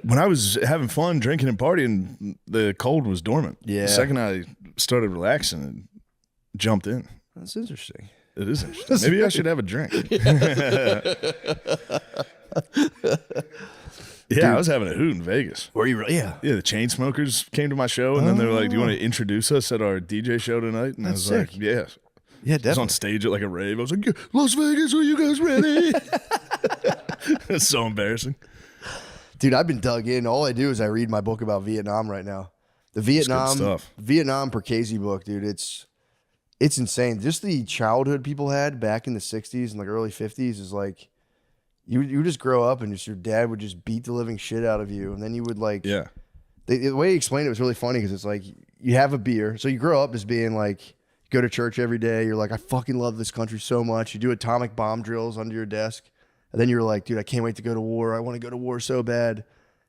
When I was having fun drinking and partying, the cold was dormant. Yeah. The second I started relaxing, it jumped in. That's interesting. It is interesting. Maybe I should have a drink. Yeah, I was having a hoot in Vegas. Were you really? Yeah. Yeah, the chain smokers came to my show, and then they were like, "Do you want to introduce us at our DJ show tonight?" And I was That's like, "Yeah." Yeah, I was on definitely. stage at like a rave. I was like, "Yeah, Las Vegas, are you guys ready?" It's so embarrassing. Dude, I've been dug in. All I do is I read my book about Vietnam right now. The good stuff. Vietnam Percase book, dude. It's insane. Just the childhood people had back in the 60s and like early 50s is like you just grow up and just your dad would just beat the living shit out of you, and then you would like Yeah. The way he explained it was really funny because it's like you have a beer, so you grow up as being like go to church every day. You're like, I fucking love this country so much. You do atomic bomb drills under your desk. And then you're like, dude, I can't wait to go to war. I want to go to war so bad.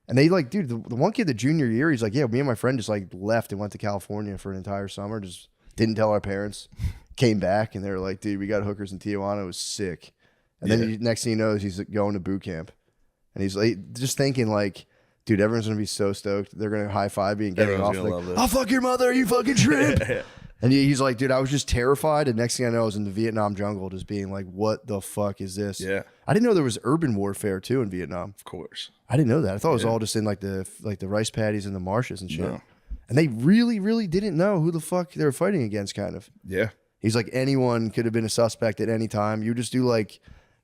And they like, dude, the one kid, the junior year, he's like, yeah, me and my friend just like left and went to California for an entire summer. Just didn't tell our parents. Came back and they were like, dude, we got hookers in Tijuana. It was sick. And then next thing you know, he's going to boot camp. And he's like, just thinking like, dude, everyone's going to be so stoked. They're going to high five me and get Everyone's off. gonna Like, love this. I'll fuck your mother, you fucking shrimp. And he's like, dude, I was just terrified. And next thing I know, I was in the Vietnam jungle just being like, what the fuck is this? Yeah. I didn't know there was urban warfare too in Vietnam. Of course. I didn't know that. I thought it was all just in like the rice paddies and the marshes and shit. No. And they really, really didn't know who the fuck they were fighting against, kind of. Yeah. He's like, anyone could have been a suspect at any time. You just do like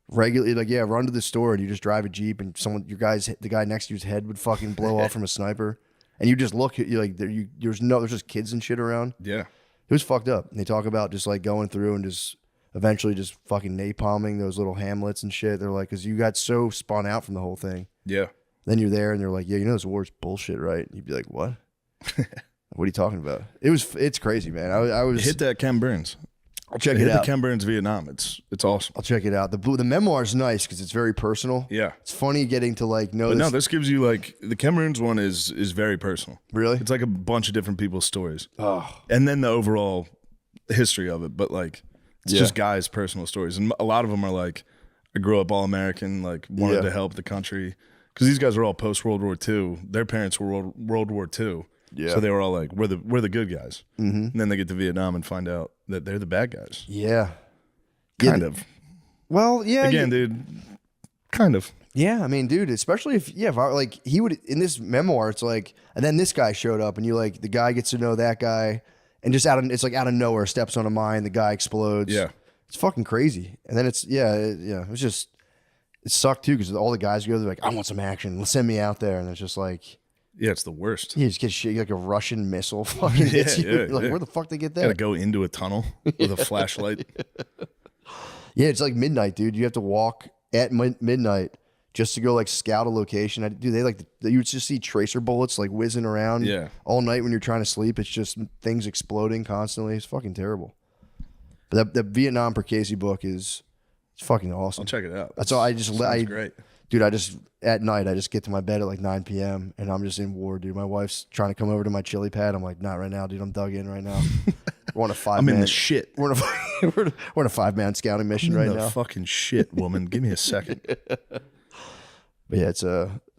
regularly, like, yeah, run to the store and you just drive a Jeep and the guy next to you's head would fucking blow off from a sniper. And you just look at you like there's just kids and shit around. Yeah. It was fucked up. And they talk about just like going through and just eventually just fucking napalming those little hamlets and shit. They're like, because you got so spun out from the whole thing. Yeah. Then you're there and they're like, yeah, you know this war's bullshit, right? And you'd be like, what? What are you talking about? It's crazy, man. I was Hit that Ken Burns. I'll check Hit it the out. Ken Burns Vietnam. It's awesome. I'll check it out. The memoir's nice because it's very personal. Yeah. It's funny getting to like know But this. no, this gives you like the Ken Burns one is very personal. Really? It's like a bunch of different people's stories. Oh. And then the overall history of it. But like it's just guys' personal stories. And a lot of them are like, I grew up all American, like wanted to help the country. Because these guys were all post World War II. Their parents were World War II. Yeah. So they were all like, we're the good guys. Mm-hmm. And then they get to Vietnam and find out that they're the bad guys. Yeah. Kind of. Well, yeah. Again, dude. Kind of. Yeah, I mean, dude, especially if I like he would in this memoir, it's like, and then this guy showed up, and you like the guy gets to know that guy, and just it's like out of nowhere steps on a mine, the guy explodes. Yeah. It's fucking crazy, and then it was just it sucked too because all the guys go, they're like, I want some action, send me out there, and it's just like. Yeah, it's the worst. You just get shit like a Russian missile fucking hits you. You're like, yeah. where the fuck they get that? Gotta go into a tunnel with a flashlight. Yeah, it's like midnight, dude. You have to walk at midnight just to go like scout a location. You would just see tracer bullets like whizzing around all night when you're trying to sleep. It's just things exploding constantly. It's fucking terrible. But the Vietnam per Casey book it's fucking awesome. I'll check it out. That's all. Great. Dude, at night, I just get to my bed at like 9 p.m. and I'm just in war, dude. My wife's trying to come over to my chili pad. I'm like, not right now, dude. I'm dug in right now. We're on a 5-man. I'm in the shit. We're on a 5-man scouting mission right now. Fucking shit, woman. Give me a second. But yeah, it's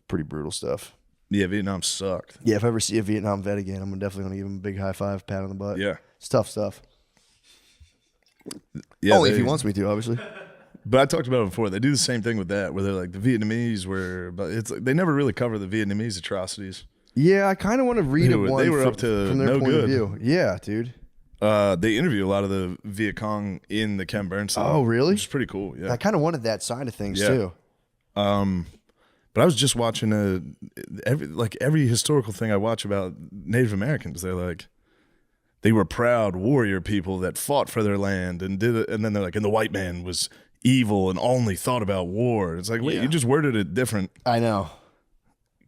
pretty brutal stuff. Yeah, Vietnam sucked. Yeah, if I ever see a Vietnam vet again, I'm definitely gonna give him a big high five, pat on the butt. Yeah, it's tough stuff. Yeah, only if he wants me to, obviously. But I talked about it before. They do the same thing with that, where they're like the Vietnamese were, but it's like they never really cover the Vietnamese atrocities. Yeah, I kind of want to read one. They were up to from their no point good. of view. Yeah, dude. They interview a lot of the Viet Cong in the Ken Burns song. Oh, really? Which is pretty cool. Yeah, I kind of wanted that side of things too. But I was just watching every historical thing I watch about Native Americans. They're like, they were proud warrior people that fought for their land and did it, and then they're like, and the white man was evil and only thought about war. It's like, wait, you just worded it different. I know.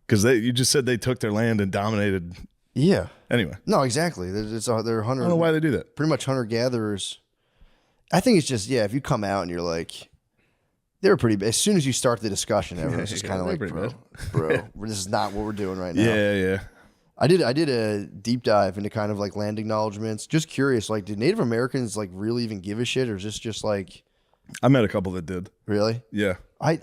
Because you just said they took their land and dominated. Yeah. Anyway. No, exactly. They're hunter. I don't know why they do that. Pretty much hunter gatherers. I think it's just if you come out and you're like, they were pretty. As soon as you start the discussion, everyone's just kind of like, bro, this is not what we're doing right now. Yeah. I did a deep dive into kind of like land acknowledgements. Just curious, like, did Native Americans like really even give a shit, or is this just like? I met a couple that did. Really? Yeah. I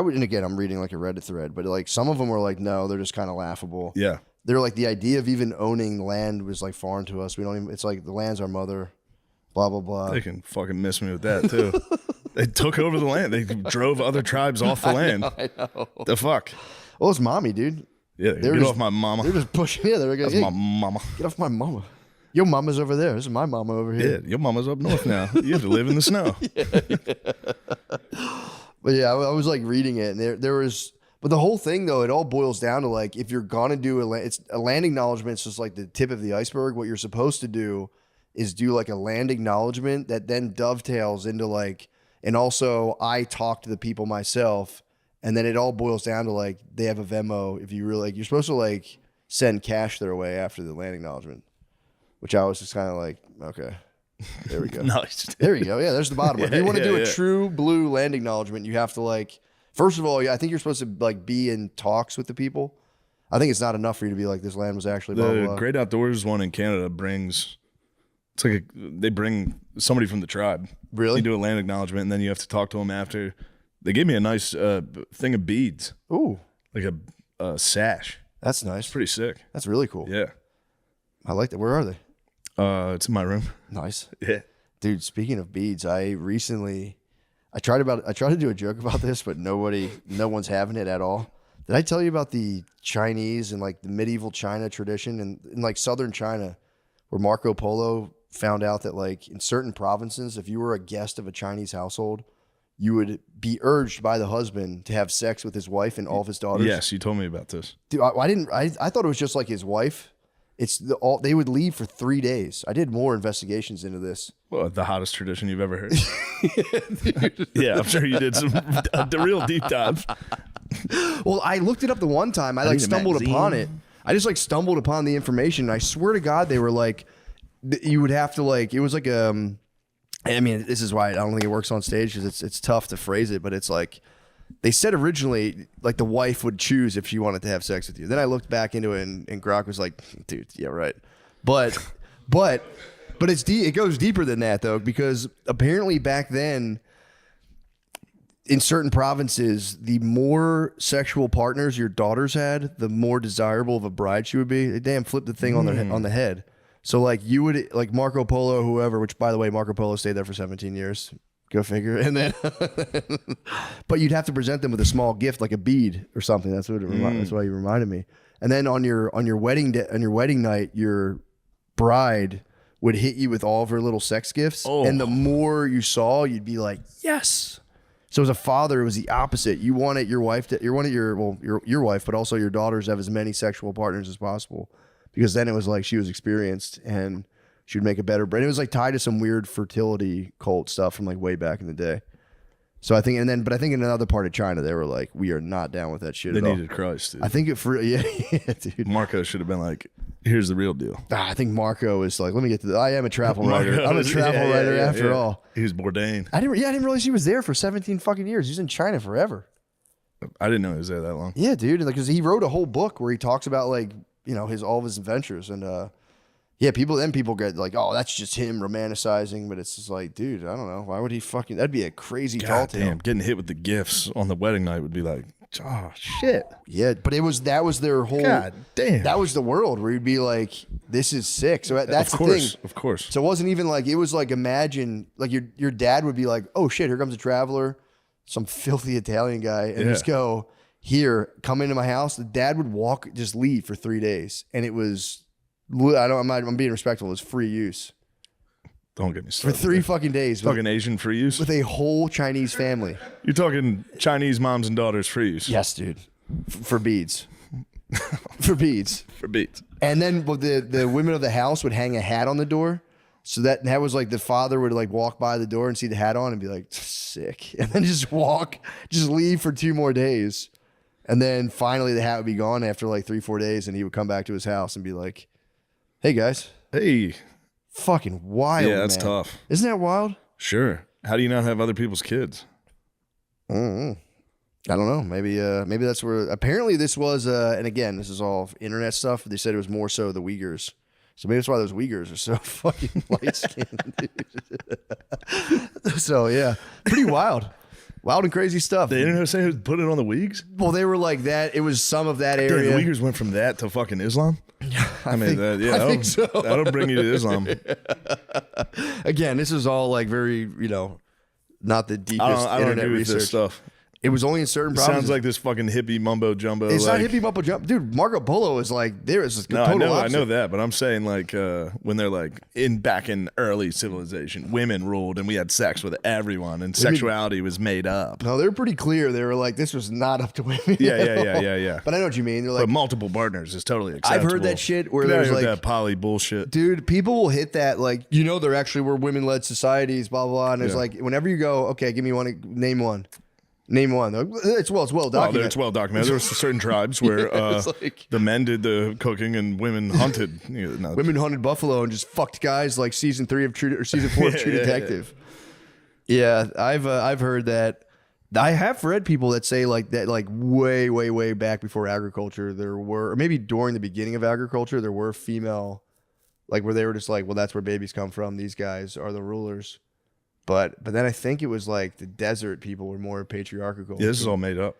would, and again, I'm reading like a Reddit thread, but like some of them were like, no, they're just kind of laughable. Yeah. They're like, the idea of even owning land was like foreign to us. We don't even. It's like the land's our mother. Blah blah blah. They can fucking miss me with that too. They took over the land. They drove other tribes off the land. I know. The fuck. Well, it's mommy, dude. Yeah, get off my mama. They're just pushing. Yeah, they're like, That's hey, my mama. Get off my mama. Your mama's over there. This is my mama over here. Yeah, your mama's up north now. You have to live in the snow. But yeah, I was like reading it, and there was. But the whole thing, though, it all boils down to like, if you're gonna do it's a land acknowledgement. It's just like the tip of the iceberg. What you're supposed to do is do like a land acknowledgement that then dovetails into like, and also I talk to the people myself, and then it all boils down to like they have a Venmo. If you really like, you're supposed to like send cash their way after the land acknowledgement, which I was just kind of like, okay, there we go. Nice. There you go. Yeah, there's the bottom one. If you want to do a true blue land acknowledgement, you have to like, first of all, I think you're supposed to like be in talks with the people. I think it's not enough for you to be like, this land was actually blah, blah, blah. The Great Outdoors one in Canada brings, it's like they bring somebody from the tribe. Really? You do a land acknowledgement, and then you have to talk to them after. They gave me a nice thing of beads. Ooh, Like a sash. that's nice. Pretty sick. That's really cool. Yeah. I like that. Where are they? It's in my room. Nice. Yeah. Dude, speaking of beads, I tried to do a joke about this, but no one's having it at all. Did I tell you about the Chinese and like the medieval China tradition and in like southern China, where Marco Polo found out that like in certain provinces, if you were a guest of a Chinese household, you would be urged by the husband to have sex with his wife and all of his daughters. Yes, you told me about this. Dude, I thought it was just like his wife. They would leave for 3 days. I did more investigations into this. Well, the hottest tradition you've ever heard. Yeah, I'm sure you did the real deep dive. Well, I looked it up the one time. I like stumbled upon it. I just like stumbled upon the information. And I swear to God, they were like, you would have to like, it was like I mean, this is why I don't think it works on stage because it's tough to phrase it, but it's like, they said originally like the wife would choose if she wanted to have sex with you. Then I looked back into it and Grok was like, dude, yeah, right. But it's it goes deeper than that though, because apparently back then in certain provinces, the more sexual partners your daughters had, the more desirable of a bride she would be. They damn flipped the thing on the head. So like you would like Marco Polo, whoever, which by the way, Marco Polo stayed there for 17 years. Go figure. And then, but you'd have to present them with a small gift, like a bead or something. That's what that's why you reminded me. And then on your wedding night, your bride would hit you with all of her little sex gifts. Oh. And the more you saw, you'd be like, yes. So as a father, it was the opposite. You wanted your wife your wife, but also your daughters to have as many sexual partners as possible, because then it was like she was experienced and she would make a better bride. It was like tied to some weird fertility cult stuff from like way back in the day. So I think, but I think in another part of China, they were like, we are not down with that shit They at all. needed Christ, dude. I think yeah, dude. Marco should have been like, here's the real deal. I think Marco is like, let me get to I am a travel writer. I'm a travel writer after all. He was Bourdain. I didn't realize he was there for 17 fucking years. He was in China forever. I didn't know he was there that long. Yeah, dude. Like, cause he wrote a whole book where he talks about like, all of his adventures and, yeah, people get like, oh, that's just him romanticizing, but it's just like, dude, I don't know. Why would he that'd be a crazy tall God tale. damn, getting hit with the gifts on the wedding night would be like, oh, shit. Yeah, but that was their whole, God damn. that was the world where you'd be like, this is sick. So that's of course, the thing. Of course. So it wasn't even like, it was like, imagine, like your dad would be like, oh shit, here comes a traveler, some filthy Italian guy, and just go, here, come into my house. The dad would just leave for 3 days. And it was, I'm being respectful, it was free use. Don't get me For started. 3 fucking days. Talking Asian free use? With a whole Chinese family. You're talking Chinese moms and daughters free use? Yes, dude. For beads. For beads. For beads. And then the women of the house would hang a hat on the door. So that was like the father would like walk by the door and see the hat on and be like, sick. And then just leave for 2 more days. And then finally the hat would be gone after like 3-4 days. And he would come back to his house and be like, hey guys. Hey. Fucking wild. Yeah, that's man. tough. Isn't that wild? Sure. How do you not have other people's kids? I don't know. Maybe that's where. Apparently, this was. And again, this is all internet stuff. They said it was more so the Uyghurs. So maybe that's why those Uyghurs are so fucking light skinned. So yeah, pretty wild, wild and crazy stuff. They didn't say who put it on the Uyghurs? Well, they were like that. It was some of that Damn, area. the Uyghurs went from that to fucking Islam? I mean, I that'll, think so. That'll bring you to Islam. Again, this is all like very, not the deepest I don't internet agree with research. this stuff. It was only in certain It provinces. sounds like this fucking hippie mumbo jumbo. It's like, not hippie mumbo jump, dude. Marco Polo is like there is No, total I opposite. know that, but I'm saying like when they're like back in early civilization, women ruled and we had sex with everyone and sexuality was made up. No, they're pretty clear. They were like, this was not up to women. Yeah. But I know what you mean. They're like, But multiple partners is totally I've acceptable. heard that shit where Get out there's of here with like, that poly bullshit. dude, people will hit that like, there actually were women-led societies, blah, blah, blah. And it's like, whenever you go, okay, give me one, name one. Name one. It's well documented. It's well documented. There were certain tribes where like, the men did the cooking and women hunted. women hunted buffalo and just fucked guys like season 4 of True Detective. Yeah, I've heard that. I have read people that say like that, like way, way, way back before agriculture, there were, or maybe during the beginning of agriculture, there were female, like where they were just like, well, that's where babies come from. These guys are the rulers. But then I think it was like the desert people were more patriarchal. Yeah, this is all made up.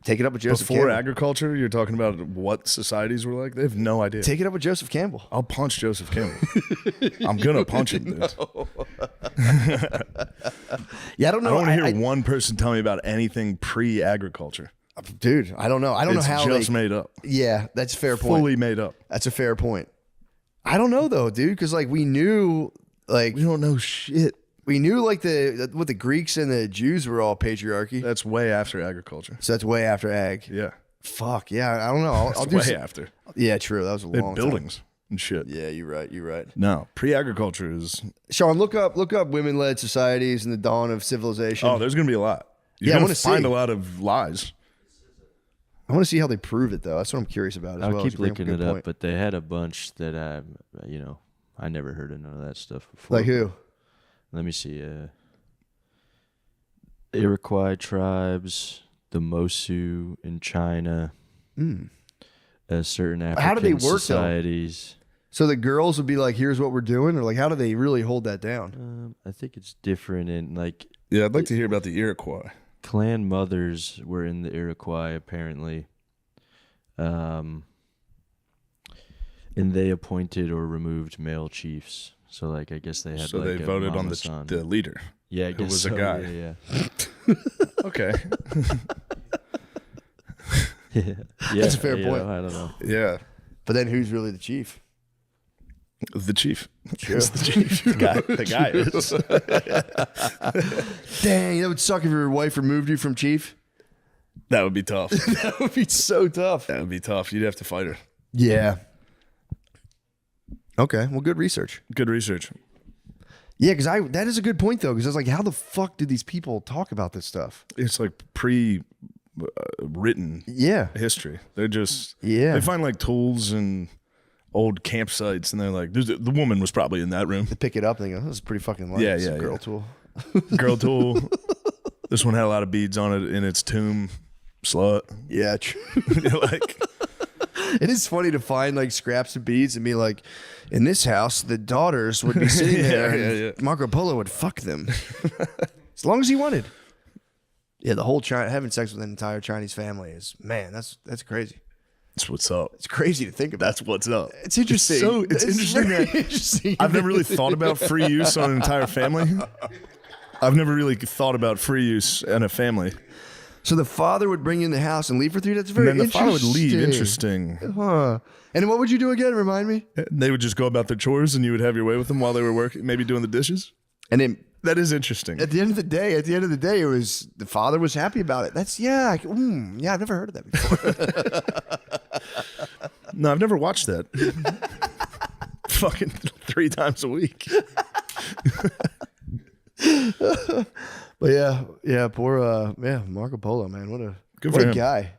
Take it up with Joseph Before Campbell. Agriculture, you're talking about what societies were like? They have no idea. Take it up with Joseph Campbell. I'll punch Joseph Campbell. I'm going to punch him, dude. Yeah, I don't know. I don't want to hear one person tell me about anything pre-agriculture. Dude, I don't know. I don't know how It's just made up. Yeah, that's a fair point. Fully made up. That's a fair point. I don't know though, dude, because like we knew, like We don't know shit. we knew like what the Greeks and the Jews were all patriarchy. That's way after agriculture. So that's way after ag. Yeah. Fuck yeah, I don't know. I'll That's do way some, after. Yeah, true. That was a They long had buildings and shit. Time. Yeah, you're right. You're right. No, pre-agriculture is. Sean, look up women-led societies and the dawn of civilization. Oh, there's gonna be a lot. You're Yeah, I gonna wanna find see. a lot of lies. I want to see how they prove it though. That's what I'm curious about as I'll well. keep You bring up a looking good it up, point. but they had a bunch that I never heard of none of that stuff before. Like who? Let me see. Iroquois tribes, the Mosu in China, certain African How do they work, though? societies. So the girls would be like, "Here's what we're doing," or like, how do they really hold that down? I think it's different in like Yeah, I'd like to hear about the Iroquois. clan mothers were in the Iroquois apparently, and they appointed or removed male chiefs. So like I guess they had So like they a voted on mama son. the leader. Yeah, I who guess was a so, guy. Yeah. Okay. Yeah, That's a fair you point. know, I don't know. Yeah. But then who's really the chief? The chief. Sure. It's the chief. The guy is. Dang, that would suck if your wife removed you from chief. That would be tough. That would be so tough. That would be tough. You'd have to fight her. Yeah. Okay. Well, good research. Good research. Yeah, because that is a good point though. Because I was like, how the fuck did these people talk about this stuff? It's like written Yeah, history. They're just Yeah. They find like tools and old campsites, and they're like, the woman was probably in that room. they pick it up and they go, "This is pretty fucking light. Yeah, It's a yeah, girl yeah. tool." Girl tool. This one had a lot of beads on it in its tomb. Slut. Yeah, true. You're like, It is funny to find like scraps of beads and be like, in this house, the daughters would be sitting there and Marco Polo would fuck them. As long as he wanted. Yeah, the whole having sex with an entire Chinese family is, man, that's crazy. that's what's up. It's crazy to think about. That's what's up. It's interesting. It's interesting very that interesting. I've never really thought about free use on an entire family. I've never really thought about free use in a family. So the father would bring you in the house and leave for 3 days. That's very And then the father would leave. interesting. Interesting. Huh. And what would you do again? Remind me. They would just go about their chores, and you would have your way with them while they were working, maybe doing the dishes. And then That is interesting. at the end of the day, it was the father was happy about it. That's yeah, I've never heard of that before. No, I've never watched that. Fucking 3 times a week. But poor Marco Polo, man. What a Good what for a him. guy.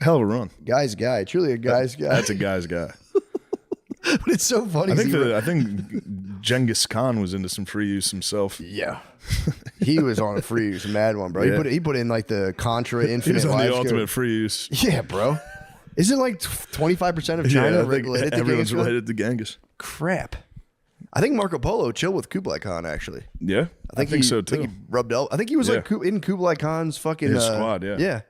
Hell of a run. Guy's guy. Truly a guy's guy. That's a guy's guy. But it's so funny. I 'cause think Genghis Khan was into some free use himself. yeah. He was on a free use, a mad one, bro. Yeah. He put in like the Contra He Infinite was on Life the Scope. ultimate free use. Yeah, bro. Isn't like 25% of China I think related to everyone's Genghis Khan? related to Genghis. Crap. I think Marco Polo chilled with Kublai Khan, actually. Yeah, I think so too. I think he rubbed I think he was like in Kublai Khan's fucking His squad, yeah. Yeah.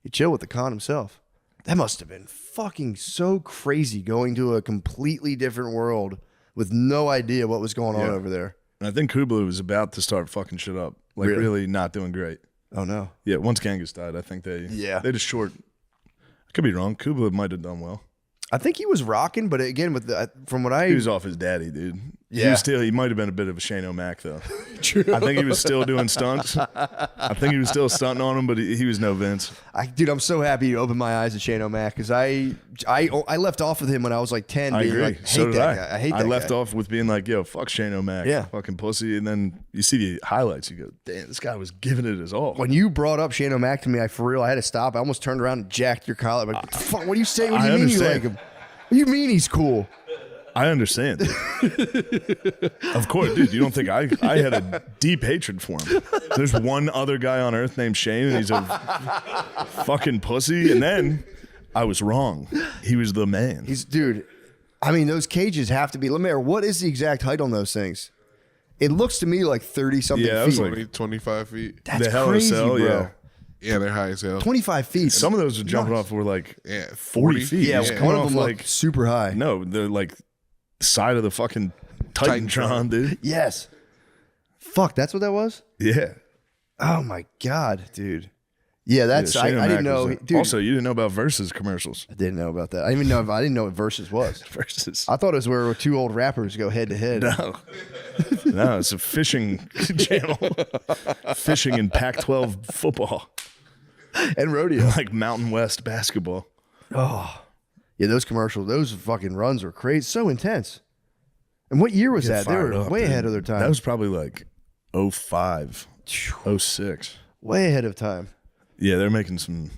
He chilled with the Khan himself. That must have been fucking so crazy going to a completely different world with no idea what was going on Yeah. over there. And I think Kublai was about to start fucking shit up. Like really not doing great. Oh no. Yeah, once Genghis died, I think they just short. I could be wrong. Kublai might have done well. I think he was rocking, but again, with from what He was off his daddy, dude. Yeah. He might have been a bit of a Shane O'Mac though. True. I think he was still doing stunts. I think he was still stunting on him, but he was no Vince. Dude, I'm so happy you opened my eyes to Shane O'Mac because I left off with him when I was like 10. I being agree. Like, So did that I. guy. I hate that I left guy. off with being like, yo, fuck Shane O'Mac. Yeah. Fucking pussy. And then you see the highlights. You go, damn, this guy was giving it his all. When you brought up Shane O'Mac to me, I had to stop. I almost turned around and jacked your collar. Like, what the fuck? What do you say? What do you I mean you understand. like him? What do you mean he's cool? I understand. Of course, dude. You don't think I had a deep hatred for him? There's one other guy on earth named Shane, and he's a fucking pussy. And then I was wrong. He was the man. Dude. I mean, those cages have to be. Lemaire, what is the exact height on those things? It looks to me like 30 something Yeah, it feet. was like 25 feet. That's the hell crazy, of a cell, bro. yeah. Yeah, they're high as hell. 25 feet. Some of those are jumping off were like Yeah, 40 feet. yeah, He's one coming of off them like looked super high. no, they're like side of the fucking Titantron, dude. Yes. Fuck, that's what that was? Yeah. Oh my god, dude. Yeah, that's Yeah, Shane I didn't O'Mac know. was Dude, also, you didn't know about Versus commercials. I didn't know about that. I didn't know what Versus was. Versus. I thought it was where two old rappers go head to head. No, it's a fishing channel. Fishing in Pac-12 football, And rodeo. like Mountain West basketball. Yeah, those commercials, those fucking runs were crazy, so intense. And what year was that? They Fired were up, way dude. ahead of their time. That was probably like 05, 06. way ahead of time. Yeah, they're making some.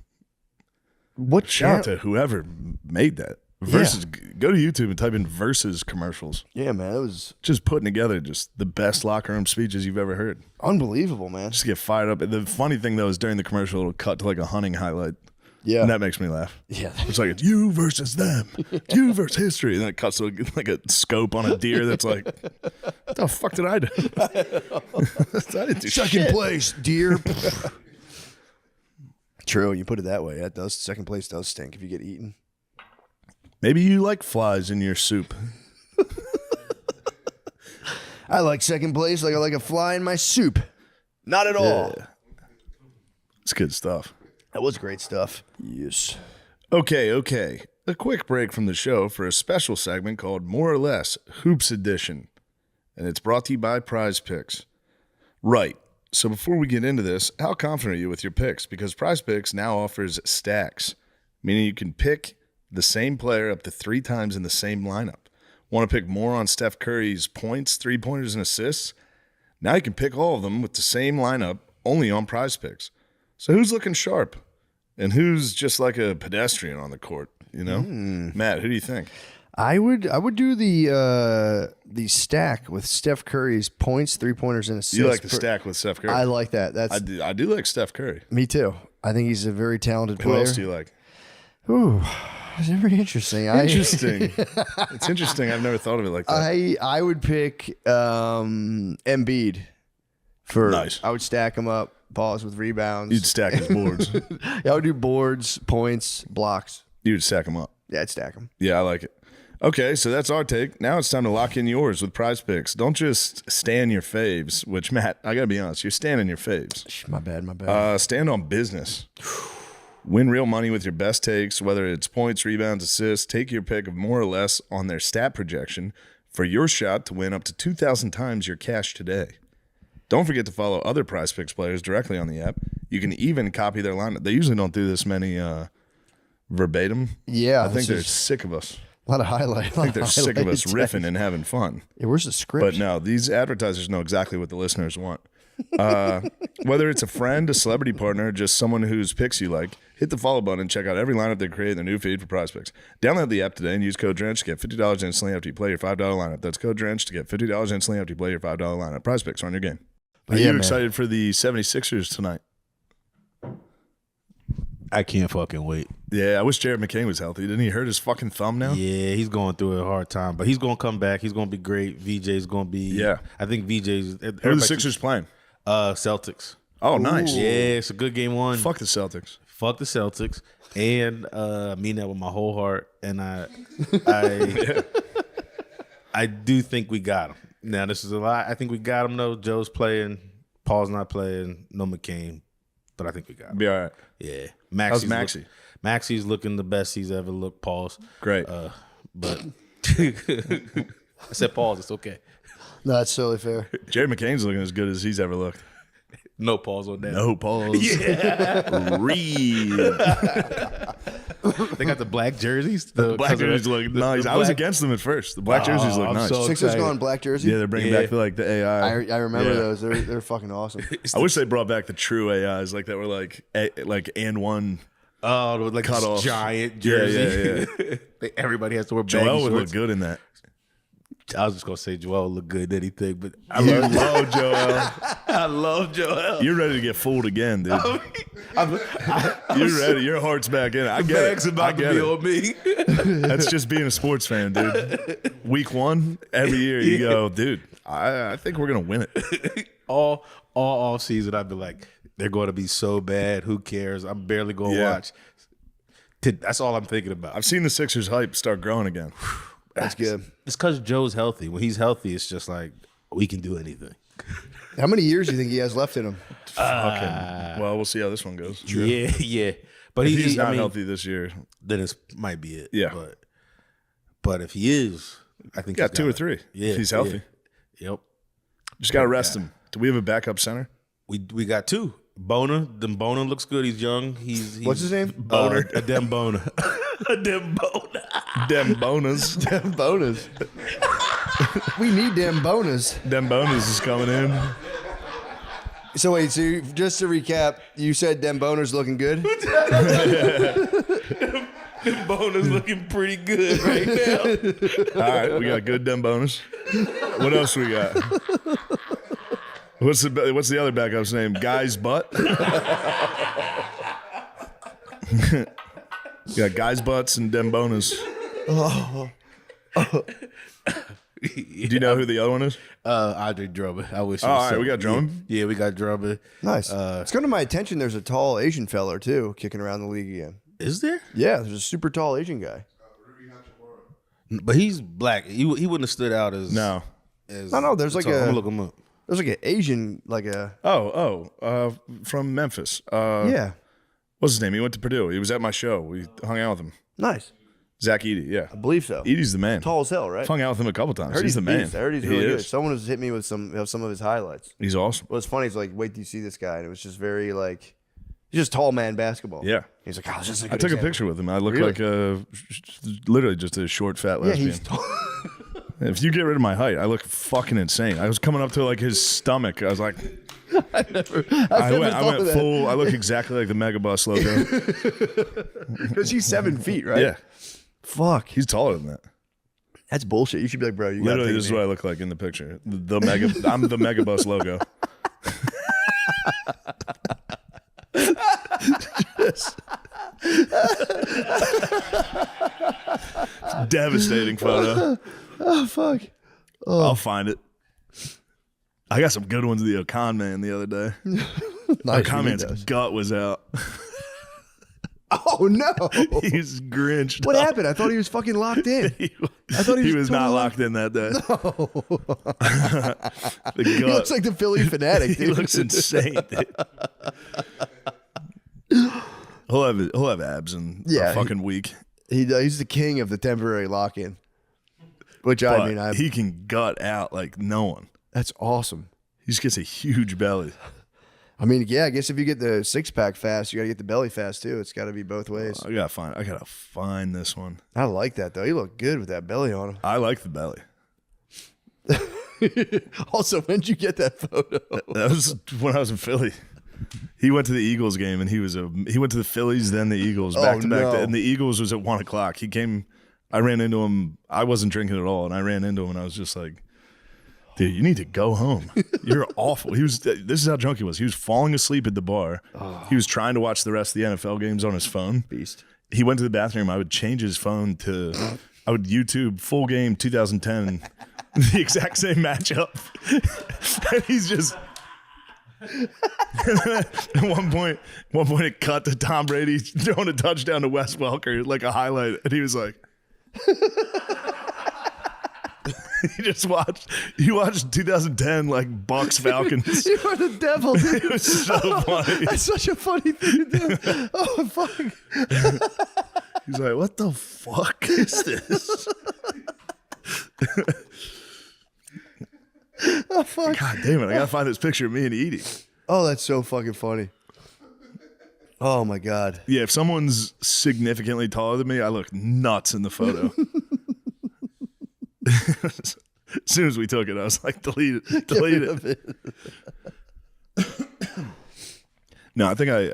What Shout out channel? to whoever made that. Versus, go to YouTube and type in Versus commercials. Yeah, man, it was Just putting together just the best locker room speeches you've ever heard. unbelievable, man. Just get fired up. The funny thing though is during the commercial it'll cut to like a hunting highlight. Yeah. And that makes me laugh. Yeah. It's like it's you versus them. It's you versus history. And then it cuts to like a scope on a deer that's like, what the fuck did I do? I didn't do Second shit. place, dear. True, you put it that way. That does second place does stink if you get eaten. Maybe you like flies in your soup. I like second place like I like a fly in my soup. Not at all. Yeah. It's good stuff. That was great stuff. Yes. Okay. A quick break from the show for a special segment called More or Less Hoops Edition. And it's brought to you by Prize Picks. Right. So before we get into this, how confident are you with your picks? Because Prize Picks now offers stacks, meaning you can pick the same player up to 3 times in the same lineup. Want to pick more on Steph Curry's points, 3-pointers, and assists? Now you can pick all of them with the same lineup only on Prize Picks. So who's looking sharp and who's just like a pedestrian on the court, you know? Matt, who do you think? I would do the stack with Steph Curry's points, 3-pointers, and assists. You like the stack with Steph Curry? I like that. I do like Steph Curry. Me too. I think he's a very talented Who player. else do you like? Ooh, it's very interesting. Interesting. It's interesting. I've never thought of it like that. I would pick Embiid for. Nice. I would stack him up. Pause with rebounds. You'd stack his boards. Yeah, I would do boards, points, blocks. You'd stack them up. Yeah, I'd stack them. Yeah, I like it. Okay, so that's our take. Now it's time to lock in yours with Prize Picks. Don't just stand your faves, which, Matt, I got to be honest, you're standing your faves. My bad. Stand on business. Win real money with your best takes, whether it's points, rebounds, assists. Take your pick of more or less on their stat projection for your shot to win up to 2,000 times your cash today. Don't forget to follow other Prize Picks players directly on the app. You can even copy their lineup. They usually don't do this many verbatim. Yeah, I think this they're is- sick of us. A lot of highlights. I think they're sick of us riffing and having fun. Yeah, where's the script? But no, these advertisers know exactly what the listeners want. Whether it's a friend, a celebrity partner, or just someone whose picks you like, hit the follow button and check out every lineup they create in their new feed for Prize Picks. Download the app today and use code DRENCH to get $50 instantly after you play your $5 lineup. That's code DRENCH to get $50 instantly after you play your $5 lineup. Prize Picks are on your game. Are Yeah, you man. excited for the 76ers tonight? I can't fucking wait. Yeah, I wish Jared McCain was healthy. Didn't he hurt his fucking thumb now? Yeah, he's going through a hard time, but he's going to come back. He's going to be great. VJ's going to be. Yeah. I think VJ's. Who are the Sixers playing? Celtics. Oh, nice. Yeah, it's a good game one. Fuck the Celtics. Fuck the Celtics, and mean that with my whole heart. And I do think we got him. Now this is a lot. I think we got him though. Joe's playing. Paul's not playing. No McCain, but I think we got him. Be all right. Yeah, How's Maxey? Maxey's looking the best he's ever looked. Pause. Great. But I said pause. It's okay. No, that's totally fair. Jared McCain's looking as good as he's ever looked. No pause on that. No pause. Read. They got the black jerseys. The black jerseys look nice. I was against them at first. The black jerseys look I'm nice. so Sixers excited. going black jersey. Yeah, they're bringing back the AI. I remember Yeah. those. They're fucking awesome. I wish they brought back the true AIs like that were like and one. Oh, like Cut this off. giant Yeah, jersey. Everybody has to wear baggy Joel would shorts. look good in that. I was just gonna say Joel look good in anything, but I love Joel. I love Joel. You're ready to get fooled again, dude. You're ready. Your heart's back in it. I get Bag's it. I about to get be it. on me. That's just being a sports fan, dude. Week one, every year you go, dude, I think we're going to win it. all off season, I'd be like, they're going to be so bad. Who cares? I'm barely going to Yeah. watch. That's all I'm thinking about. I've seen the Sixers hype start growing again. That's good. It's because Joe's healthy. When he's healthy, it's just like we can do anything. How many years do you think he has left in him? Well, we'll see how this one goes. Yeah. But If he's not I mean, healthy this year, then it might be it. Yeah. But if he is, I think got he's 2 or it. 3. Yeah, If he's healthy. Yeah. Yep. Just got to rest him. Do we have a backup center? We got 2. Boner. Then Boner looks good. He's young. He's What's his name? Boner. A dem Boner. A dem Boner. Dem bonus. Dem bonus. We need dem bonus. Dem bonus is coming in. So wait, just to recap, you said dem boners looking good. Boner's looking pretty good right now. All right, we got good dem bonus. What else we got? What's the other backup's name? Guy's butt. We got guys' butts and dem bonus. Do you know who the other one is? Andre Drummond. I wish. Oh, all right, we got Drummond. Yeah, we got Drummond. Nice. It's come to my attention. There's a tall Asian fella too kicking around the league again. Is there? Yeah, there's a super tall Asian guy. But he's black. He wouldn't have stood out as No. As, No, there's like I'm a- gonna look him up. There's like an Asian, like a From Memphis. yeah, What's his name? He went to Purdue. He was at my show. We hung out with him. nice. Zach Edey, yeah. I believe so. Edey's the man. Tall as hell, right? I've hung out with him a couple times. I heard He's the man. beast. I heard he's He really good. is. Someone has hit me with some of his highlights. He's awesome. What's funny is like, wait till you see this guy, and it was just very like, he's just tall man basketball. Yeah. He's like, oh, this is a good I took a example. picture with him. I look Really? like literally just a short, fat Yeah, lesbian. he's tall. If you get rid of my height, I look fucking insane. I was coming up to like his stomach. I was like, I went full. I look exactly like the Megabus logo. Because he's 7 feet, right? Yeah, Fuck. he's taller than that. That's bullshit. You should be like, bro, you Literally, gotta this is what I look like in the picture. I'm the Megabus logo. Devastating photo. Oh, fuck. I'll find it. I got some good ones of the Okan Man the other day. Nice, Okan he Man's does. gut was out. Oh, no. He's grinched. What up. happened? I thought he was fucking locked in. I thought he was not totally locked in that day. The He gut. looks like the Philly fanatic, He dude. looks insane, dude. He'll have abs in Yeah, a fucking week. He's the king of the temporary lock-in. Which, But I mean, he can gut out like no one. that's awesome. He just gets a huge belly. I mean, yeah, I guess if you get the six-pack fast, you got to get the belly fast, too. It's got to be both ways. I gotta find this one. I like that, though. He looked good with that belly on him. I like the belly. Also, when did you get that photo? That was when I was in Philly. He went to the Eagles game and he went to the Phillies, then the Eagles, back to back. no. And the Eagles was at 1:00. He came. I ran into him. I wasn't drinking at all, and I ran into him, and I was just like, "Dude, you need to go home. You're awful." This is how drunk he was. He was falling asleep at the bar. He was trying to watch the rest of the NFL games on his phone. Beast. He went to the bathroom. I would change his phone to, I would YouTube full game 2010, the exact same matchup, and he's just. At one point it cut to Tom Brady throwing a touchdown to Wes Welker, like a highlight, and he was like, he watched 2010 like Bucks Falcons. You are the devil, dude. It was so funny. That's such a funny thing to do. Oh, fuck. He's like, what the fuck is this? Oh, fuck. God damn it! I gotta find this picture of me and Edie. Oh, that's so fucking funny. Oh, my God. Yeah, if someone's significantly taller than me, I look nuts in the photo. As soon as we took it, I was like, delete it. No, I think I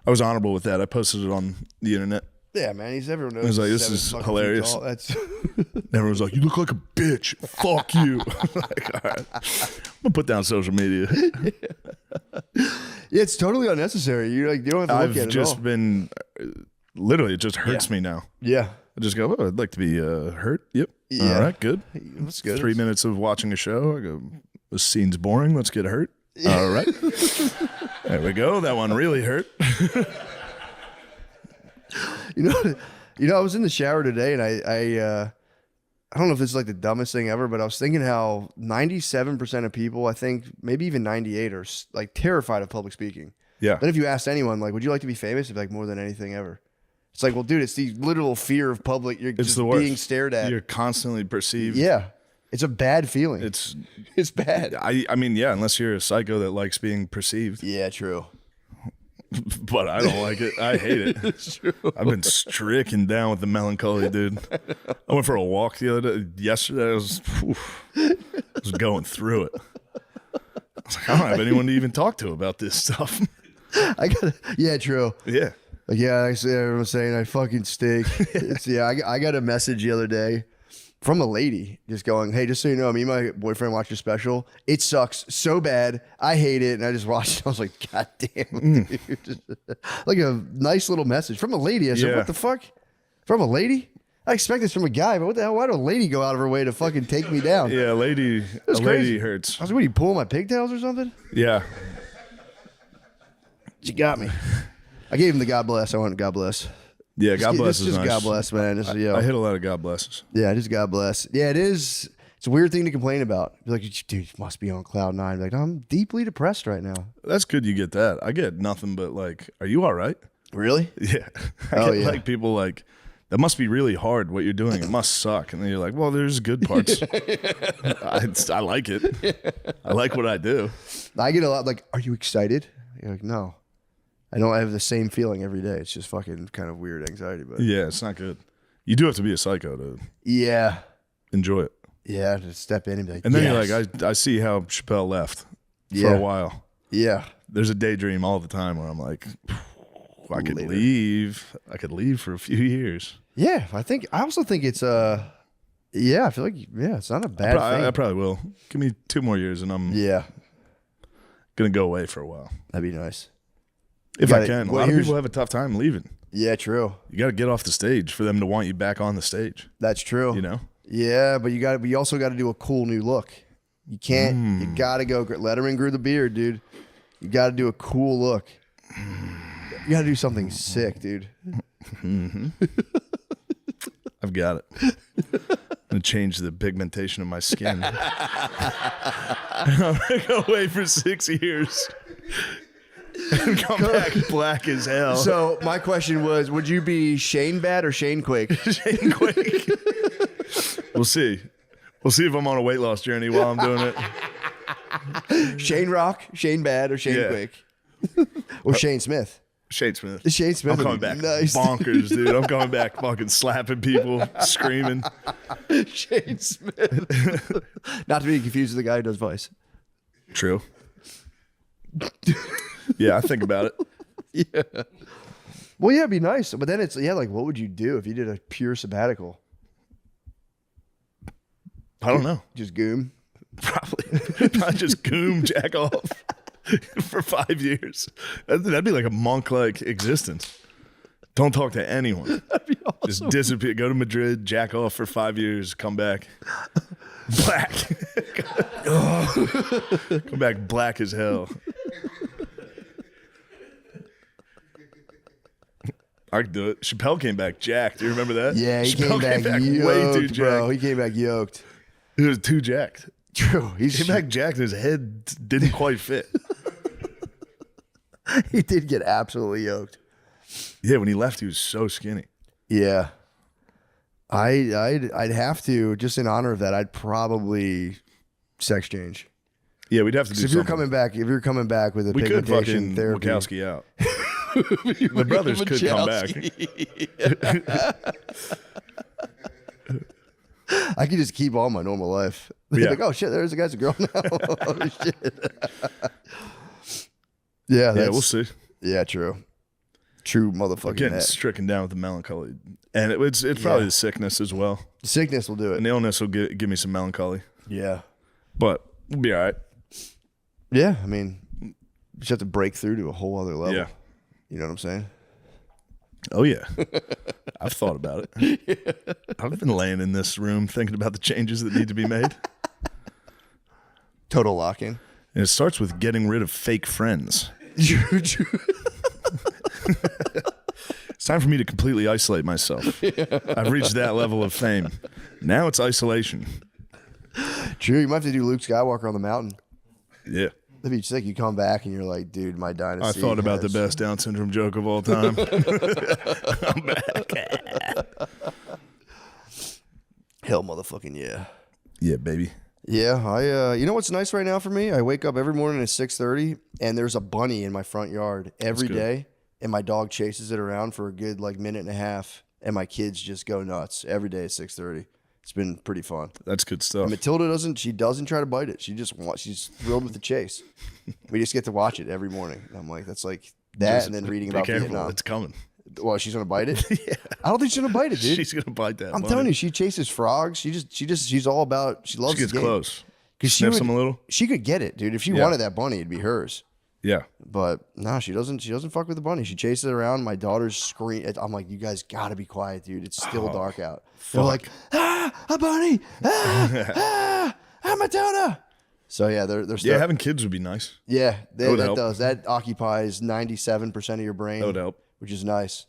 was honorable with that. I posted it on the internet. Yeah, man. Everyone knows. I was like, he's this 7 is fucking hilarious. feet tall. That's Everyone was like, you look like a bitch. Fuck you. Like, all right. I'm gonna put down social media. Yeah, it's totally unnecessary. You don't have to look I've at it at just all. been literally, it just hurts me now. Yeah. I just go, oh, I'd like to be hurt. Yep. Yeah. All right, good. That's good. 3 minutes of watching a show. I go, this scene's boring. Let's get hurt. All right. There we go. That one really hurt. I was in the shower today, and I don't know if this is like the dumbest thing ever, but I was thinking how 97% of people, I think maybe even 98, are like terrified of public speaking. Yeah. Then if you asked anyone, like, would you like to be famous? It'd be like, more than anything ever. It's like, well, dude, it's the literal fear of public. You're It's just the worst. being stared at. You're constantly perceived. Yeah. It's a bad feeling. It's bad. I mean, yeah, unless you're a psycho that likes being perceived. Yeah, true. But I don't like it. I hate it. It's true. I've been stricken down with the melancholy, dude. I went for a walk the other day. Yesterday, I was going through it. I was like, I don't have anyone to even talk to about this stuff. Yeah, true. Yeah. Like, yeah, I see everyone saying I fucking stink. I got a message the other day from a lady just going, hey, just so you know, me and my boyfriend watched your special. It sucks so bad. I hate it. And I just watched it. I was like, God damn, dude. Like a nice little message from a lady. I said, Yeah. what the fuck? From a lady? I expect this from a guy, but what the hell? Why would a lady go out of her way to fucking take me down? Yeah, a lady crazy. hurts. I was like, what, are you pulling my pigtails or something? Yeah. She got me. I gave him the God bless. I went, God bless. Yeah, God bless is just nice. God bless, man. Just, I hit a lot of God blesses. Yeah, just God bless. Yeah, it is. It's a weird thing to complain about. Be like, dude, you must be on cloud nine. Like, I'm deeply depressed right now. That's good you get that. I get nothing but like, are you all right? Really? Yeah. Oh, get yeah. like people like, that must be really hard what you're doing. It must suck. And then you're like, well, there's good parts. I like it. I like what I do. I get a lot like, are you excited? You're like, no. I don't have the same feeling every day. It's just fucking kind of weird anxiety. But Yeah, it's not good. You do have to be a psycho to yeah. enjoy it. Yeah, to step in and be like, And then yes. you're like, I see how Chappelle left for Yeah. a while. Yeah. There's a daydream all the time where I'm like, I could leave. I could leave for a few years. Yeah, I also think it's yeah, I feel like it's not a bad thing. I probably will. Give me 2 more years and I'm Yeah, gonna go away for a while. that'd be nice. If gotta- I can. A well, lot of here's- people have a tough time leaving. Yeah, true. You got to get off the stage for them to want you back on the stage. That's true. You know? Yeah, but you also got to do a cool new look. You can't. You got to go. Letterman grew the beard, dude. You got to do a cool look. You got to do something sick, dude. I've got it. I'm gonna change the pigmentation of my skin. I'm gonna go away for 6 years and come back black as hell. So my question was, would you be Shane Bad or Shane Quake? Shane Quake. We'll see. We'll see if I'm on a weight loss journey while I'm doing it. Shane Rock, Shane Bad, or Shane Yeah. Quake? Or Shane Smith? Shane Smith. Shane Smith I'm would coming be back nice. bonkers, dude. I'm coming back fucking slapping people, screaming. Shane Smith. Not to be confused with the guy who does Vice. True. Yeah, I think about it. Yeah. Well, yeah, it'd be nice. But then it's, like, what would you do if you did a pure sabbatical? I don't know. Just goom? Probably just goom jack off for 5 years. That'd be like a monk-like existence. Don't talk to anyone. That'd be awesome. Just disappear. Go to Madrid, jack off for 5 years, come back black. Come back black as hell. I could do it. Chappelle came back jacked. Do you remember that? Yeah, he Chappelle came back yoked, way too bro. jacked. He came back yoked. He was too jacked. True. He came back jacked. His head didn't quite fit. He did get absolutely yoked. Yeah, when he left, he was so skinny. Yeah. I'd have to, just in honor of that, I'd probably sex change. Yeah, we'd have to do If something. you're coming back with a We could pigmentation fucking therapy. Wachowski out. The brothers could come back. I could just keep on my normal life. Yeah. Like, oh shit, there's a guy's a girl now. Oh shit. Yeah, Yeah, we'll see. Yeah, true. True motherfucking Getting net. stricken down with the melancholy, and it's probably the sickness as well. Sickness will do it. An illness will give me some melancholy, Yeah. but we'll be all right. Yeah, I mean, you just have to break through to a whole other level. Yeah. You know what I'm saying? Oh yeah, I've thought about it. I've been laying in this room thinking about the changes that need to be made. Total lock-in. And it starts with getting rid of fake friends. It's time for me to completely isolate myself. I've reached that level of fame. Now it's isolation. True. You might have to do Luke Skywalker on the mountain. Yeah. That'd be sick. You come back and you're like, dude, my I dynasty. thought about the has- best Down syndrome joke of all time. I'm back. Hell, motherfucking yeah. Yeah, baby. Yeah, I. You know what's nice right now for me? I wake up every morning at 6:30, and there's a bunny in my front yard every good. day, and my dog chases it around for a good like minute and a half, and my kids just go nuts every day at 6:30. It's been pretty fun. That's good stuff. Matilda doesn't try to bite it. She's thrilled with the chase. We just get to watch it every morning. And I'm like, that's like that, Just and then reading be about careful. Vietnam. It's coming. Well, she's gonna bite it. Yeah. I don't think she's gonna bite it, dude. She's gonna bite that. I'm bunny. telling you, she chases frogs. She's all about. She loves. She gets the game. close. Because Sniffs them a little. She could get it, dude. If she wanted that bunny, it'd be hers. Yeah. But no, she doesn't. She doesn't fuck with the bunny. She chases it around. My daughter's scream. I'm like, you guys gotta be quiet, dude. It's still dark out. They're like, a bunny, Matilda. So yeah, they're Yeah, having kids would be nice. yeah. would That help. does. That occupies 97% of your brain. That would help. Which is nice.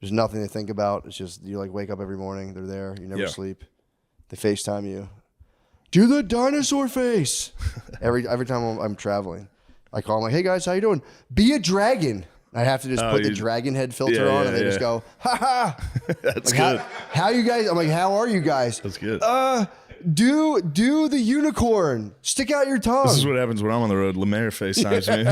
There's nothing to think about. It's just you like wake up every morning. They're there. You never Yeah. sleep. They FaceTime you. Do the dinosaur face. every time I'm traveling, I call them like, "Hey guys, how you doing? Be a dragon." I have to just put the you- dragon head filter Yeah, on, yeah, and they just yeah. go, "Ha ha." That's Like, good. how you guys? I'm like, "How are you guys?" That's good. Do the unicorn. Stick out your tongue. This is what happens when I'm on the road. Lemaire FaceTimes me.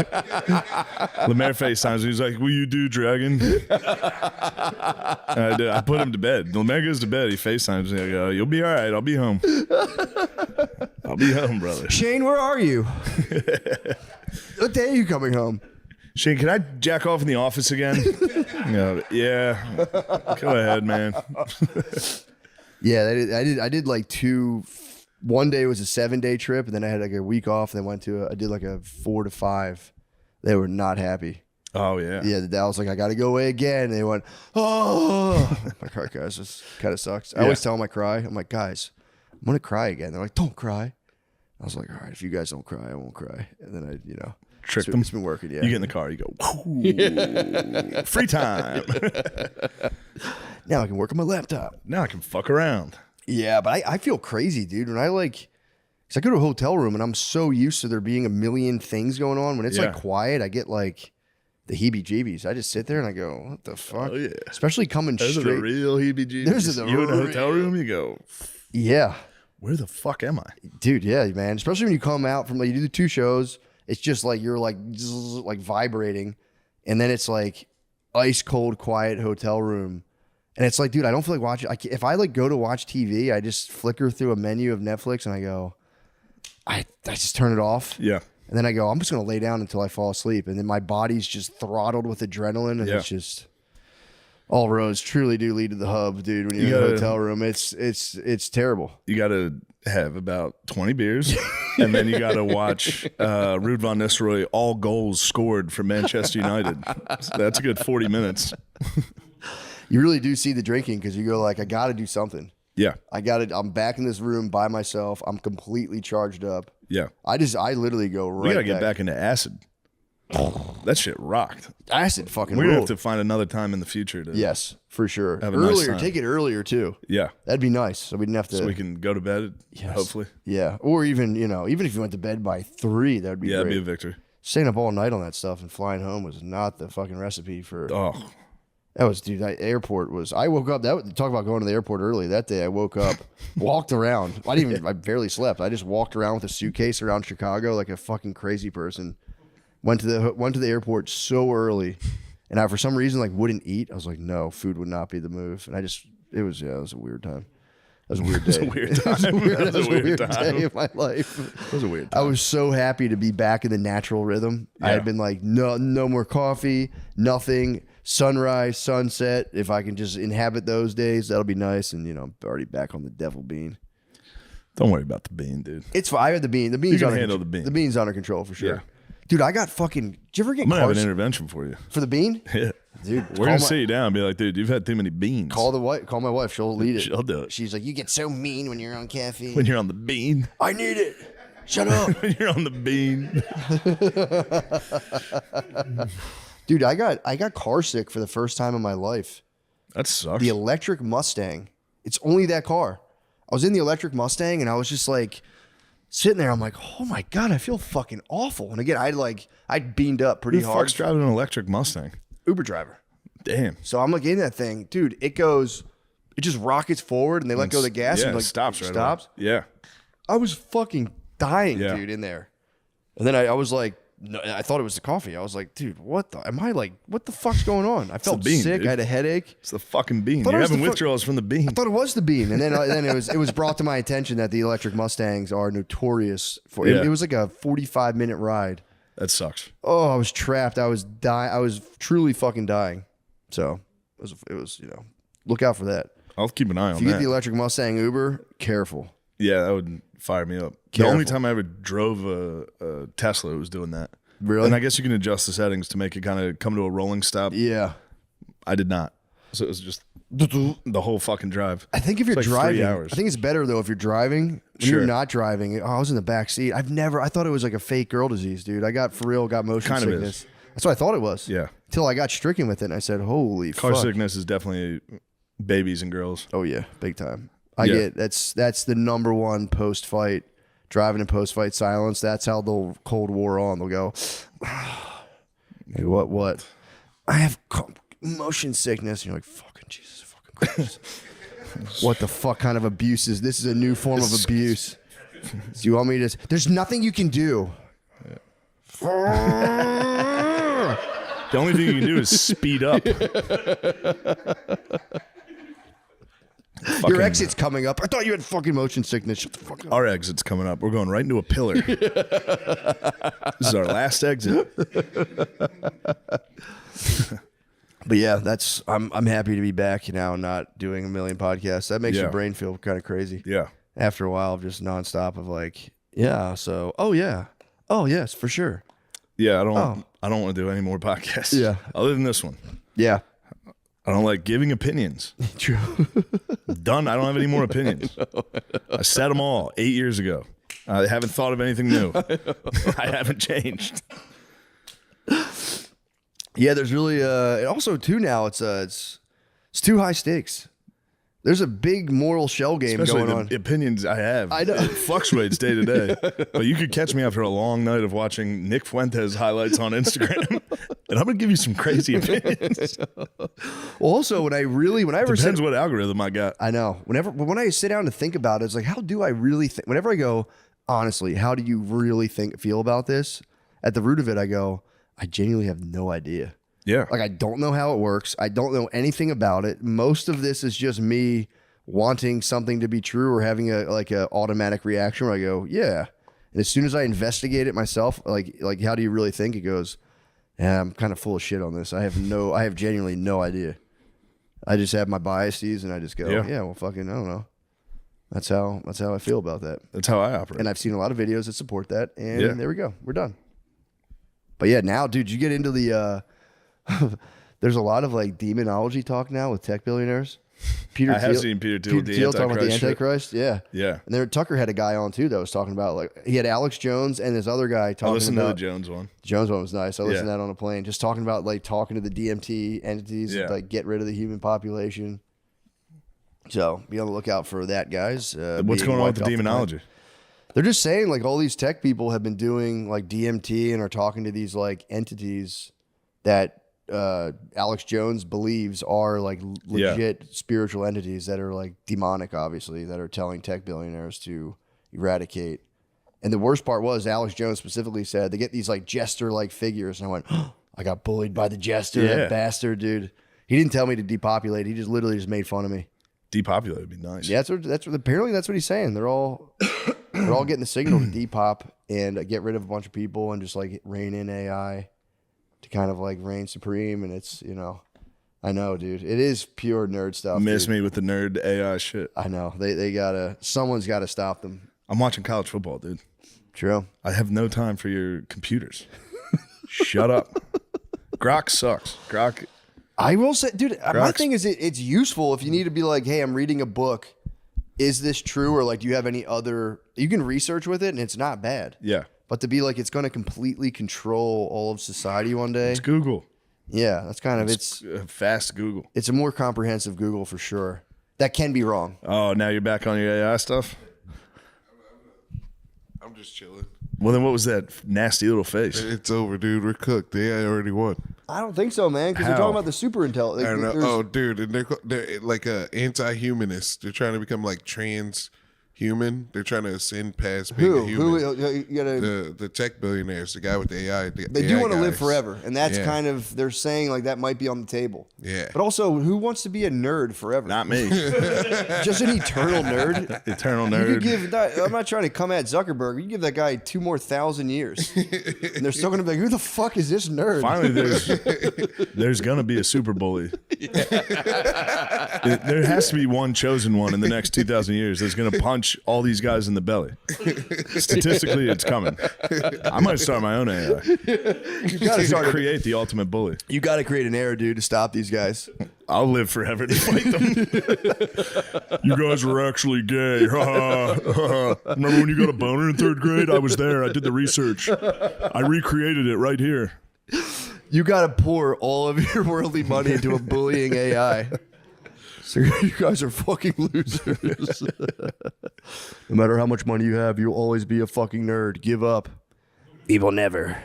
Lemaire FaceTimes me. He's like, will you do dragon? I put him to bed. Lemaire goes to bed. He FaceTimes me. I go, you'll be all right. I'll be home. I'll be home, brother. Shane, where are you? What day are you coming home? Shane, can I jack off in the office again? Yeah. Go ahead, man. Yeah, I did like two. One day was a 7-day trip, and then I had like a week off, and then I did like a 4 to 5. They were not happy. Oh, yeah. Yeah, I was like, I got to go away again. And they went, oh. I'm like, all right, guys, this kind of sucks. I always tell them I cry. I'm like, guys, I'm going to cry again. They're like, don't cry. I was like, all right, if you guys don't cry, I won't cry. And then Tricked them. It's been working, yeah. You get in the car, you go, whoo, free time. Now I can work on my laptop. Now I can fuck around. Yeah, but I feel crazy, dude. When because I go to a hotel room and I'm so used to there being a million things going on. When it's like quiet, I get like the heebie-jeebies. I just sit there and I go, what the fuck? Oh, yeah. Especially coming Those straight. are the real heebie-jeebies. You in a hotel room, you go, Yeah. where the fuck am I? Dude, yeah, man. Especially when you come out from you do the 2 shows, it's just like you're like zzz, like vibrating, and then it's like ice cold, quiet hotel room, and it's like, dude, I don't feel like watching. If I like go to watch TV, I just flicker through a menu of Netflix and I go, I just turn it off. Yeah. And then I go, I'm just gonna lay down until I fall asleep, and then my body's just throttled with adrenaline, and it's just. All roads truly do lead to the hub, dude. When you're in a hotel room, it's terrible. You got to have about 20 beers, and then you got to watch Ruud van Nistelrooy all goals scored for Manchester United. So that's a good 40 minutes. You really do see the drinking because you go like, I got to do something. Yeah. I'm back in this room by myself. I'm completely charged up. Yeah. I literally go right. We got to get back into acid. That shit rocked. Acid fucking We're going to ruled. have to find another time in the future to Yes, for sure. have a nice Earlier, time. take it earlier too. Yeah. That'd be nice. So we didn't have to. So we can go to bed, hopefully. Yeah, or even if you went to bed by 3, that'd be Yeah, great. that'd be a victory. Staying up all night on that stuff and flying home was not the fucking recipe for. Oh, That was, dude, that airport was, I woke up, talk about going to the airport early. That day I woke up, walked around. I barely slept. I just walked around with a suitcase around Chicago like a fucking crazy person. Went to the airport so early, and I, for some reason, wouldn't eat. I was like, no, food would not be the move. And it was a weird time. That was a weird day. It was a weird time. That was a weird time. day of my life. It was a weird I time. was so happy to be back in the natural rhythm. I Yeah. had been like, no more coffee, nothing, sunrise, sunset. If I can just inhabit those days, that'll be nice. And I'm already back on the devil bean. Don't worry about the bean, dude. It's fine. I had the bean. The bean's can under handle control. the bean. The bean's under control for sure. Yeah. Dude, I got fucking. Did you ever get I'm going to have an cars intervention for you. for the bean? Yeah. Dude, We're going to sit you down and be like, dude, you've had too many beans. Call my wife. She'll lead it. She'll do it. She's like, you get so mean when you're on caffeine. When you're on the bean. I need it. Shut up. When you're on the bean. Dude, I got car sick for the first time in my life. That sucks. The electric Mustang. It's only that car. I was in the electric Mustang and I was just like sitting there. I'm like, oh my God, I feel fucking awful. And again, I'd beamed up pretty Who the hard. fuck's driving an electric Mustang? Uber driver. Damn. So I'm like in that thing, dude. It just rockets forward and they let go of the gas Yeah, and it stops right stops. away. Yeah. I was fucking dying, Yeah. dude, in there. And then I was like, no, I thought it was the coffee. I was like, dude, what the fuck's going on? I felt bean, sick. dude. I had a headache. It's the fucking bean. Thought it You're was having the withdrawals from the bean. I thought it was the bean, and then it was brought to my attention that the electric Mustangs are notorious for. Yeah. It was like a 45-minute ride. That sucks. Oh, I was trapped. I was dying. I was truly fucking dying. So it was look out for that. I'll keep an eye If on you get that. the electric Mustang Uber, careful. Yeah, that would fire me up. Careful. The only time I ever drove a Tesla was doing that. Really? And I guess you can adjust the settings to make it kind of come to a rolling stop. Yeah. I did not. So it was just the whole fucking drive. I think if you're It's like 3 driving, hours. I think it's better though if you're driving. When Sure. you're not driving, I was in the back seat. I thought it was like a fake girl disease, dude. I got motion Kind of sickness. That's what I thought it was. Yeah. Till I got stricken with it and I said, holy Car fuck. sickness is definitely babies and girls. Oh yeah, big time. Yeah. That's the number one post fight, driving in post fight silence. That's how they'll Cold War on. They'll go, hey, what? I have motion sickness. And you're like, fucking Jesus, fucking Christ. What the fuck kind of abuse is this? Is a new form of abuse. Do you want me to? There's nothing you can do. The only thing you can do is speed up. Your exit's coming up. I thought you had fucking motion sickness. Shut the fuck up. Our exit's coming up. We're going right into a pillar. This is our last exit. But yeah, I'm happy to be back now, not doing a million podcasts. That makes Yeah. your brain feel kind of crazy. Yeah. After a while of just nonstop of like, yeah, so oh yeah. Oh yes, for sure. Yeah, I don't want to do any more podcasts. Yeah. Other than this one. Yeah. I don't like giving opinions. True. Done. I don't have any more opinions. I said them all 8 years ago. I haven't thought of anything new. I haven't changed. Yeah, there's really and also too now it's too high stakes. There's a big moral shell game Especially going the on. opinions I have. I know. It fluctuates day to day. But you could catch me after a long night of watching Nick Fuentes highlights on Instagram, and I'm going to give you some crazy opinions. Well, also when I ever Depends what algorithm I got. I know. When I sit down to think about it, it's like, how do I really think? Whenever I go, honestly, how do you really feel about this? At the root of it, I go, I genuinely have no idea. Yeah. Like, I don't know how it works. I don't know anything about it. Most of this is just me wanting something to be true or having a automatic reaction where I go, yeah. And as soon as I investigate it myself, like how do you really think? It goes, yeah, I'm kind of full of shit on this. I have genuinely no idea. I just have my biases and I just go, yeah, well, fucking, I don't know. That's how I feel about that. That's how I operate. And I've seen a lot of videos that support that. And there we go. We're done. But yeah, now, dude, you get into the, there's a lot of like demonology talk now with tech billionaires. I have seen Peter Thiel talking about the Antichrist. Yeah. Yeah. And then Tucker had a guy on too that was talking about, like, he had Alex Jones and this other guy talking about. I listened to the Jones one. The Jones one was nice. I listened to that on a plane. Just talking about like talking to the DMT entities, like get rid of the human population. So be on the lookout for that, guys. What's going on with the demonology? They're just saying like all these tech people have been doing like DMT and are talking to these like entities that Alex Jones believes are like legit spiritual entities that are like demonic, obviously, that are telling tech billionaires to eradicate. And the worst part was Alex Jones specifically said they get these like jester like figures. And I went, oh, I got bullied by the jester, that bastard, dude. He didn't tell me to depopulate. He just literally just made fun of me. Depopulate would be nice. Yeah, that's what apparently that's what he's saying. They're all getting the signal to depop and get rid of a bunch of people and just like rein in AI to kind of like reign supreme. And it's, you know, I know, dude, it is pure nerd stuff. Miss me with the nerd AI shit. I know someone's gotta stop them. I'm watching college football, dude. True. I have no time for your computers. Shut up. Grok sucks. Grok. I will say, dude, my thing is it's useful if you need to be like, hey, I'm reading a book. Is this true? Or like, do you have any other, you can research with it and it's not bad. Yeah. But to be like, it's going to completely control all of society one day. It's Google. Yeah, that's kind of, it's fast Google. It's a more comprehensive Google for sure. That can be wrong. Oh, now you're back on your AI stuff? I'm just chilling. Well, then what was that nasty little face? It's over, dude. We're cooked. The AI already won. I don't think so, man, because they're talking about the super intelligence. I don't know. Oh, dude, and they're like anti-humanists. They're trying to become like transhuman. They're trying to ascend past being a human. You gotta, the tech billionaires, the guy with the AI. They do want to live forever, and that's kind of, they're saying like that might be on the table. Yeah. But also, who wants to be a nerd forever? Not me. Just an eternal nerd. Eternal You nerd. could give that, I'm not trying to come at Zuckerberg. You give that guy 2 more 1,000 years, and they're still going to be like, "Who the fuck is this nerd?" Finally, there's going to be a super bully. There has to be one chosen one in the next 2,000 years that's going to punch all these guys in the belly. Statistically, it's coming. I might start my own AI. You got to create the ultimate bully. You got to create an era, dude, to stop these guys. I'll live forever to fight them. You guys are actually gay. Remember when you got a boner in 3rd grade? I was there. I did the research. I recreated it right here. You got to pour all of your worldly money into a bullying AI. So you guys are fucking losers. No matter how much money you have, you'll always be a fucking nerd. Give up. We will never.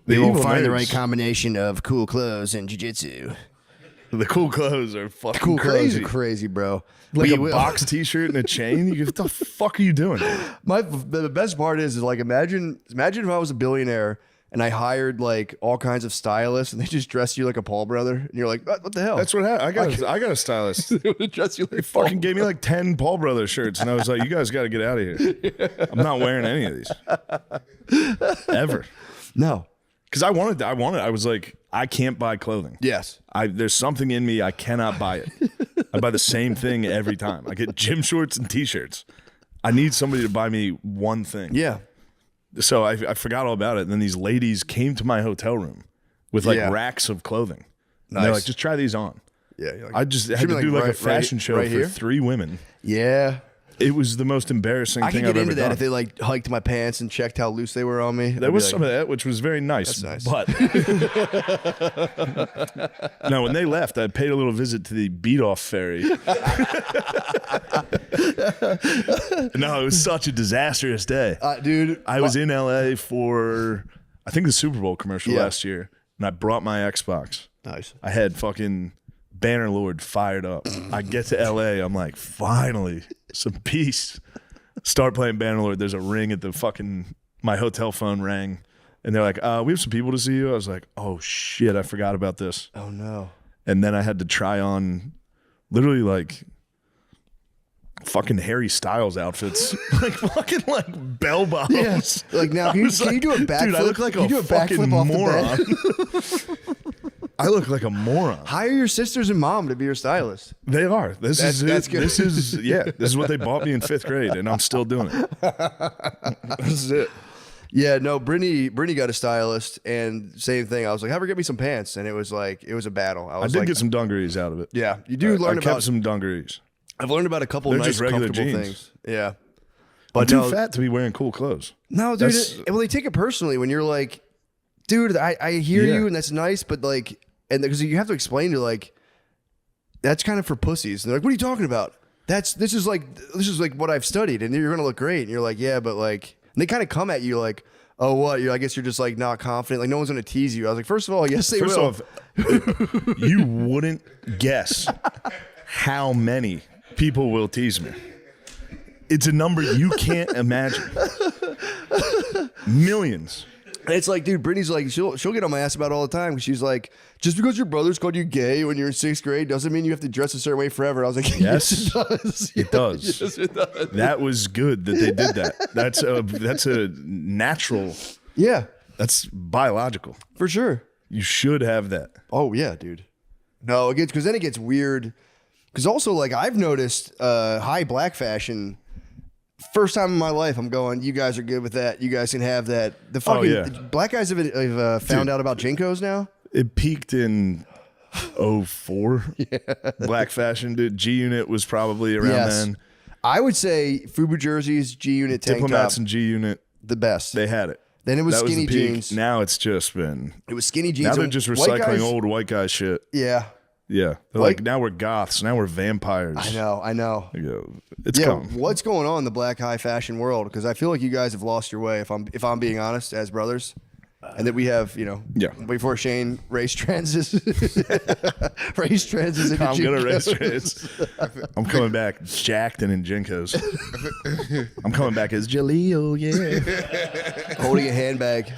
We won't find the right combination of cool clothes and jiu-jitsu. The cool clothes are fucking Cool clothes crazy. are crazy, bro. Like a box T-shirt and a chain. What the fuck are you doing? The best part is like imagine if I was a billionaire and I hired like all kinds of stylists and they just dress you like a Paul brother and you're like, what the hell? That's what happened. I got a stylist. They would dress you like Fucking gave me like 10 Paul Brothers shirts, and I was like, "You guys got to get out of here. I'm not wearing any of these ever." No. Because I wanted. I was like, I can't buy clothing. Yes. There's something in me. I cannot buy it. I buy the same thing every time. I get gym shorts and T-shirts. I need somebody to buy me one thing. Yeah. So I forgot all about it. And then these ladies came to my hotel room with like racks of clothing. And they're Nice. like, just try these on. Yeah. You're like, I just had should to be do like a right- fashion show right for here? 3 women. Yeah. It was the most embarrassing I thing could get I've into ever that done. if they like hiked my pants and checked how loose they were on me. There was some of that, which was very nice. That's nice. But no, when they left, I paid a little visit to the beat-off ferry. No, it was such a disastrous day. Dude. I was in LA for, I think, the Super Bowl commercial Yeah. last year, and I brought my Xbox. Nice. I had fucking Bannerlord fired up. I get to LA, I'm like, finally, some peace. Start playing Bannerlord. There's a ring at the fucking, my hotel phone rang. And they're like, we have some people to see you. I was like, oh shit, I forgot about this. Oh no. And then I had to try on literally like fucking Harry Styles outfits. Like fucking like bell bottoms. Yeah. Like now, can you do a backflip? Dude, I look like Can you do a a backflip fucking off moron. the bed? I look like a moron. Hire your sisters and mom to be your stylist. They are. This is it. That's good. This is This is what they bought me in 5th grade, and I'm still doing it. This is it. Yeah, no, Brittany got a stylist, and same thing. I was like, have her get me some pants, and it was a battle. I was did like, get some dungarees out of it. Yeah, you do learn I kept about some dungarees. I've learned about a couple They're nice, just regular comfortable jeans. things. Yeah, I'm but too no, fat to be wearing cool clothes. no, dude. That's- Well, they take it personally when you're like, dude, I hear Yeah. you, and that's nice, but like, and because you have to explain to like, that's kind of for pussies. And they're like, what are you talking about? This is like what I've studied, and you're gonna look great. And you're like, yeah, but like, and they kind of come at you like, oh, what? I guess you're just like not confident. Like no one's gonna tease you. I was like, first of all, yes, they First will. off, you wouldn't guess how many people will tease me. It's a number you can't imagine. Millions. And it's like, dude, Brittany's like, she'll get on my ass about it all the time because she's like, just because your brothers called you gay when you're in 6th grade doesn't mean you have to dress a certain way forever. I was like, Yes, it does. it does. Yes, it does. That was good that they did that. That's a natural. Yeah, That's biological. for sure. You should have that. Oh yeah, dude. No, it gets because then it gets weird. Because also, like I've noticed, high black fashion. First time in my life, I'm going. You guys are good with that. You guys can have that. The fucking yeah. black guys have found out about Jinkos now. It peaked in 04. Yeah. Black fashion, dude. G Unit was probably around then. I would say FUBU jerseys, G Unit tank Diplomats top, and G Unit, the best. they had it. Then it was That was skinny the peak. jeans. Now it's just been. It was skinny jeans. Now they're and just white recycling guys- old white guy shit. Yeah, Yeah. They're White- like, now we're goths. Now we're vampires. I know. You go, it's Yeah, coming. what's going on in the black high fashion world? Because I feel like you guys have lost your way. If I'm being honest, as brothers, and that we have, Yeah. before Shane race transes, race transes into I'm gonna race Jinkos. trades. I'm coming back jacked and in Jinkos. I'm coming back as Jaleel, yeah. holding a handbag.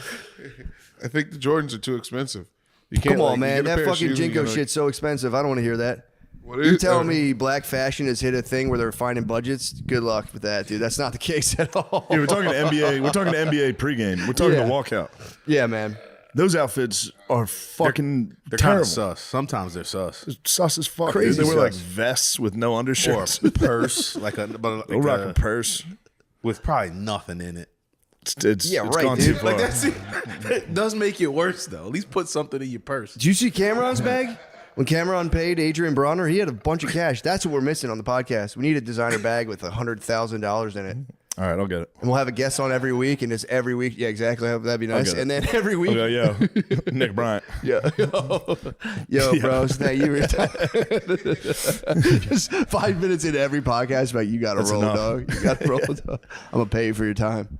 I think the Jordans are too expensive. You can't. Come on, like, man, you get a that pair of fucking shoes and Jinko you're like, shit's so expensive. I don't want to hear that. What You is- telling me black fashion has hit a thing where they're finding budgets? Good luck with that, dude. That's not the case at all. Yeah, we're talking to NBA. We're talking to NBA pregame. We're talking Yeah. to walkout. Yeah, man. Those outfits are fucking They're kind terrible. of sus. Sometimes they're sus. Sus as fuck. Crazy They wear like sus. vests with no Or undershirts. a purse, like They'll rock a purse. with probably nothing in it. It's Yeah, it's right, gone dude. too far. Like that does make it worse though. At least put something in your purse. Did you see Cameron's bag? When Cameron paid Adrian Bronner, he had a bunch of cash. That's what we're missing on the podcast. We need a designer bag with $100,000 in it. All right, I'll get it. And we'll have a guest on every week, and just every week, yeah, exactly. That'd be nice. get it. And then every week, I'll go, yo, Nick Bryant. yo, bros, now you just 5 minutes into every podcast, like you got to That's roll, enough. dog. You got to roll, dog. I'm gonna pay you for your time.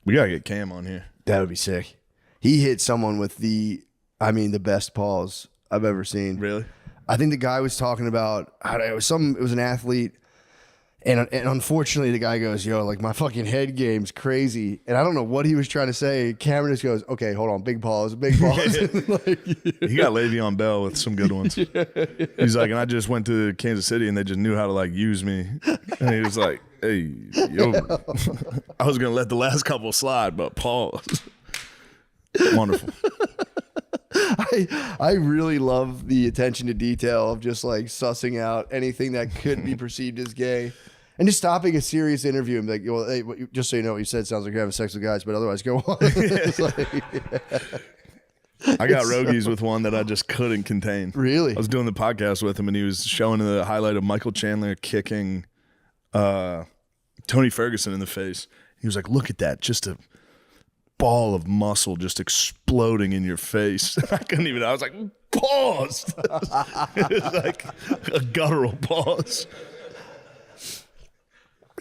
We gotta get Cam on here. That would be sick. He hit someone with the best pause I've ever seen. Really? I think the guy was talking about it was an athlete, and unfortunately the guy goes, "Yo, like my fucking head game's crazy," and I don't know what he was trying to say. Cameron just goes, "Okay, hold on, big pause." Like, He got Le'Veon Bell with some good ones. He's like, and I just went to Kansas City and they just knew how to like use me. And he was like, hey, yo, I was gonna let the last couple slide, but pause. Wonderful. I really love the attention to detail of just like sussing out anything that could be perceived as gay. And just stopping a serious interview and be like, well, hey, just so you know what you said sounds like you're having sex with guys, but otherwise go on. It's like, I got rogies with one that I just couldn't contain. Really? I was doing the podcast with him and he was showing the highlight of Michael Chandler kicking Tony Ferguson in the face. He was like, look at that, just a ball of muscle just exploding in your face. I was like, pause. It was like a guttural pause.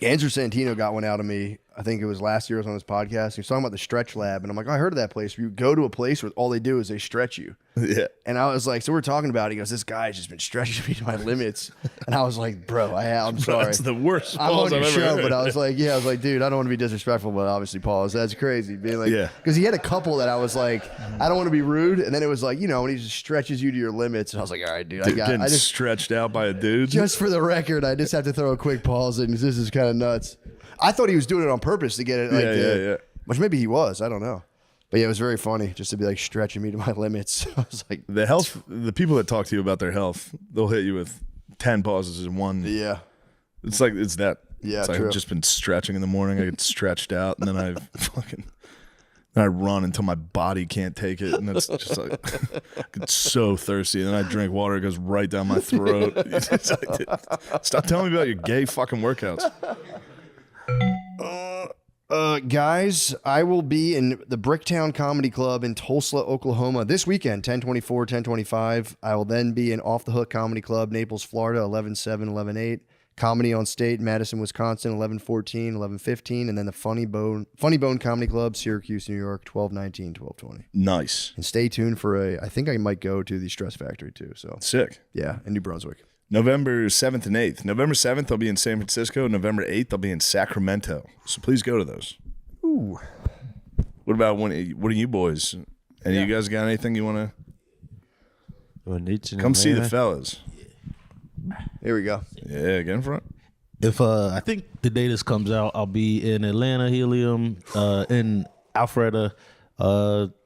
Andrew Santino got one out of me. I think it was last year. I was on his podcast. He was talking about the stretch lab, and I'm like, oh, I heard of that place. You go to a place where all they do is they stretch you. Yeah. And I was like, so we're talking about it. He goes, this guy's just been stretching me to my limits. And I was like, bro, I'm sorry. That's the worst I'm pause on your I've ever show, heard. but I was like, dude, I don't want to be disrespectful, but obviously, pause. That's crazy. Being like, Yeah. because he had a couple that I was like, I don't want to be rude. And then it was like, when he just stretches you to your limits. And I was like, all right, dude, Getting stretched out by a dude. just for the record, I just have to throw a quick pause in because this is kind of nuts. I thought he was doing it on purpose to get it. Like, Yeah. Which maybe he was. I don't know. But yeah, it was very funny just to be like stretching me to my limits. I was like, The people that talk to you about their health, they'll hit you with 10 pauses in one. yeah. It's that. Yeah, it's like true. I've just been stretching in the morning. I get stretched out, and then I run until my body can't take it, and it's just like I get so thirsty. And then I drink water; it goes right down my throat. It's like, stop telling me about your gay fucking workouts. Guys, I will be in the Bricktown Comedy Club in Tulsa, Oklahoma this weekend, 10/24, 10/25. I will then be in Off the Hook Comedy Club, Naples, Florida, 11/7, 11/8. Comedy on State, Madison, Wisconsin, 11/14, 11/15. And then the Funny Bone Comedy Club, Syracuse, New York, 12/19, 12/20. Nice, And stay tuned for I think I might go to the Stress Factory too. So sick. yeah, in New Brunswick. November 7th and 8th. November 7th, I'll be in San Francisco. November 8th, I'll be in Sacramento. So please go to those. Ooh. What about what are you boys? Any of you guys got anything you want to come see the fellas? Here we go. Yeah, get in front. If I think the day this comes out, I'll be in Atlanta, Helium, in Alpharetta,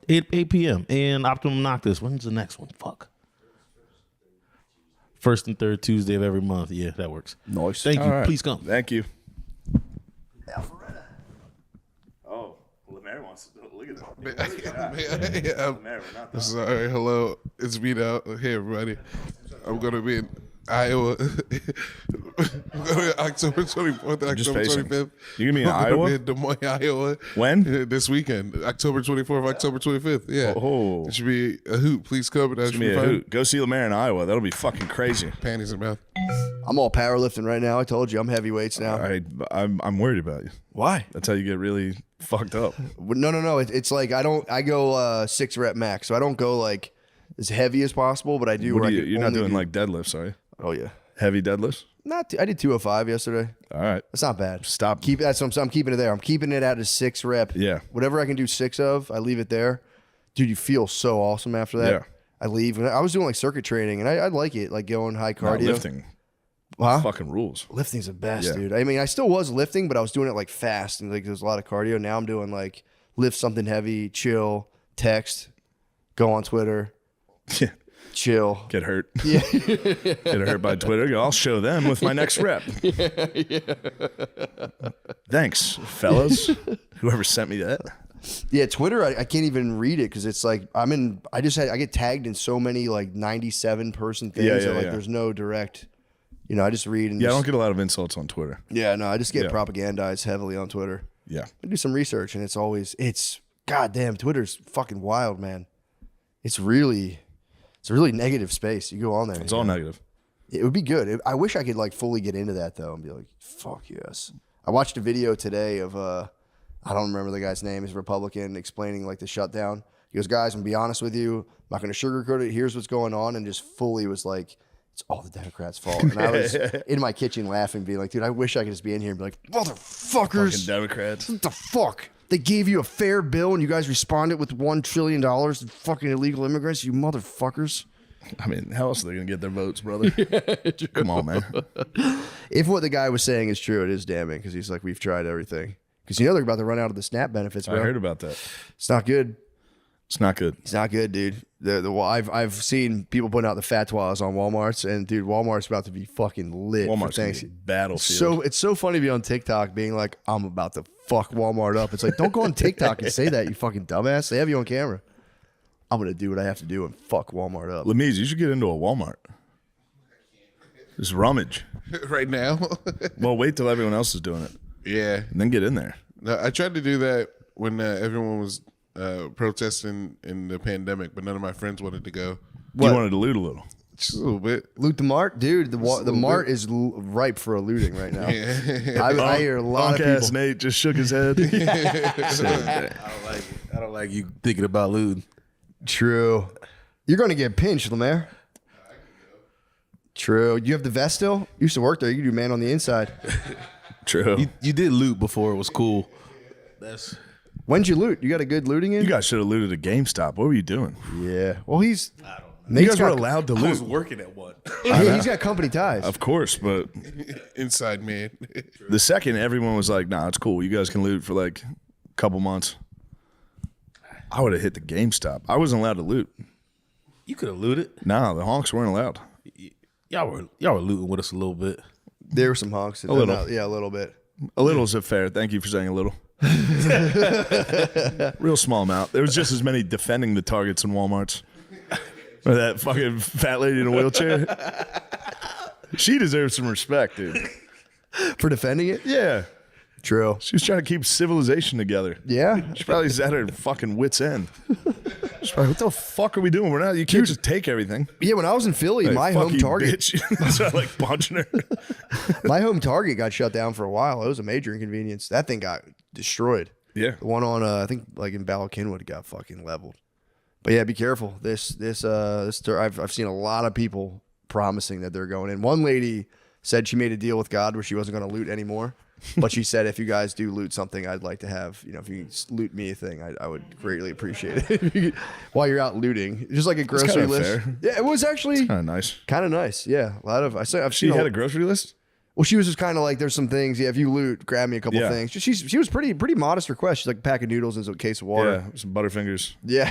8 p.m. and Optimum Noctis. When's the next one? Fuck. First and third Tuesday of every month. Yeah, that works. Nice. Thank you. All right. Please come. Thank you. Oh, Lemaire wants to look at that. Sorry, hello, it's me now. Hey, everybody. I'm going to be in Iowa. October 24th, Just October pacing. 25th. You gonna be in I'm Iowa? Be in Des Moines, Iowa. When? This weekend, October 24th, October 25th. Yeah. Oh. It should be a hoot. Please come. That should Give me be a fun. hoot. Go see Lemaire in Iowa. That'll be fucking crazy. Panties in mouth. I'm all powerlifting right now. I told you I'm heavyweights now. I'm worried about you. Why? That's how you get really fucked up. No. It's like I go 6 rep max, so I don't go like as heavy as possible, but I do. What are you? You're not doing like deadlifts, are you? Oh yeah, Heavy deadlifts? I did 205 yesterday. All right. That's not bad. Stop. I'm keeping it there. I'm keeping it at a 6 rep. Yeah. Whatever I can do 6 of, I leave it there. Dude, you feel so awesome after that. Yeah. I leave. I was doing like circuit training, and I like it, like going high Not cardio. lifting. Huh? Fucking rules. Lifting's the best, Yeah. dude. I mean, I still was lifting, but I was doing it like fast and like there's a lot of cardio. Now I'm doing like lift something heavy, chill, text, go on Twitter, chill. Get hurt. Yeah. Get hurt by Twitter. I'll show them with my next rep. Thanks, fellas. Whoever sent me that. Yeah, Twitter, I can't even read it because it's like I get tagged in so many like 97 person things Yeah, that like yeah. there's no direct, I just read and Yeah, I just, don't get a lot of insults on Twitter. I just get Yeah. propagandized heavily on Twitter. Yeah. I do some research and it's goddamn, Twitter's fucking wild, man. It's a really negative space. You go on there. It's all negative. It would be good. I wish I could like fully get into that though and be like, fuck yes. I watched a video today of I don't remember the guy's name. He's a Republican explaining like the shutdown. He He goes, guys, I'm gonna be honest with you. I'm not gonna sugarcoat it. Here's what's going on, and just fully was like, it's all the Democrats' fault. And I was in my kitchen laughing, being like, dude, I wish I could just be in here and be like, motherfuckers, Fucking Democrats. what the fuck? They gave you a fair bill and you guys responded with $1 trillion to fucking illegal immigrants, you motherfuckers. I mean, how else are they going to get their votes, brother? Come on, man. If what the guy was saying is true, it is damning because he's like, we've tried everything. Because they're about to run out of the SNAP benefits, bro. I heard about that. It's not good. It's not good. It's not good, dude. I've seen people putting out the fatwas on Walmart's, and dude, Walmart's about to be fucking lit. Walmart's for gonna thanks. be a battlefield. So it's so funny to be on TikTok being like, I'm about to fuck Walmart up. It's like, don't go on TikTok and say that, you fucking dumbass. They have you on camera. I'm gonna do what I have to do and fuck Walmart up. Lemiz, you should get into a Walmart. Just rummage. Right now. Well, wait till everyone else is doing it, Yeah. and then get in there. No, I tried to do that when everyone was protesting in the pandemic, but none of my friends wanted to go. You wanted to loot a little. Just a little bit. Loot the mart, dude. The mart is ripe for a looting right now. I hear a lot of Punk-ass people. Nate just shook his head. I don't like you thinking about looting. True. You're going to get pinched, Lemaire. True. You have the vest still? You used to work there. You could do man on the inside. True. You did loot before it was cool. When'd you loot? You got a good looting in? You guys should have looted a GameStop. What were you doing? Yeah. Well, he's. You guys were allowed to I was loot. working at one. He's got company ties. Of course, but Inside man. the second everyone was like, nah, it's cool. You guys can loot for like a couple months. I would have hit the GameStop. I wasn't allowed to loot. You could have looted. No, the honks weren't allowed. Y'all were looting with us a little bit. There were some honks. A little. Yeah, a little bit. A little is fair. Thank you for saying a little. Real small amount. There was just as many defending the targets in Walmart's. Or that fucking fat lady in a wheelchair. She deserves some respect, dude. For defending it? Yeah. True. She was trying to keep civilization together. Yeah. She probably was at her fucking wit's end. She's probably, what the fuck are we doing? We're not. You can't just take everything. Yeah, when I was in Philly, Like, my fuck home you, Target, bitch. So I like punching her. my home Target got shut down for a while. It was a major inconvenience. That thing got destroyed. Yeah. The one on, I think, like in Ballard Kenwood got fucking leveled. But yeah, be careful. I've seen a lot of people promising that they're going in. One lady said she made a deal with God where she wasn't going to loot anymore. But she said, if you guys do loot something, I'd like to have, if you loot me a thing, I would greatly appreciate it. While you're out looting, just like a grocery kinda list. fair. Yeah, it was actually Kind of nice. kind of nice. Yeah, a lot of I've She seen. had a grocery list? Well, she was just kind of like, there's some things. Yeah, if you loot, grab me a couple Yeah. things. She was pretty modest request. She's like a pack of noodles and a case of water. Yeah, some Butterfingers. Yeah.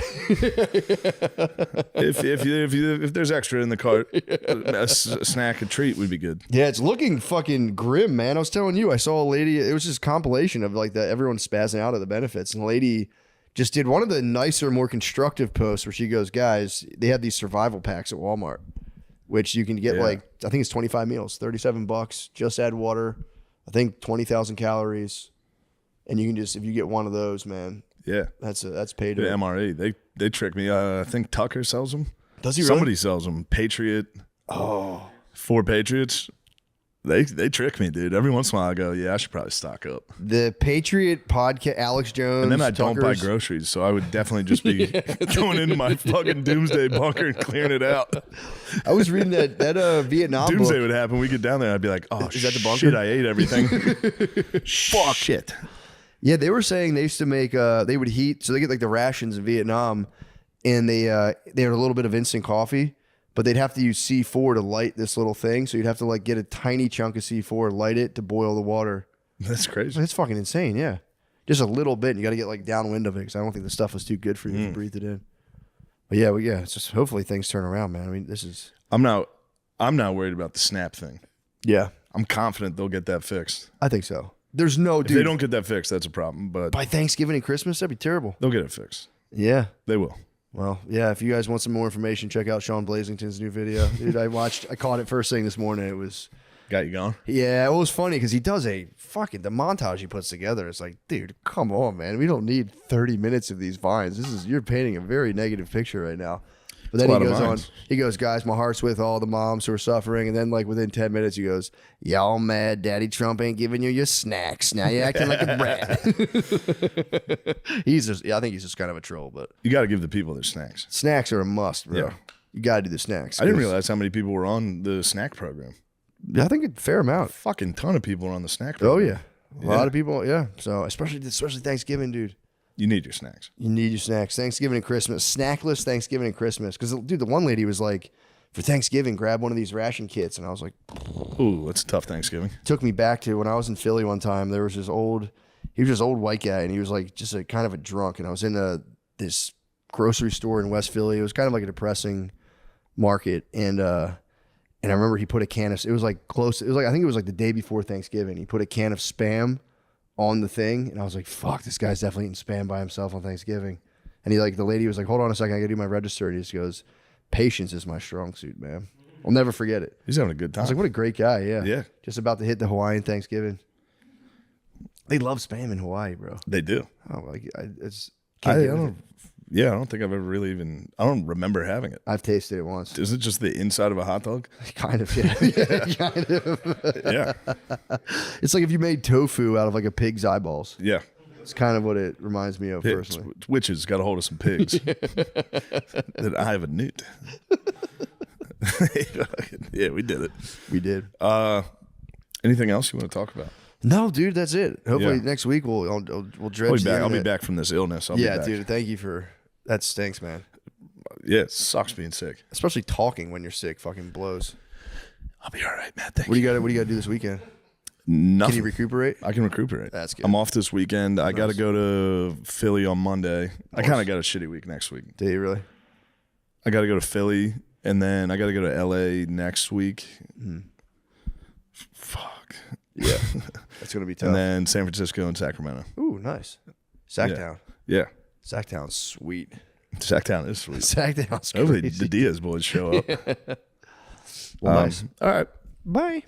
If there's extra in the cart, a snack, a treat would be good. Yeah, it's looking fucking grim, man. I was telling you, I saw a lady. It was just a compilation of like everyone spazzing out at the benefits, and the lady just did one of the nicer, more constructive posts where she goes, "Guys, they have these survival packs at Walmart, which you can get like I think it's 25 meals, $37. Just add water, I think 20,000 calories, and you can just if you get one of those, man, Yeah. that's paid. The MRE, they trick me. I think Tucker sells them. Does he really? Somebody sells them. Patriot. Oh. 4 Patriots. They trick me, dude. Every once in a while I go, yeah, I should probably stock up. The Patriot podcast, Alex Jones, And then I don't buy Tucker's- groceries, so I would definitely just be going into my fucking doomsday bunker and clearing it out. I was reading that Vietnam Doomsday book. would happen. We get down there, I'd be like, oh, Is that the bunker? shit, I ate everything. Fuck. Shit. Yeah, they were saying they used to make they would heat, so they get like the rations in Vietnam, and they had a little bit of instant coffee, but they'd have to use C4 to light this little thing. So you'd have to like get a tiny chunk of C4, light it to boil the water. That's crazy. It's fucking insane. Yeah, just a little bit. And you got to get like downwind of it because I don't think the stuff was too good for you if you breathe it in. But yeah, it's just hopefully things turn around, man. I mean, this is I'm not worried about the SNAP thing. yeah, I'm confident they'll get that fixed. I think so. There's no If dude they don't get that fixed, that's a problem. But by Thanksgiving and Christmas. That'd be terrible. they'll get it fixed. Yeah. They will. Well, yeah, if you guys want some more information, check out Sean Blazington's new video. Dude, I caught it first thing this morning. It was, Got you going? yeah, it was funny because he does the montage he puts together. It's like, dude, come on, man. We don't need 30 minutes of these vines. You're painting a very negative picture right now. But then a he lot of goes on. minds. He goes, guys, my heart's with all the moms who are suffering. And then like within 10 minutes, he goes, y'all mad? Daddy Trump ain't giving you your snacks. Now you're acting like a brat. He's just, I think he's just kind of a troll. But You got to give the people their snacks. snacks are a must, bro. Yeah. You got to do the snacks. I didn't 'cause- realize how many people were on the snack program. I think a fair amount. Fucking ton of people are on the snack Oh program. yeah, a lot of people. Yeah. So especially Thanksgiving, dude. You need your snacks. You need your snacks. Thanksgiving and Christmas. Snackless Thanksgiving and Christmas. Because dude, the one lady was like, for Thanksgiving, grab one of these ration kits, and I was like, Ooh, that's a tough Thanksgiving. took me back to when I was in Philly one time. There was this old, he was this old white guy, and he was like just a kind of a drunk. And I was in this grocery store in West Philly. It was kind of like a depressing market, and I remember he put a can of, it was like close, it was like, I think it was like the day before Thanksgiving. He put a can of Spam on the thing, and I was like, fuck, this guy's definitely eating Spam by himself on Thanksgiving. And he like, the lady was like, hold on a second, I gotta do my register. And he just goes, patience is my strong suit, man. I'll never forget it. He's having a good I time. was like, what a great guy, yeah. Yeah. Just about to hit the Hawaiian Thanksgiving. They love Spam in Hawaii, bro. They do. Oh, like, it's, I can't get with don't. Yeah, I don't think I've ever really even. I don't remember having it. I've tasted it once. Is it just the inside of a hot dog? Kind of, yeah. Yeah, kind of. Yeah, It's like if you made tofu out of like a pig's eyeballs. yeah. It's kind of what it reminds me of personally. Witches got a hold of some pigs that I have a newt. Yeah, we did it. We did. Anything else you want to talk about? No, dude, that's it. Hopefully Yeah. next week we'll dredge I'll be the back. I'll be internet. back from this illness. I'll be Yeah, back. dude. Thank you for that. Stinks, man. Yeah, it sucks being sick. Especially talking when you're sick fucking blows. I'll be all right, man. Thank What do you. you got? What do you got to do this weekend? Nothing. Can you recuperate? I can recuperate. That's good. I'm off this weekend. I got to go to Philly on Monday. I kind of got a shitty week next week. Do you really? I got to go to Philly, and then I got to go to LA next week. Fuck. Yeah, that's gonna be tough. And then San Francisco and Sacramento. Ooh, nice. Sacktown. Yeah. Sacktown's sweet. Sacktown is sweet. Sacktown's Hopefully crazy. the Diaz boys show up. Well, nice. All right. Bye.